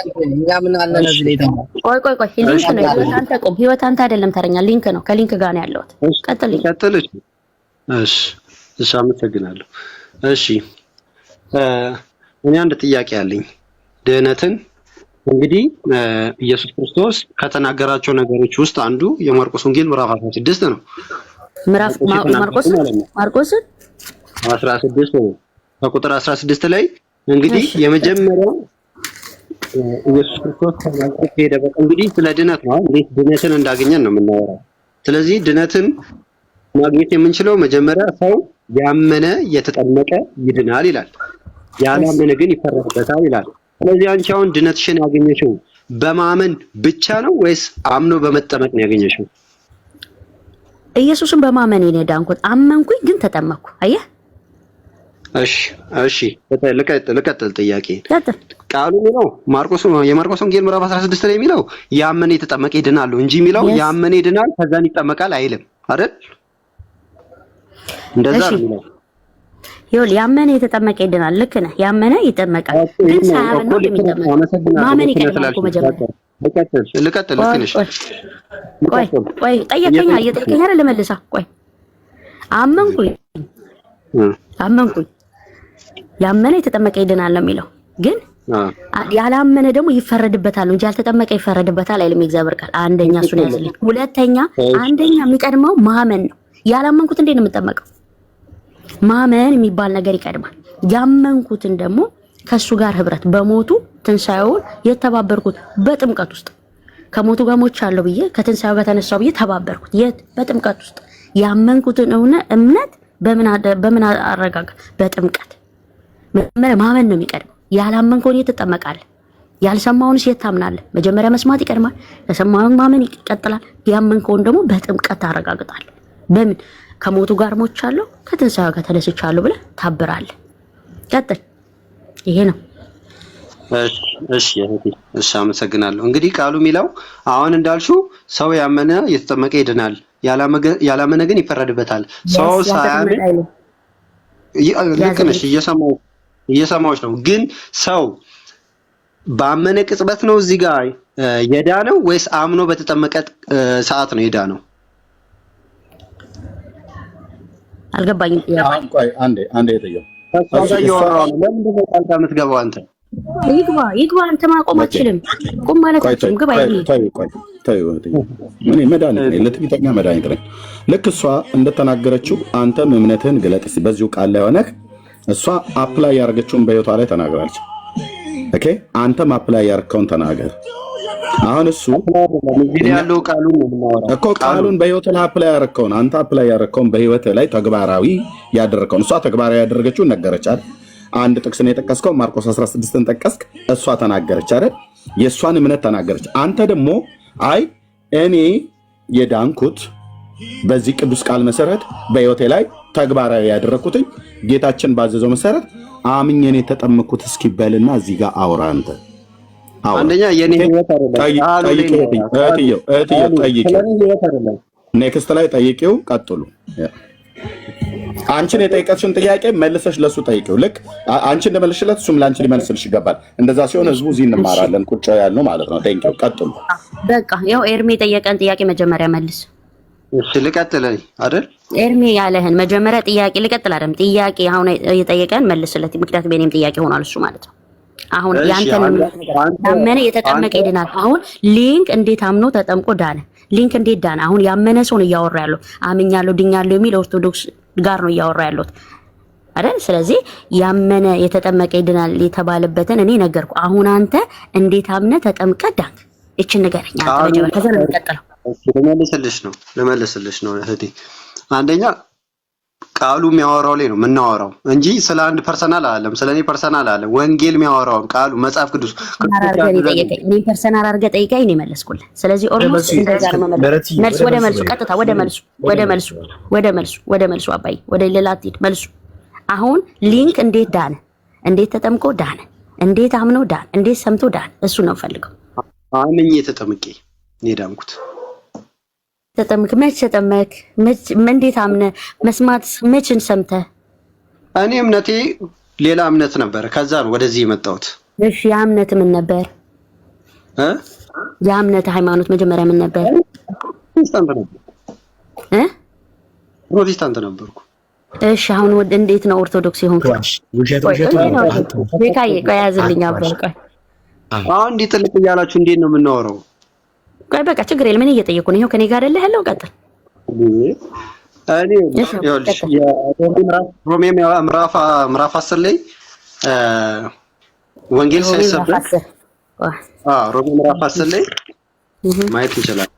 ቆይ ሊንክ ነው ህይወት። አንተ ቆም፣ ህይወት አንተ አይደለም ተረኛ ሊንክ ነው። ከሊንክ ጋር ነው ያለሁት። ቀጥል። እሺ አመሰግናለሁ። እሺ እኔ አንድ ጥያቄ አለኝ። ድህነትን እንግዲህ ኢየሱስ ክርስቶስ ከተናገራቸው ነገሮች ውስጥ አንዱ የማርቆስ ወንጌል ምዕራፍ 16 ነው። ማርቆስ 16 ነው። በቁጥር 16 ላይ እንግዲህ የመጀመሪያው ኢየሱስ ክርስቶስ ተናግሮ ሄደ። በቃ እንግዲህ ስለ ድነት ነው። እንዴት ድነትን እንዳገኘን ነው የምናወራው። ስለዚህ ድነትን ማግኘት የምንችለው መጀመሪያ ሰው ያመነ የተጠመቀ ይድናል ይላል፣ ያላመነ ግን ይፈረድበታል ይላል። ስለዚህ አንቺ አሁን ድነትሽን ያገኘሽው በማመን ብቻ ነው ወይስ አምኖ በመጠመቅ ነው ያገኘሽው? ኢየሱስን በማመን ነው የዳንኩት። አመንኩኝ ግን ተጠመቅኩ። አየህ እሺ ልቀጥል ጥያቄ ቀጥል። ቃሉ የሚለው የማርቆስ ወንጌል ምዕራፍ 16 ላይ የሚለው ያመነ የተጠመቀ ይድናል እንጂ የሚለው ያመነ ይድናል ከዛን ይጠመቃል አይልም አይደል? እንደዛ ነው የሚለው። ይኸውልህ ያመነ የተጠመቀ ይድናል። ልክ ነህ። ያመነ ይጠመቃል፣ ግን ሳያምን ነው የሚጠመቀው። ማመን ይቀድማል። መጀመሪያ ልቀጥል። ልክ ነሽ። ቆይ ጠየቀኛ፣ እየጠየቀኝ አይደል? ልመልሳ። ቆይ አመንኩኝ ያመነ የተጠመቀ ይድናል ነው የሚለው። ግን ያላመነ ደግሞ ይፈረድበታል እንጂ ያልተጠመቀ ይፈረድበታል አይልም የእግዚአብሔር ቃል። አንደኛ እሱን ያዝልኝ። ሁለተኛ አንደኛ የሚቀድመው ማመን ነው። ያላመንኩት እንዴት ነው የምጠመቀው? ማመን የሚባል ነገር ይቀድማል። ያመንኩትን ደግሞ ከሱ ጋር ህብረት በሞቱ ትንሳኤውን የተባበርኩት በጥምቀት ውስጥ ከሞቱ ጋር ሞቻለሁ ብዬ ከትንሳኤው ጋር ተነሳው ብዬ ተባበርኩት። የት? በጥምቀት ውስጥ። ያመንኩትን እምነት በምን አረጋጋ? በጥምቀት። መጀመሪያ ማመን ነው የሚቀድመው። ያላመንከውን የት ትጠመቃለህ? ያልሰማውንስ የት ታምናለህ? መጀመሪያ መስማት ይቀድማል። ከሰማውን ማመን ይቀጥላል። ያመንከውን ደግሞ በጥምቀት ታረጋግጣለህ። በምን? ከሞቱ ጋር ሞቻለሁ ከትንሳኤው ጋር ተነስቻለሁ ብለህ ታብራለህ። ቀጥል። ይሄ ነው። እሺ አመሰግናለሁ። እንግዲህ ቃሉ የሚለው አሁን እንዳልሽው ሰው ያመነ የተጠመቀ ይድናል፣ ያላመነ ግን ይፈረድበታል። ሰው ሳያምን ልክ ነሽ፣ እየሰማዎች ነው። ግን ሰው ባመነ ቅጽበት ነው እዚህ ጋር የዳነው ወይስ አምኖ በተጠመቀ ሰዓት ነው የዳነው? አልገባኝም። ቆይ አንዴ የተየው ለምንድን ነው ጣልቃ የምትገባው አንተ? ይግባ። አንተ ማቆም አትችልም። ቁም ማለት አትችልም። ግባ። እኔ መድኃኒት ነኝ፣ ለትዕቢተኛ መድኃኒት ነኝ። ልክ እሷ እንደተናገረችው አንተም እምነትህን ግለጥ። በዚሁ ቃል ላይ ሆነህ እሷ አፕላይ ያደረገችውን በህይወቷ ላይ ተናግራለች። ኦኬ፣ አንተም አፕላይ ያደረከውን ተናገር። አሁን እሱ ያለው ቃሉን ነው የምናወራው እኮ ቃሉን በህይወት ላይ አፕላይ ያደረከውን አንተ አፕላይ ያደረከውን በህይወት ላይ ተግባራዊ ያደረከውን እሷ ተግባራዊ ያደረገችውን ነገረች አይደል? አንድ ጥቅስ ነው የጠቀስከው፣ ማርቆስ 16ን ጠቀስክ። እሷ ተናገረች አይደል? የእሷን እምነት ተናገረች። አንተ ደግሞ አይ እኔ የዳንኩት በዚህ ቅዱስ ቃል መሰረት በህይወቴ ላይ ተግባራዊ ያደረኩትኝ ጌታችን ባዘዘው መሰረት አምኜን የተጠመኩት እስኪበልና እዚህ ጋር አውራ አንተ አንደኛ የኔ ህይወት አይደለም። ኔክስት ላይ ጠይቂው። ቀጥሉ። አንቺን የጠየቀችውን ጥያቄ መልሰሽ ለሱ ጠይቂው። ልክ አንቺ እንደመለስሽለት እሱም ለአንቺ ሊመልስልሽ ይገባል። እንደዛ ሲሆን ህዝቡ እዚህ እንማራለን ቁጭ ያልነው ማለት ነው። ቴንኪው። ቀጥሉ። በቃ ያው ኤርሜ የጠየቀን ጥያቄ መጀመሪያ መልስ። እሺ ልቀጥል አይደል? ኤርሜ ያለህን መጀመሪያ ጥያቄ ልቀጥል አይደል? ጥያቄ አሁን የጠየቀን መልስለት። ምክንያቱም በእኔም ጥያቄ ሆኗል እሱ ማለት ነው። አሁን ያንተን ያመነ የተጠመቀ ይድናል። አሁን ሊንክ እንዴት አምኖ ተጠምቆ ዳነ? ሊንክ እንዴት ዳነ? አሁን ያመነ ሰው ነው እያወራ ያለው። አምኛለሁ ድኛለሁ የሚል ኦርቶዶክስ ጋር ነው እያወራ ያለው አይደል? ስለዚህ ያመነ የተጠመቀ ይድናል የተባለበትን እኔ ነገርኩ። አሁን አንተ እንዴት አምነ ተጠምቀ ዳንክ? እቺን ንገረኝ አንተ መጀመሪያ፣ ከዛ ነው የምትቀጥለው። ልመልስልሽ ነው እህቴ። አንደኛ ቃሉ የሚያወራው ላይ ነው የምናወራው እንጂ ስለ አንድ ፐርሰናል አይደለም፣ ስለኔ ፐርሰናል አይደለም። ወንጌል የሚያወራው ቃሉ መጽሐፍ ቅዱስ እኔ ፐርሰናል አድርገህ ጠይቀኝ ነው የመለስኩልህ። ስለዚህ ኦልሞስት እንደዛ ነው መልስ። ወደ መልሱ ቀጥታ ወደ መልሱ አባይ ወደ ሌላ አትሄድ። መልሱ አሁን ሊንክ እንዴት ዳነ? እንዴት ተጠምቆ ዳነ? እንዴት አምኖ ዳነ? እንዴት ሰምቶ ዳነ? እሱ ነው ፈልገው። አምኜ ተጠምቄ ነው ዳንኩት። ተጠምክ? መች ተጠመክ? እንዴት አምነ? መስማት መችን ሰምተህ? እኔ እምነቴ ሌላ እምነት ነበረ። ከዛ ነው ወደዚህ የመጣሁት። እሺ ያ እምነት ምን ነበር? ያ እምነት ሃይማኖት መጀመሪያ ምን ነበር? ፕሮቴስታንት ነበርኩ። እሺ አሁን እንዴት ነው ኦርቶዶክስ የሆንኩ? ቆይ ያዝልኝ አብረን። ቆይ አሁን እንዲህ ጥልቅ እያላችሁ እንዴት ነው የምናወራው? ቆይ በቃ ችግር የለም። ምን እየጠየቁ ነው? ይሄው ከኔ ጋር አይደለ ያለው? ቀጥል። ሮሜ ምዕራፍ 10 ላይ ወንጌል ሳይሰበክ ሮሜ ምዕራፍ 10 ላይ ማየት እንችላለን።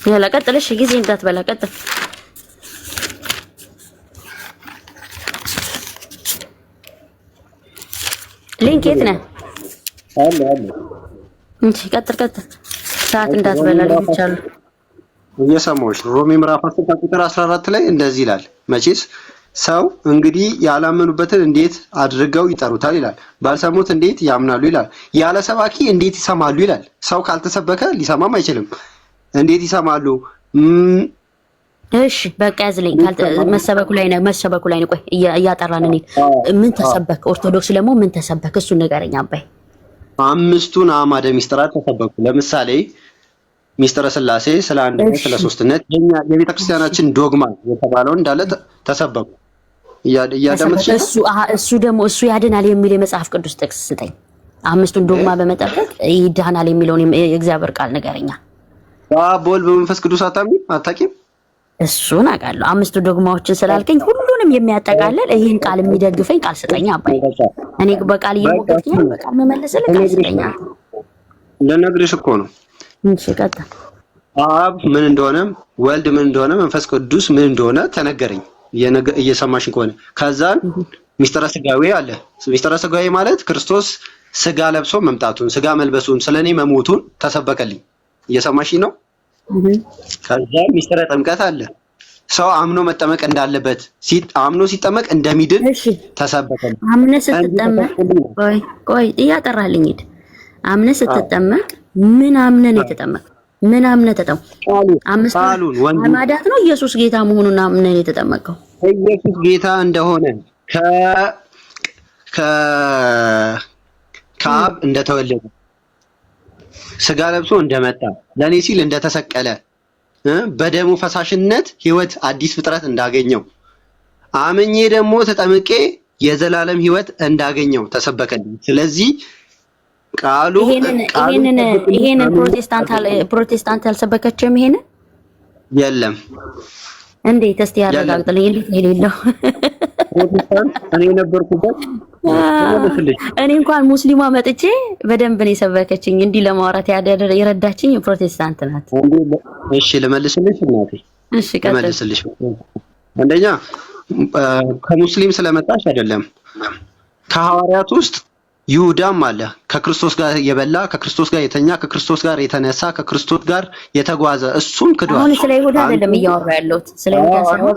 ያላ ቀጥል። እሺ ጊዜ እንዳትበላ ቀጥል። ሊንክ የት ነህ? አለ እንጂ ቀጥል። ሰዓት እንዳትበላ ልጅቻለሁ እየሰማሁሽ። ሮሜ ምዕራፍ 10 ቁጥር 14 ላይ እንደዚህ ይላል፣ መቼስ ሰው እንግዲህ ያላመኑበትን እንዴት አድርገው ይጠሩታል ይላል። ባልሰሙት እንዴት ያምናሉ ይላል። ያለ ሰባኪ እንዴት ይሰማሉ ይላል። ሰው ካልተሰበከ ሊሰማም አይችልም። እንዴት ይሰማሉ? እሺ በቃ ያዝልኝ። መሰበኩ ላይ ነው ቆይ እያጠራን እንዴ ምን ተሰበከ? ኦርቶዶክስ ደግሞ ምን ተሰበከ? እሱ ንገረኝ አባይ። አምስቱን አዕማደ ምስጢራት ተሰበኩ። ለምሳሌ ሚስጥረ ሥላሴ፣ ስለ አንድነት፣ ስለ ሶስትነት የቤተ ክርስቲያናችን ዶግማ የተባለውን እንዳለ ተሰበኩ። እያዳመጥሽ እሱ ደግሞ እሱ ያድናል የሚል የመጽሐፍ ቅዱስ ጥቅስ ስጠኝ። አምስቱን ዶግማ በመጠበቅ ይዳናል የሚለውን የእግዚአብሔር ቃል ንገረኛ። በአብ በወልድ በመንፈስ ቅዱስ አታውቂም? እሱን አውቃለሁ። አምስቱ ዶግማዎችን ስላልከኝ ሁሉንም የሚያጠቃልል ይህን ቃል የሚደግፈኝ ቃል ስጠኝ አባይ። እኔ በቃል እየሞገትኩኝ በቃል መመለስልህ ቃል ስጠኝ። ልነግርሽ እኮ ነው። እሺ ቀጥል። አብ ምን እንደሆነ፣ ወልድ ምን እንደሆነ፣ መንፈስ ቅዱስ ምን እንደሆነ ተነገረኝ። እየሰማሽን ከሆነ ከዛን ሚስጥረ ስጋዌ አለ። ሚስጥረ ስጋዌ ማለት ክርስቶስ ስጋ ለብሶ መምጣቱን፣ ስጋ መልበሱን፣ ስለኔ መሞቱን ተሰበከልኝ። እየሰማሽኝ ነው? ከዛ ሚስጥረ ጥምቀት አለ። ሰው አምኖ መጠመቅ እንዳለበት፣ አምኖ ሲጠመቅ እንደሚድን ተሰበከልኝ። አምነህ ስትጠመቅ ቆይ እያጠራልኝ ሂድ። አምነህ ስትጠመቅ ምን አምነን የተጠመቅ ምን አምነህ ተጠመቅ? ቃሉን ማዳት ነው ኢየሱስ ጌታ መሆኑን አምነን የተጠመቀው። ኢየሱስ ጌታ እንደሆነ ከአብ እንደተወለደ ስጋ ለብሶ እንደመጣ ለኔ ሲል እንደተሰቀለ በደሙ ፈሳሽነት ሕይወት አዲስ ፍጥረት እንዳገኘው አምኜ ደግሞ ተጠምቄ የዘላለም ሕይወት እንዳገኘው ተሰበከልኝ። ስለዚህ ቃሉ ይሄንን ፕሮቴስታንት አልሰበከችም። ይሄንን የለም። እንዴት እስቲ ያረጋግጥልኝ። እንዴት ነው የሌለው? እኔ ነበርኩበት። እኔ እንኳን ሙስሊሟ መጥቼ በደንብ ነው የሰበከችኝ። እንዲህ ለማውራት የረዳችኝ ፕሮቴስታንት ናት። እሺ ልመልስልሽ እናቴ። እሺ ቀጥል። ልመልስልሽ። አንደኛ ከሙስሊም ስለመጣሽ አይደለም። ከሐዋርያት ውስጥ ይሁዳም አለ። ከክርስቶስ ጋር የበላ፣ ከክርስቶስ ጋር የተኛ፣ ከክርስቶስ ጋር የተነሳ፣ ከክርስቶስ ጋር የተጓዘ እሱም ክዷል። አሁን ስለ ይሁዳ አይደለም እያወራ ያለሁት፣ ስለ ይሁዳ ሳይሆን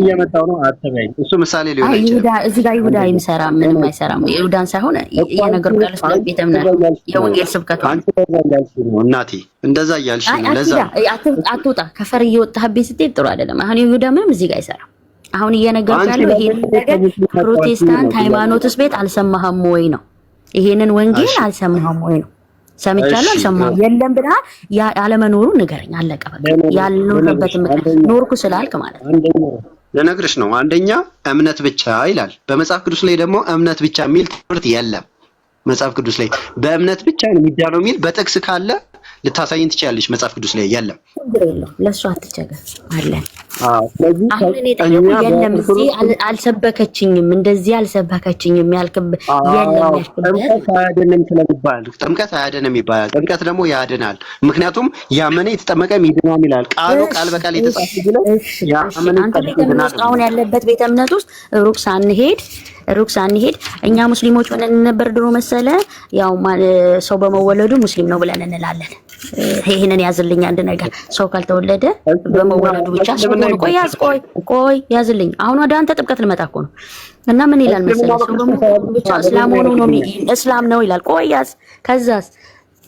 እየመጣው ነው። አትበይ፣ እሱ ምሳሌ ሊሆን ይችላል። ይሁዳ እዚህ ጋር ይሁዳ ይምሰራ ምንም አይሰራም። ይሁዳን ሳይሆን እየነገርኩ ያለው ስለ ቤተ እምነት የወንጌል ስብከቱ። አንቺ ያልሽ ነው እናቴ፣ እንደዛ እያልሽ ነው። ለዛ አትውጣ፣ ከፈር እየወጣህብኝ ስትሄድ ጥሩ አይደለም። አሁን ይሁዳ ምንም እዚህ ጋር አይሰራም። አሁን እየነገርኩ ያለው ይሄን ነገር ፕሮቴስታንት ሃይማኖትስ ቤት አልሰማህም ወይ ነው? ይሄንን ወንጌል አልሰማህም ወይ ነው? ሰምቻለሁ አልሰማህም የለም ብለሃል። ያለመኖሩ ንገረኝ። አለቀ በቃ። ያልኖርበት ምክንያት ኖርኩ ስላልክ ማለት ነው። ለነግርሽ ነው። አንደኛ እምነት ብቻ ይላል በመጽሐፍ ቅዱስ ላይ። ደግሞ እምነት ብቻ የሚል ትምህርት የለም መጽሐፍ ቅዱስ ላይ። በእምነት ብቻ ነው የሚዳነው የሚል በጥቅስ ካለ ልታሳይን ትችያለሽ። መጽሐፍ ቅዱስ ላይ የለም። ችግር የለውም። ለእሱ አትቸገር አለ። አሁን እኔ ጠየቁ የለም እዚህ አልሰበከችኝም እንደዚህ አልሰበከችኝም ያልክበት የለም ያልክበት ጥምቀት አያድንም ስለሚባል ጥምቀት አያድንም ይባላል። ጥምቀት ደግሞ ያድናል። ምክንያቱም ያመነ የተጠመቀ ይድናል ይላል ቃሉ። ቃል በቃል የተጻፈ ይላል። ያመነ የተጠመቀ አሁን ያለበት ቤተ እምነት ውስጥ ሩቅ ሳንሄድ እኛ ሙስሊሞች ሆነን ነበር ድሮ መሰለ። ያው ሰው በመወለዱ ሙስሊም ነው ብለን እንላለን። ይሄንን ያዝልኝ አንድ ነገር፣ ሰው ካልተወለደ በመወለዱ ብቻ ሰው ሆኖ ቆይ ያዝልኝ። አሁን ወደ አንተ ጥምቀት ልመጣ እኮ ነው። እና ምን ይላል መሰለህ፣ ሰው በመወለዱ ብቻ እስላም ሆኖ ነው እስላም ነው ይላል። ቆይ ያዝ። ከዛስ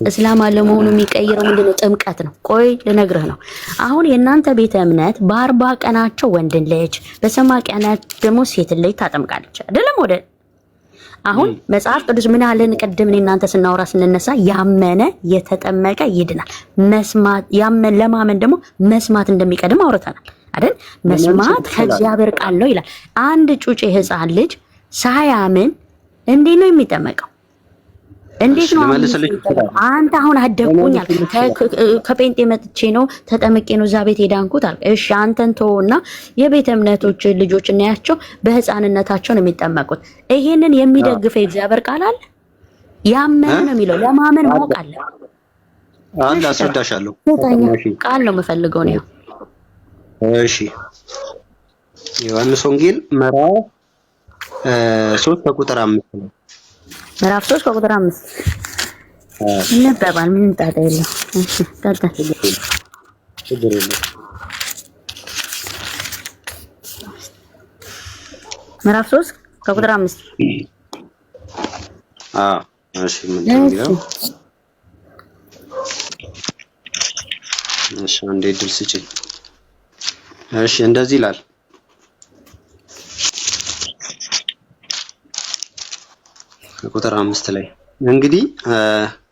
እስላም አለመሆኑ የሚቀይረው ምንድነው? ጥምቀት ነው። ቆይ ልነግርህ ነው። አሁን የእናንተ ቤተ እምነት በ40 ቀናቸው ወንድን ልጅ በ80 ቀናቸው ደግሞ ሴት ልጅ ታጠምቃለች አይደለም? ወደ አሁን መጽሐፍ ቅዱስ ምን አለን? ቅድም እናንተ ስናወራ ስንነሳ ያመነ የተጠመቀ ይድናል። ለማመን ደግሞ መስማት እንደሚቀድም አውርተናል አይደል? መስማት ከእግዚአብሔር ቃል ነው ይላል። አንድ ጩጬ ሕፃን ልጅ ሳያምን እንዴት ነው የሚጠመቀው? እንዴት ነው አንተ አሁን አደኩኛል ከጴንጤ መጥቼ ነው ተጠምቄ ነው እዛ ቤት ሄዳንኩት አልክ። እሺ አንተን ተውና የቤተ እምነቶች ልጆች እናያቸው በህፃንነታቸው ነው የሚጠመቁት። ይሄንን የሚደግፈው የእግዚአብሔር ቃል አለ። ያመነ ነው የሚለው ለማመን ማወቅ አለ። አንድ አስረዳሻለሁ። ቃል ነው የምፈልገው ነው። እሺ ዮሐንስ ወንጌል ምዕራፍ 3 ከቁጥር 5 ነው። ምዕራፍ 3 ከቁጥር 5 ይነበባል። ምን ጣጣ የለው። እሺ ቀጥል። ችግር የለም። ምዕራፍ 3 ከቁጥር 5 እሺ ምንድን ነው የሚለው? እሺ አንዴ ድል ስጪኝ። እሺ እንደዚህ ይላል። ቁጥር 5 ላይ እንግዲህ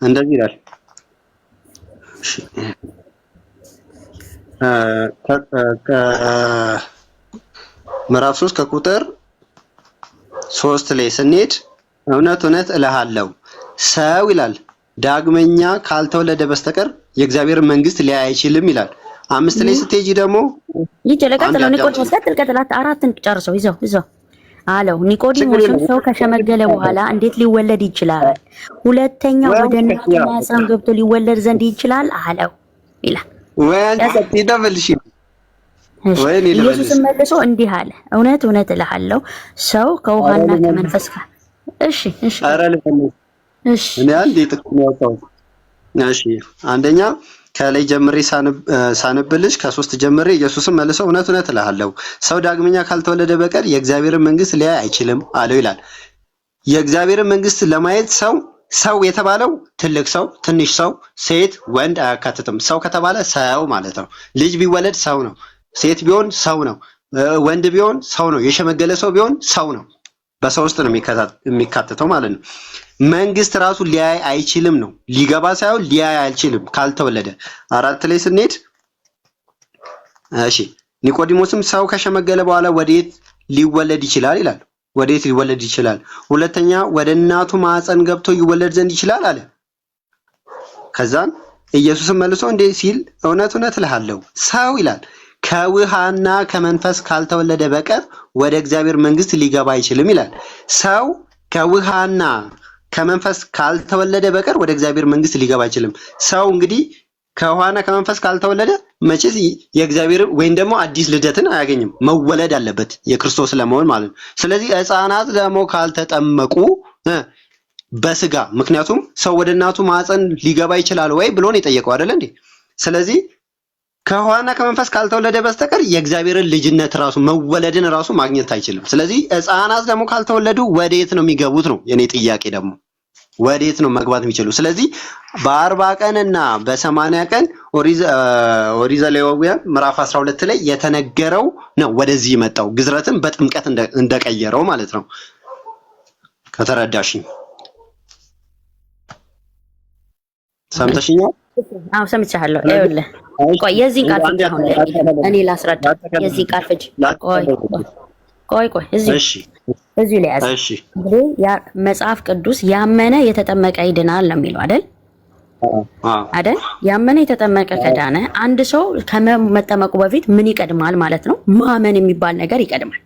እንደዚህ ይላል። ምዕራፍ 3 ከቁጥር 3 ላይ ስንሄድ እውነት እውነት እልሃለሁ ሰው ይላል ዳግመኛ ካልተወለደ በስተቀር የእግዚአብሔር መንግስት ሊያይ አይችልም ይላል። 5 ላይ ስትሄጂ ደግሞ ይጨለቀጥለው ኒቆዲሞስ ቀጥላት አራትን ጨርሰው ይዘው አለው። ኒቆዲሞስም ሰው ከሸመገለ በኋላ እንዴት ሊወለድ ይችላል? ሁለተኛ ወደ እናቱ ማህፀን ገብቶ ሊወለድ ዘንድ ይችላል አለው ይላል። ኢየሱስም መልሶ እንዲህ አለ፣ እውነት እውነት እልሃለሁ ሰው ከውሃና ከመንፈስ ጋር አንደኛ ከላይ ጀምሬ ሳነብልሽ ከ3 ጀምሬ ኢየሱስም መልሶ እውነት እውነት እልሃለሁ ሰው ዳግመኛ ካልተወለደ በቀር የእግዚአብሔርን መንግስት ሊያይ አይችልም አለው ይላል። የእግዚአብሔርን መንግስት ለማየት ሰው የተባለው ትልቅ ሰው፣ ትንሽ ሰው፣ ሴት፣ ወንድ አያካትትም። ሰው ከተባለ ሰው ማለት ነው። ልጅ ቢወለድ ሰው ነው። ሴት ቢሆን ሰው ነው። ወንድ ቢሆን ሰው ነው። የሸመገለ ሰው ቢሆን ሰው ነው። በሰው ውስጥ ነው የሚካተተው ማለት ነው። መንግስት ራሱ ሊያይ አይችልም ነው። ሊገባ ሳይሆን ሊያይ አይችልም ካልተወለደ። 4 ላይ ስንሄድ እሺ ኒቆዲሞስም ሰው ከሸመገለ በኋላ ወዴት ሊወለድ ይችላል ይላል። ወዴት ሊወለድ ይችላል? ሁለተኛ ወደ እናቱ ማህፀን ገብቶ ይወለድ ዘንድ ይችላል አለ። ከዛን ኢየሱስም መልሶ እንዴ ሲል እውነት እውነት እልሃለሁ ሰው ይላል ከውሃና ከመንፈስ ካልተወለደ በቀር ወደ እግዚአብሔር መንግስት ሊገባ አይችልም ይላል። ሰው ከውሃና ከመንፈስ ካልተወለደ በቀር ወደ እግዚአብሔር መንግስት ሊገባ አይችልም። ሰው እንግዲህ ከውሃና ከመንፈስ ካልተወለደ መቼስ የእግዚአብሔር ወይም ደግሞ አዲስ ልደትን አያገኝም። መወለድ አለበት የክርስቶስ ለመሆን ማለት ነው። ስለዚህ ሕፃናት ደግሞ ካልተጠመቁ በስጋ ምክንያቱም ሰው ወደ እናቱ ማህፀን ሊገባ ይችላል ወይ ብሎ ነው የጠየቀው አይደል እንዴ? ስለዚህ ከውሃና ከመንፈስ ካልተወለደ በስተቀር የእግዚአብሔርን ልጅነት ራሱ መወለድን ራሱ ማግኘት አይችልም። ስለዚህ ሕፃናት ደግሞ ካልተወለዱ ወዴት ነው የሚገቡት ነው የኔ ጥያቄ። ደግሞ ወዴት ነው መግባት የሚችሉ? ስለዚህ በ40 ቀንና በ80 ቀን ኦሪት ዘሌዋውያን ምዕራፍ 12 ላይ የተነገረው ነው ወደዚህ የመጣው ግዝረትን በጥምቀት እንደቀየረው ማለት ነው። ከተረዳሽኝ ሰምተሽኛል? አዎ ሰምቻለሁ። ይኸውልህ ቆይ የዚህን ቃል ፍቺ አሁን እኔ ላስረዳ። የዚህን ቃል ፍቺ ቆይ እዚሁ ላይ ያዝ። እንግዲህ መጽሐፍ ቅዱስ ያመነ የተጠመቀ ይድናል ነው የሚለው አይደል? ያመነ የተጠመቀ ከዳነ አንድ ሰው ከመጠመቁ በፊት ምን ይቀድማል ማለት ነው? ማመን የሚባል ነገር ይቀድማል።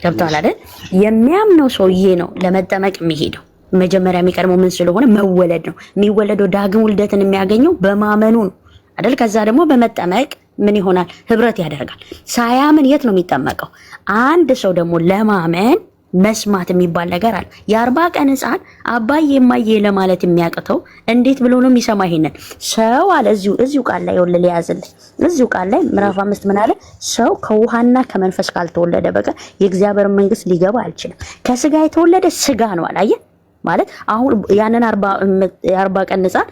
ገብቶሃል አይደል? የሚያምነው ሰውዬ ነው ለመጠመቅ የሚሄደው። መጀመሪያ የሚቀድመው ምን ስለሆነ መወለድ ነው። የሚወለደው ዳግም ውልደትን የሚያገኘው በማመኑ ነው አይደል? ከዛ ደግሞ በመጠመቅ ምን ይሆናል? ህብረት ያደርጋል። ሳያምን የት ነው የሚጠመቀው? አንድ ሰው ደግሞ ለማመን መስማት የሚባል ነገር አለ። የ40 ቀን ህፃን አባዬ የማዬ ለማለት የሚያቅተው እንዴት ብሎ ነው የሚሰማ? ይሄንን ሰው አለ እዚሁ ቃል ላይ ወለ ሊያዝልኝ እዚሁ ቃል ላይ ምዕራፍ 5 ምን አለ? ሰው ከውሃና ከመንፈስ ካልተወለደ በቀር የእግዚአብሔር መንግስት ሊገባ አይችልም። ከስጋ የተወለደ ስጋ ነው አላየ ማለት አሁን ያንን 40 ቀን ህፃን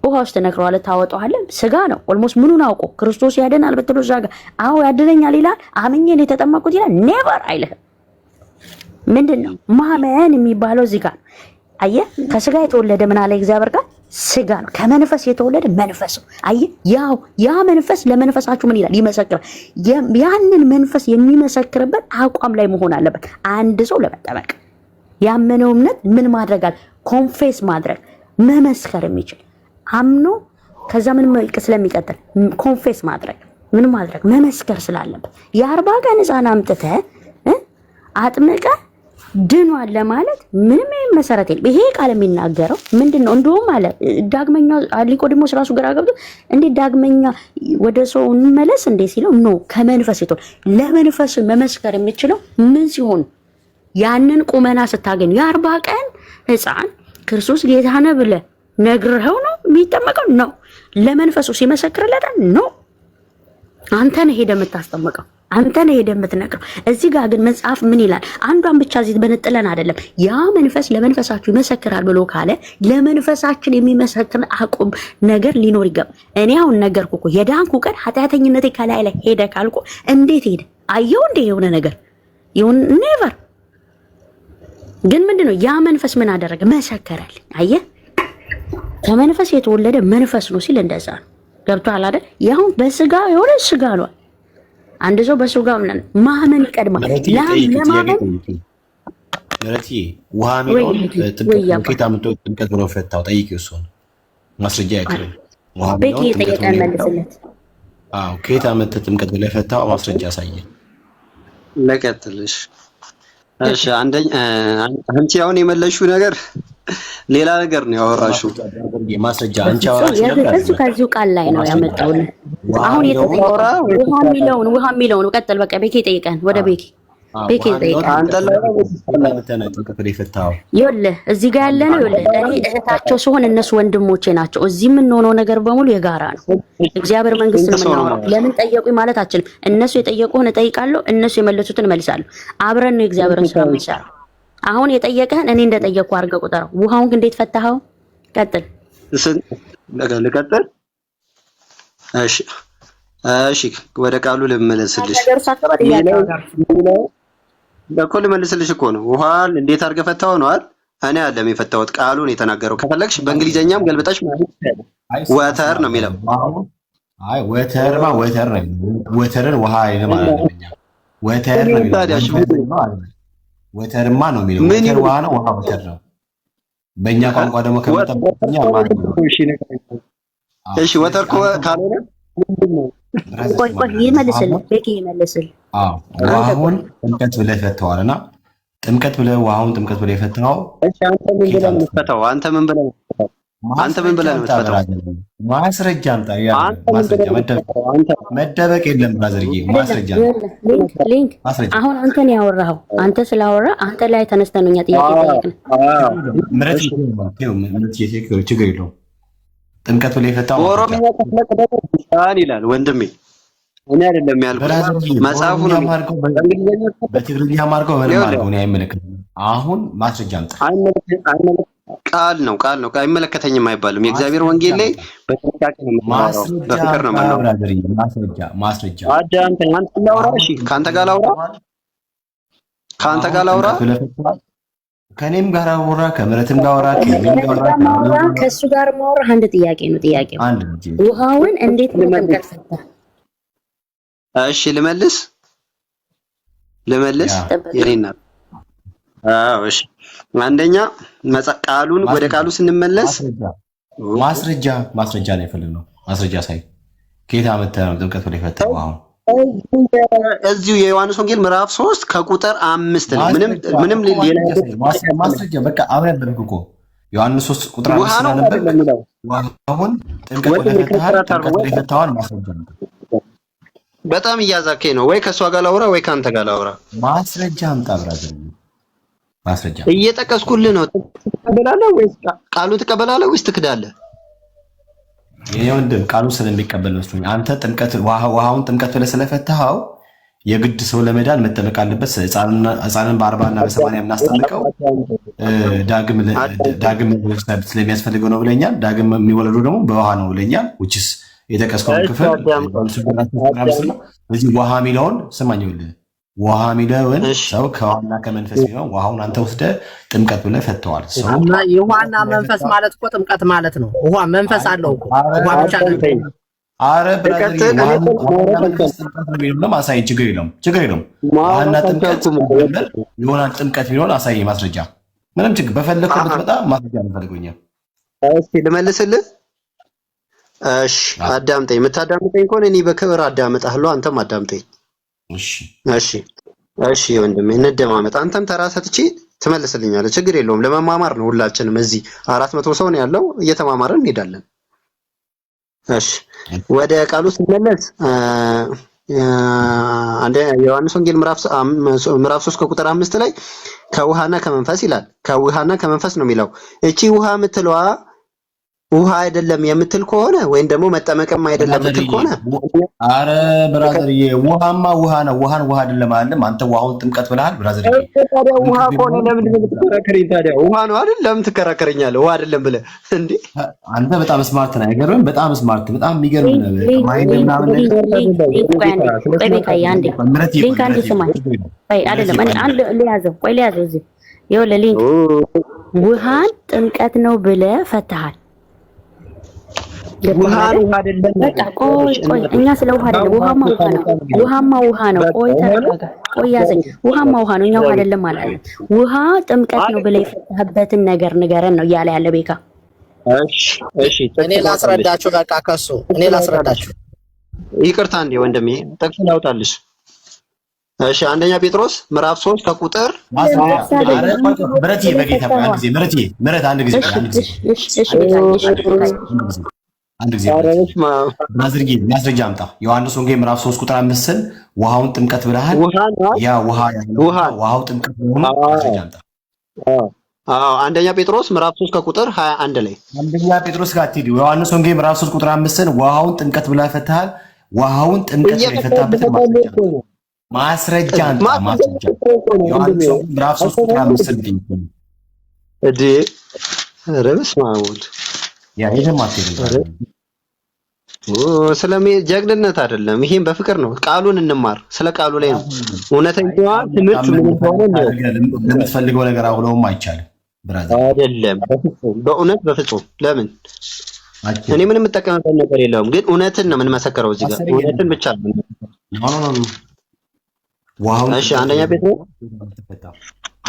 ውሃ ውስጥ ነክረዋለህ ታወጣዋለህ። ስጋ ነው። ኦልሞስት ምኑን አውቆ ክርስቶስ ያደናል ብትሉ ዛጋ አዎ ያድነኛል ይላል። አምኜን የተጠመቁት ይላል። ኔቨር አይልህም። ምንድነው ማመን የሚባለው? እዚህ ጋር አየህ። ከስጋ የተወለደ ምን አለ እግዚአብሔር ጋር? ስጋ ነው። ከመንፈስ የተወለደ መንፈስ ነው። አየህ፣ ያ መንፈስ ለመንፈሳችሁ ምን ይላል? ይመሰክራል። ያንን መንፈስ የሚመሰክርበት አቋም ላይ መሆን አለበት አንድ ሰው ለመጠመቅ። ያመነው እምነት ምን ማድረግ አለ? ኮንፌስ ማድረግ መመስከር የሚችል አምኖ ከዛ ምን ስለሚቀጥል ኮንፌስ ማድረግ ምን ማድረግ መመስከር ስላለበት የ40 ቀን ህፃን አምጥተህ አጥምቀ ድኗል ለማለት ምንም መሰረት የለም። ይሄ ቃል የሚናገረው ምንድነው? እንደውም አለ ዳግመኛ ኒቆዲሞስ ራሱ ግራ ገብቶ እንዴ ዳግመኛ ወደ ሰው እንመለስ እንዴ ሲለው ኖ ከመንፈስ ይተው ለመንፈስ መመስከር የሚችለው ምን ሲሆን ያንን ቁመና ስታገኝ የ40 ቀን ህፃን ክርስቶስ ጌታ ነው ብለህ ነግረኸው ነው የሚጠመቀው ነው። ለመንፈሱ ሲመሰክርለታል ነው። አንተ ነህ ሄደህ የምታስጠምቀው፣ አንተ ነህ ሄደህ የምትነግረው። እዚህ ጋር ግን መጽሐፍ ምን ይላል? አንዷን ብቻ እዚህ በነጥለን አይደለም። ያ መንፈስ ለመንፈሳችሁ ይመሰክራል ብሎ ካለ ለመንፈሳችን የሚመሰክር አቁም ነገር ሊኖር ይገባል። እኔ አሁን ነገርኩ እኮ የዳንኩ ቀን ኃጢአተኝነቴ ከላይ ላይ ሄደ ካልኩ እንዴት ሄደ? አየው እንደ የሆነ ነገር ይሁን ኔቨር። ግን ምንድነው ያ መንፈስ ምን አደረገ? መሰከረልኝ። አየህ ከመንፈስ የተወለደ መንፈስ ነው ሲል እንደዛ ነው። ገብቶሃል አይደል? ያው በስጋ የሆነ ስጋ ነው። አንድ ሰው በስጋ ማመን ይቀድማል። ለማመን ምረቲ ውሃ ሚሆን ጥምቀት አምጥቶ ጥምቀት ብሎ ፈታው። ጠይቂው እሱን ማስረጃ ያቀርብ። ውሃ ሚሆን ጥምቀት ብሎ መልስለት። አዎ ከየት አመጣ ጥምቀት ብሎ ፈታው? ማስረጃ ያሳየን። ለቀጥልሽ። እሺ አንቺ አሁን የመለሽው ነገር ሌላ ነገር ነው ያወራሽው። ማስረጃ አንቺ አወራሽ ነገር እሱ ከዚሁ ቃል ላይ ነው ያመጣውልህ። አሁን የተጠየቀው ውሃ የሚለውን ቀጥል። በቃ ቤኪ ጠይቀን ወደ ቤኪ ጠይቀን አንተ ይኸውልህ እዚህ ጋር ያለ ነው። ይኸውልህ እኔ እህታቸው ሲሆን እነሱ ወንድሞቼ ናቸው። እዚህ የምንሆነው ነገር በሙሉ የጋራ ነው። እግዚአብሔር መንግስት ነው የምናወራው። ለምን ጠየቁኝ ማለት አችልም። እነሱ የጠየቁህን እጠይቃለሁ፣ እነሱ የመለሱትን እመልሳለሁ። አብረን ነው የእግዚአብሔርን ስራ የምንሰራው። አሁን የጠየቀህን እኔ እንደጠየቅኩ አድርገህ ቁጠረው። ውሃውን ግን እንዴት ፈታኸው? ቀጥል። ልቀጥል? እሺ ወደ ቃሉ ልመለስልሽ እኮ ልመልስልሽ እኮ ነው። ውሃ እንዴት አድርገህ ፈታኸው ነው አይደል? እኔ አይደለም የፈታሁት፣ ቃሉን የተናገረው። ከፈለግሽ በእንግሊዘኛም ገልብጠሽ ማለት ወተር ነው የሚለው። አይ ወተርማ ወተር ነው። ወተርን ውሃ ይለማል አለኛ። ወተር ነው የሚለው። ወተርማ ነው የሚለው። ወተር ውሃ ነው፣ ውሃ ወተር ነው። በእኛ ቋንቋ ደግሞ ከመጣኛ ማለት ነው። እሺ ወተር ካልሆነ ቆይ ይመልስልህ፣ ቤኪ ይመልስልህ። አዎ ውሃውን ጥምቀት ብለህ ፈተዋልና ጥምቀት ብለህ ውሃውን ጥምቀት ብለህ ፈተው። እሺ አንተ ምን ብለህ ነው የምትፈታው? አንተ ምን ብለህ ነው የምትፈታው? ማስረጃ አምጣ። ያ ማስረጃ መደበቅ የለም ብራዘርዬ፣ ማስረጃ ሊንክ። አሁን አንተን ያወራኸው አንተ ስላወራ አንተ ላይ ተነስተን ነው እኛ ጥያቄ ጠየቅን። ምረት ችግር የለውም። ጥምቀት ብለህ የፈታው ኦሮሚያ ተፈለቀ ይላል ወንድሜ። እኔ አይደለም ያልኩት መጽሐፉ ነው። በትግርኛ ማርገው ምንም አድርገው ነው አይመለከትም። አሁን ማስረጃ አምጣ። ቃል ነው አይመለከተኝም አይባልም። የእግዚአብሔር ወንጌል ላይ በጥንቃቄ ነው የምናወራው፣ በፍቅር ነው የምናወራው። ማስረጃ አዳምጠኝ። አንተ ላውራ። እሺ ከአንተ ጋር ላውራ። ከኔም ጋር አወራ፣ ከምረትም ጋር አወራ፣ ከእሱ ጋር ማወራ አንድ ጥያቄ ነው። ጥያቄው ውሃውን እንዴት ነው ጥምቀት ፈታ? እሺ ልመልስ የኔና እሺ አንደኛ ቃሉን ወደ ቃሉ ስንመለስ ማስረጃ ነው የፈለግነው። ማስረጃ ሳይ ከየት አመጣህ ነው ጥምቀት ብለህ የፈታው? አሁን እዚሁ የዮሐንስ ወንጌል ምዕራፍ 3 ከቁጥር 5 ነው። ምንም ሌላ ማስረጃ በቃ አብረን በልኩ እኮ ዮሐንስ 3 ቁጥር 5 ነው። አሁን ጥምቀት ብለህ የፈታው ማስረጃ ነው። በጣም እያዛከኝ ነው። ወይ ከሷ ጋር ላውራ ወይ ካንተ ጋር ላውራ። ማስረጃ አምጣ ብራዘር። ማስረጃ እየጠቀስኩልህ ነው። ትቀበላለህ ወይስ ቃሉን ትቀበላለህ ወይስ ትክዳለህ? የኔ ወንድም ቃሉን ስለሚቀበል መስሎኝ። አንተ ጥምቀት ውሃውን ጥምቀት ብለህ ስለፈታኸው የግድ ሰው ለመዳን መጠመቅ አለበት። ሕፃንን በ40 እና በ80 የምናስጠምቀው ዳግም ስለሚያስፈልገው ነው ብለኛል። ዳግም የሚወለዱ ደግሞ በውሃ ነው ብለኛል። ውጭስ የጠቀስከውን ክፍል እዚህ ውሃ ሚለውን ስማኝ። ይኸውልህ ውሃ ሚለውን ሰው ከውሃና ከመንፈስ ሚለውን ውሃውን አንተ ወስደህ ጥምቀት ብለህ ፈተዋል። የውሃና መንፈስ ማለት እኮ ጥምቀት ማለት ነው። ውሃ መንፈስ አለው እኮ ውሃ ብቻ ነው። አረ ብራዘር አሳይ። ችግር የለውም። ውሃና ጥምቀት የሆነ ጥምቀት ሚለውን አሳይ። ማስረጃ ምንም ችግር በፈለግበት በጣም ማስረጃ ነው ፈልጎኛል። እስኪ ልመልስልህ። እሺ አዳምጠኝ። የምታዳምጠኝ ከሆነ እኔ በክብር አዳምጣለሁ፣ አንተም አዳምጠኝ። እሺ ወንድሜ እንደማመጥ። አንተም ተራ ሰጥቼ ትመልስልኛለህ። ችግር የለውም። ለመማማር ነው። ሁላችንም እዚህ 400 ሰው ነው ያለው፣ እየተማማረን እንሄዳለን። እሺ ወደ ቃሉ ስንመለስ ዮሐንስ ወንጌል ምዕራፍ 3 ከቁጥር 5 ላይ ከውሃና ከመንፈስ ይላል። ከውሃና ከመንፈስ ነው የሚለው። እቺ ውሃ የምትለዋ ውሃ አይደለም የምትል ከሆነ ወይም ደግሞ መጠመቅም አይደለም የምትል ከሆነ አረ ብራዘርዬ ውሃማ ውሃ ነው። ውሃን ውሃ አይደለም አይደለም። አንተ ውሃውን ጥምቀት ብለሃል ብራዘርዬ። ታዲያ ውሃ ከሆነ ለምን ትከራከረኝ? ታዲያ ውሃ ነው አይደል? ለምን ትከራከረኛለህ? ውሃ አይደለም ብለህ እንዴ? አንተ በጣም ስማርት ነህ። አይገርምም? በጣም ስማርት፣ በጣም የሚገርም ነው። ማይንድ ምናምን ሊንክ አንድ ስማኝ። ቆይ አይደለም እኔ አንድ ሊያዘው እዚህ ይኸውልህ ሊንክ ውሃን ጥምቀት ነው ብለህ ፈተሃል። ውሃ አይደለም። በቃ ቆይ እኛ ስለ ውሃ አይደለም። ውሃማ ውሃ ነው። ቆይ ተረጋጋ። ቆይ ያዘኝ። ውሃማ ውሃ ነው። እኛ ውሃ አይደለም ማለት ነው። ውሃ ጥምቀት ነው ብለህ የፈታህበትን ነገር ንገረን ነው እያለ ያለ ቤካ። እሺ እኔ ላስረዳችሁ። በቃ ከሱ እኔ ላስረዳችሁ። ይቅርታ እንዴ ወንድሜ ጠቅስ ላውጣልሽ። እሺ አንደኛ ጴጥሮስ ምዕራፍ 3 ከቁጥር ምረት በጌታ አንድ ጊዜ አንድ ጊዜ ብራዘርዬ ማስረጃ አምጣ። ዮሐንስ ወንጌል ምዕራፍ 3 ቁጥር 5 ውሃውን ጥምቀት ብለሃል። ያ ውሃው ጥምቀት ነው። ማስረጃ አምጣ። አንደኛ ጴጥሮስ ምዕራፍ 3 ከቁጥር 21 ላይ አንደኛ ጴጥሮስ ጋር አትሂድ። ዮሐንስ ወንጌል ምዕራፍ 3 ቁጥር 5 ውሃውን ጥምቀት ብለህ ፈተሃል። ውሃውን ጥምቀት ነው የፈታበትን ማስረጃ አምጣ። ማስረጃ ዮሐንስ ወንጌል ምዕራፍ 3 ቁጥር 5 እዴ ረብስ ማውድ ያ ይሄማት ጀግንነት አይደለም። ይሄን በፍቅር ነው። ቃሉን እንማር። ስለ ቃሉ ላይ ነው እውነተኛዋ ትምህርት ምን እንደሆነ ለምትፈልገው ነገር አውለውም አይቻልም ብራዘር አይደለም። በእውነት በፍጹም ለምን እኔ ምንም የምጠቀምበት ነገር የለውም። ግን እውነትን ነው የምንመሰክረው እዚህ ጋር እውነትን ብቻ ነው። እሺ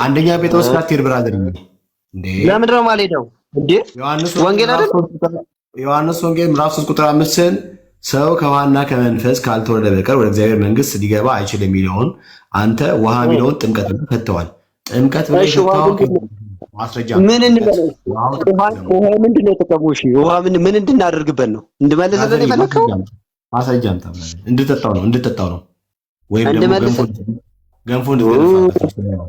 አንደኛ ጴጥሮስ ጋር ትሄድ ብራዘር እንዴ ለምንድን ነው የማልሄደው እንዴ? ወንጌል አይደል? ዮሐንስ ወንጌል ምዕራፍ 3 ቁጥር 5 ሰው ከውሃና ከመንፈስ ካልተወለደ በቀር ወደ እግዚአብሔር መንግስት ሊገባ አይችልም የሚለውን አንተ ውሃ የሚለውን ጥምቀት ብለህ ፈተዋል። ጥምቀት ብለህ ፈተዋል። ማስረጃ ምን እንበለው? ውሃ ምንድን ነው ጥቅሙ? እሺ ውሃ ምን እንድናደርግበት ነው? እንድመልስልን የፈለከው? ማስረጃ አምጣ። እንድጠጣው ነው ወይም ደግሞ ገንፎ እንድትገፋበት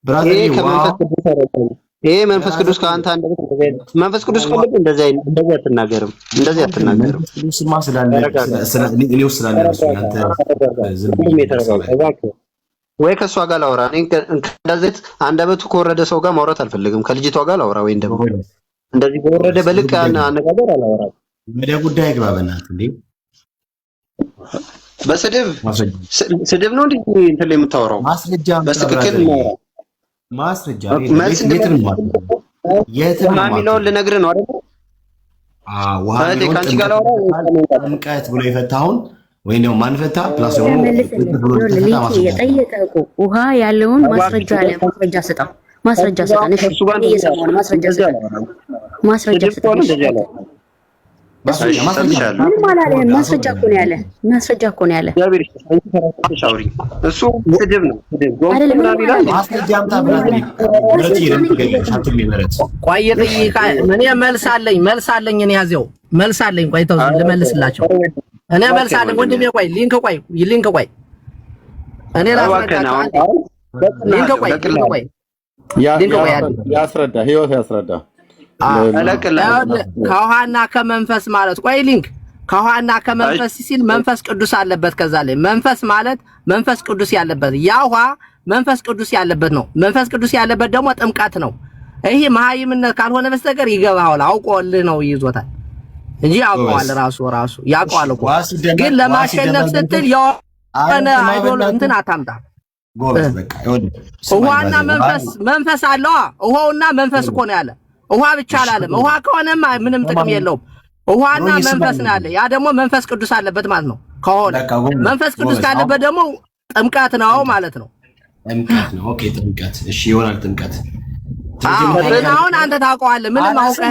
ብራዘር። ይሄ መንፈስ ቅዱስ ከአንተ አንደበት መንፈስ ቅዱስ ከልብ እንደዚህ አትናገርም። ቅዱስማ ስላለ ወይ ከእሷ ጋር ላውራ። እኔ እንደዚህ አንደበቱ ከወረደ ሰው ጋር ማውራት አልፈልግም። ከልጅቷ ጋር ላውራ ወይም ደግሞ እንደዚህ በወረደ በልክ አነጋገር አላወራም። ወደ ጉዳይ ግባ በእናትህ እንዴ። ስድብ ነው እንዴ እንትን ላይ የምታወራው? ማስረጃ በትክክል ማስረጃ የትም የሚለውን ልነግርህ ነው አይደል? ውሃ ጥምቀት ብሎ የፈታውን ወይም ደግሞ ማንፈታ ፕላስ ደግሞ የጠየቀህ ውሃ ያለውን ማስረጃ አለ። ማስረጃ ስጠን። እሺ እየሰማሁ ነው። ማስረጃ ስጠን። ማስረጃ እኮ ነው ያለ። እሱ ስድብ ነው። ማስረጃ አምጣ ብራዘር። ቆይ እኔ መልስ አለኝ። እኔ ያዘው መልስ አለኝ። ቆይ ተው ልመልስላቸው። እኔ መልስ አለኝ ወንድሜ። ቆይ ሊንክ ቆይ እኔ ላስረዳቸው። ሊንክ ቆይ ያስረዳ ህይወት ያስረዳ ከውሃና ከመንፈስ ማለት ቆይ ሊንክ ከውሃና ከመንፈስ ሲል መንፈስ ቅዱስ አለበት። ከዛ ላይ መንፈስ ማለት መንፈስ ቅዱስ ያለበት ያ ውሃ መንፈስ ቅዱስ ያለበት ነው። መንፈስ ቅዱስ ያለበት ደግሞ ጥምቀት ነው። ይሄ መሀይምነት ካልሆነ በስተቀር ይገባዋል። አውቆልህ ነው ይዞታል እንጂ ያውቀዋል። ራሱ ያውቀዋል እኮ ግን ለማሸነፍ ስትል የሆነ አይዶል እንትን አታምጣ። ውሃና መንፈስ አለው። ውሃውና መንፈስ እኮ ነው ያለ። ውሃ ብቻ አላለም። ውሃ ከሆነማ ምንም ጥቅም የለውም። ውሃና መንፈስ ነው ያለ። ያ ደግሞ መንፈስ ቅዱስ አለበት ማለት ነው። ከሆነ መንፈስ ቅዱስ ካለበት ደግሞ ጥምቀት ነው ማለት ነው። ጥምቀት ነው። ኦኬ ጥምቀት። እሺ ይሆናል ጥምቀት። አሁን አንተ ታውቀዋለህ። ምንም አውቀህ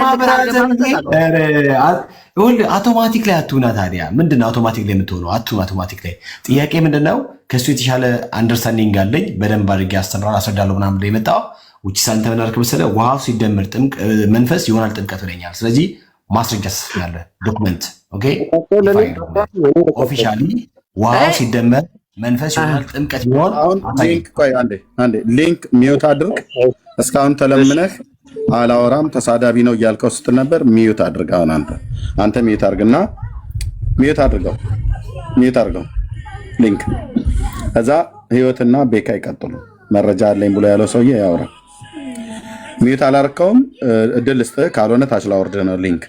አውቶማቲክ ላይ አትሁና። ታዲያ ምንድነው አውቶማቲክ ላይ የምትሆነው? አውቶማቲክ ላይ ጥያቄ ምንድነው? ከሱ የተሻለ አንደርስታንዲንግ አለኝ በደንብ አድርጌ አስረዳለሁ ምናምን ላይ የመጣው ውጪ ሳንተ ምን አልክ መሰለህ? ውሃው ሲደመር መንፈስ ይሆናል ጥምቀት ብለኛል። ስለዚህ ማስረጃ ትሰጣለህ። ዶክመንት ኦኬ። ኦፊሻሊ ውሃው ሲደመር መንፈስ ይሆናል ጥምቀት ቢሆን ሊንክ ሚውት አድርግ። እስካሁን ተለምነህ አላወራም ተሳዳቢ ነው እያልከው ስትል ነበር። ሚዩት አድርግ። አሁን አንተ ሚዩት አድርግና ሚዩት አድርገው ሊንክ። ከዛ ህይወትና ቤካ ይቀጥሉ። መረጃ አለኝ ብሎ ያለው ሰውዬ ያወራ። ሚዩት አላርከውም፣ እድል ስጥህ። ካልሆነ ታች ላወርድህ ነው ሊንክ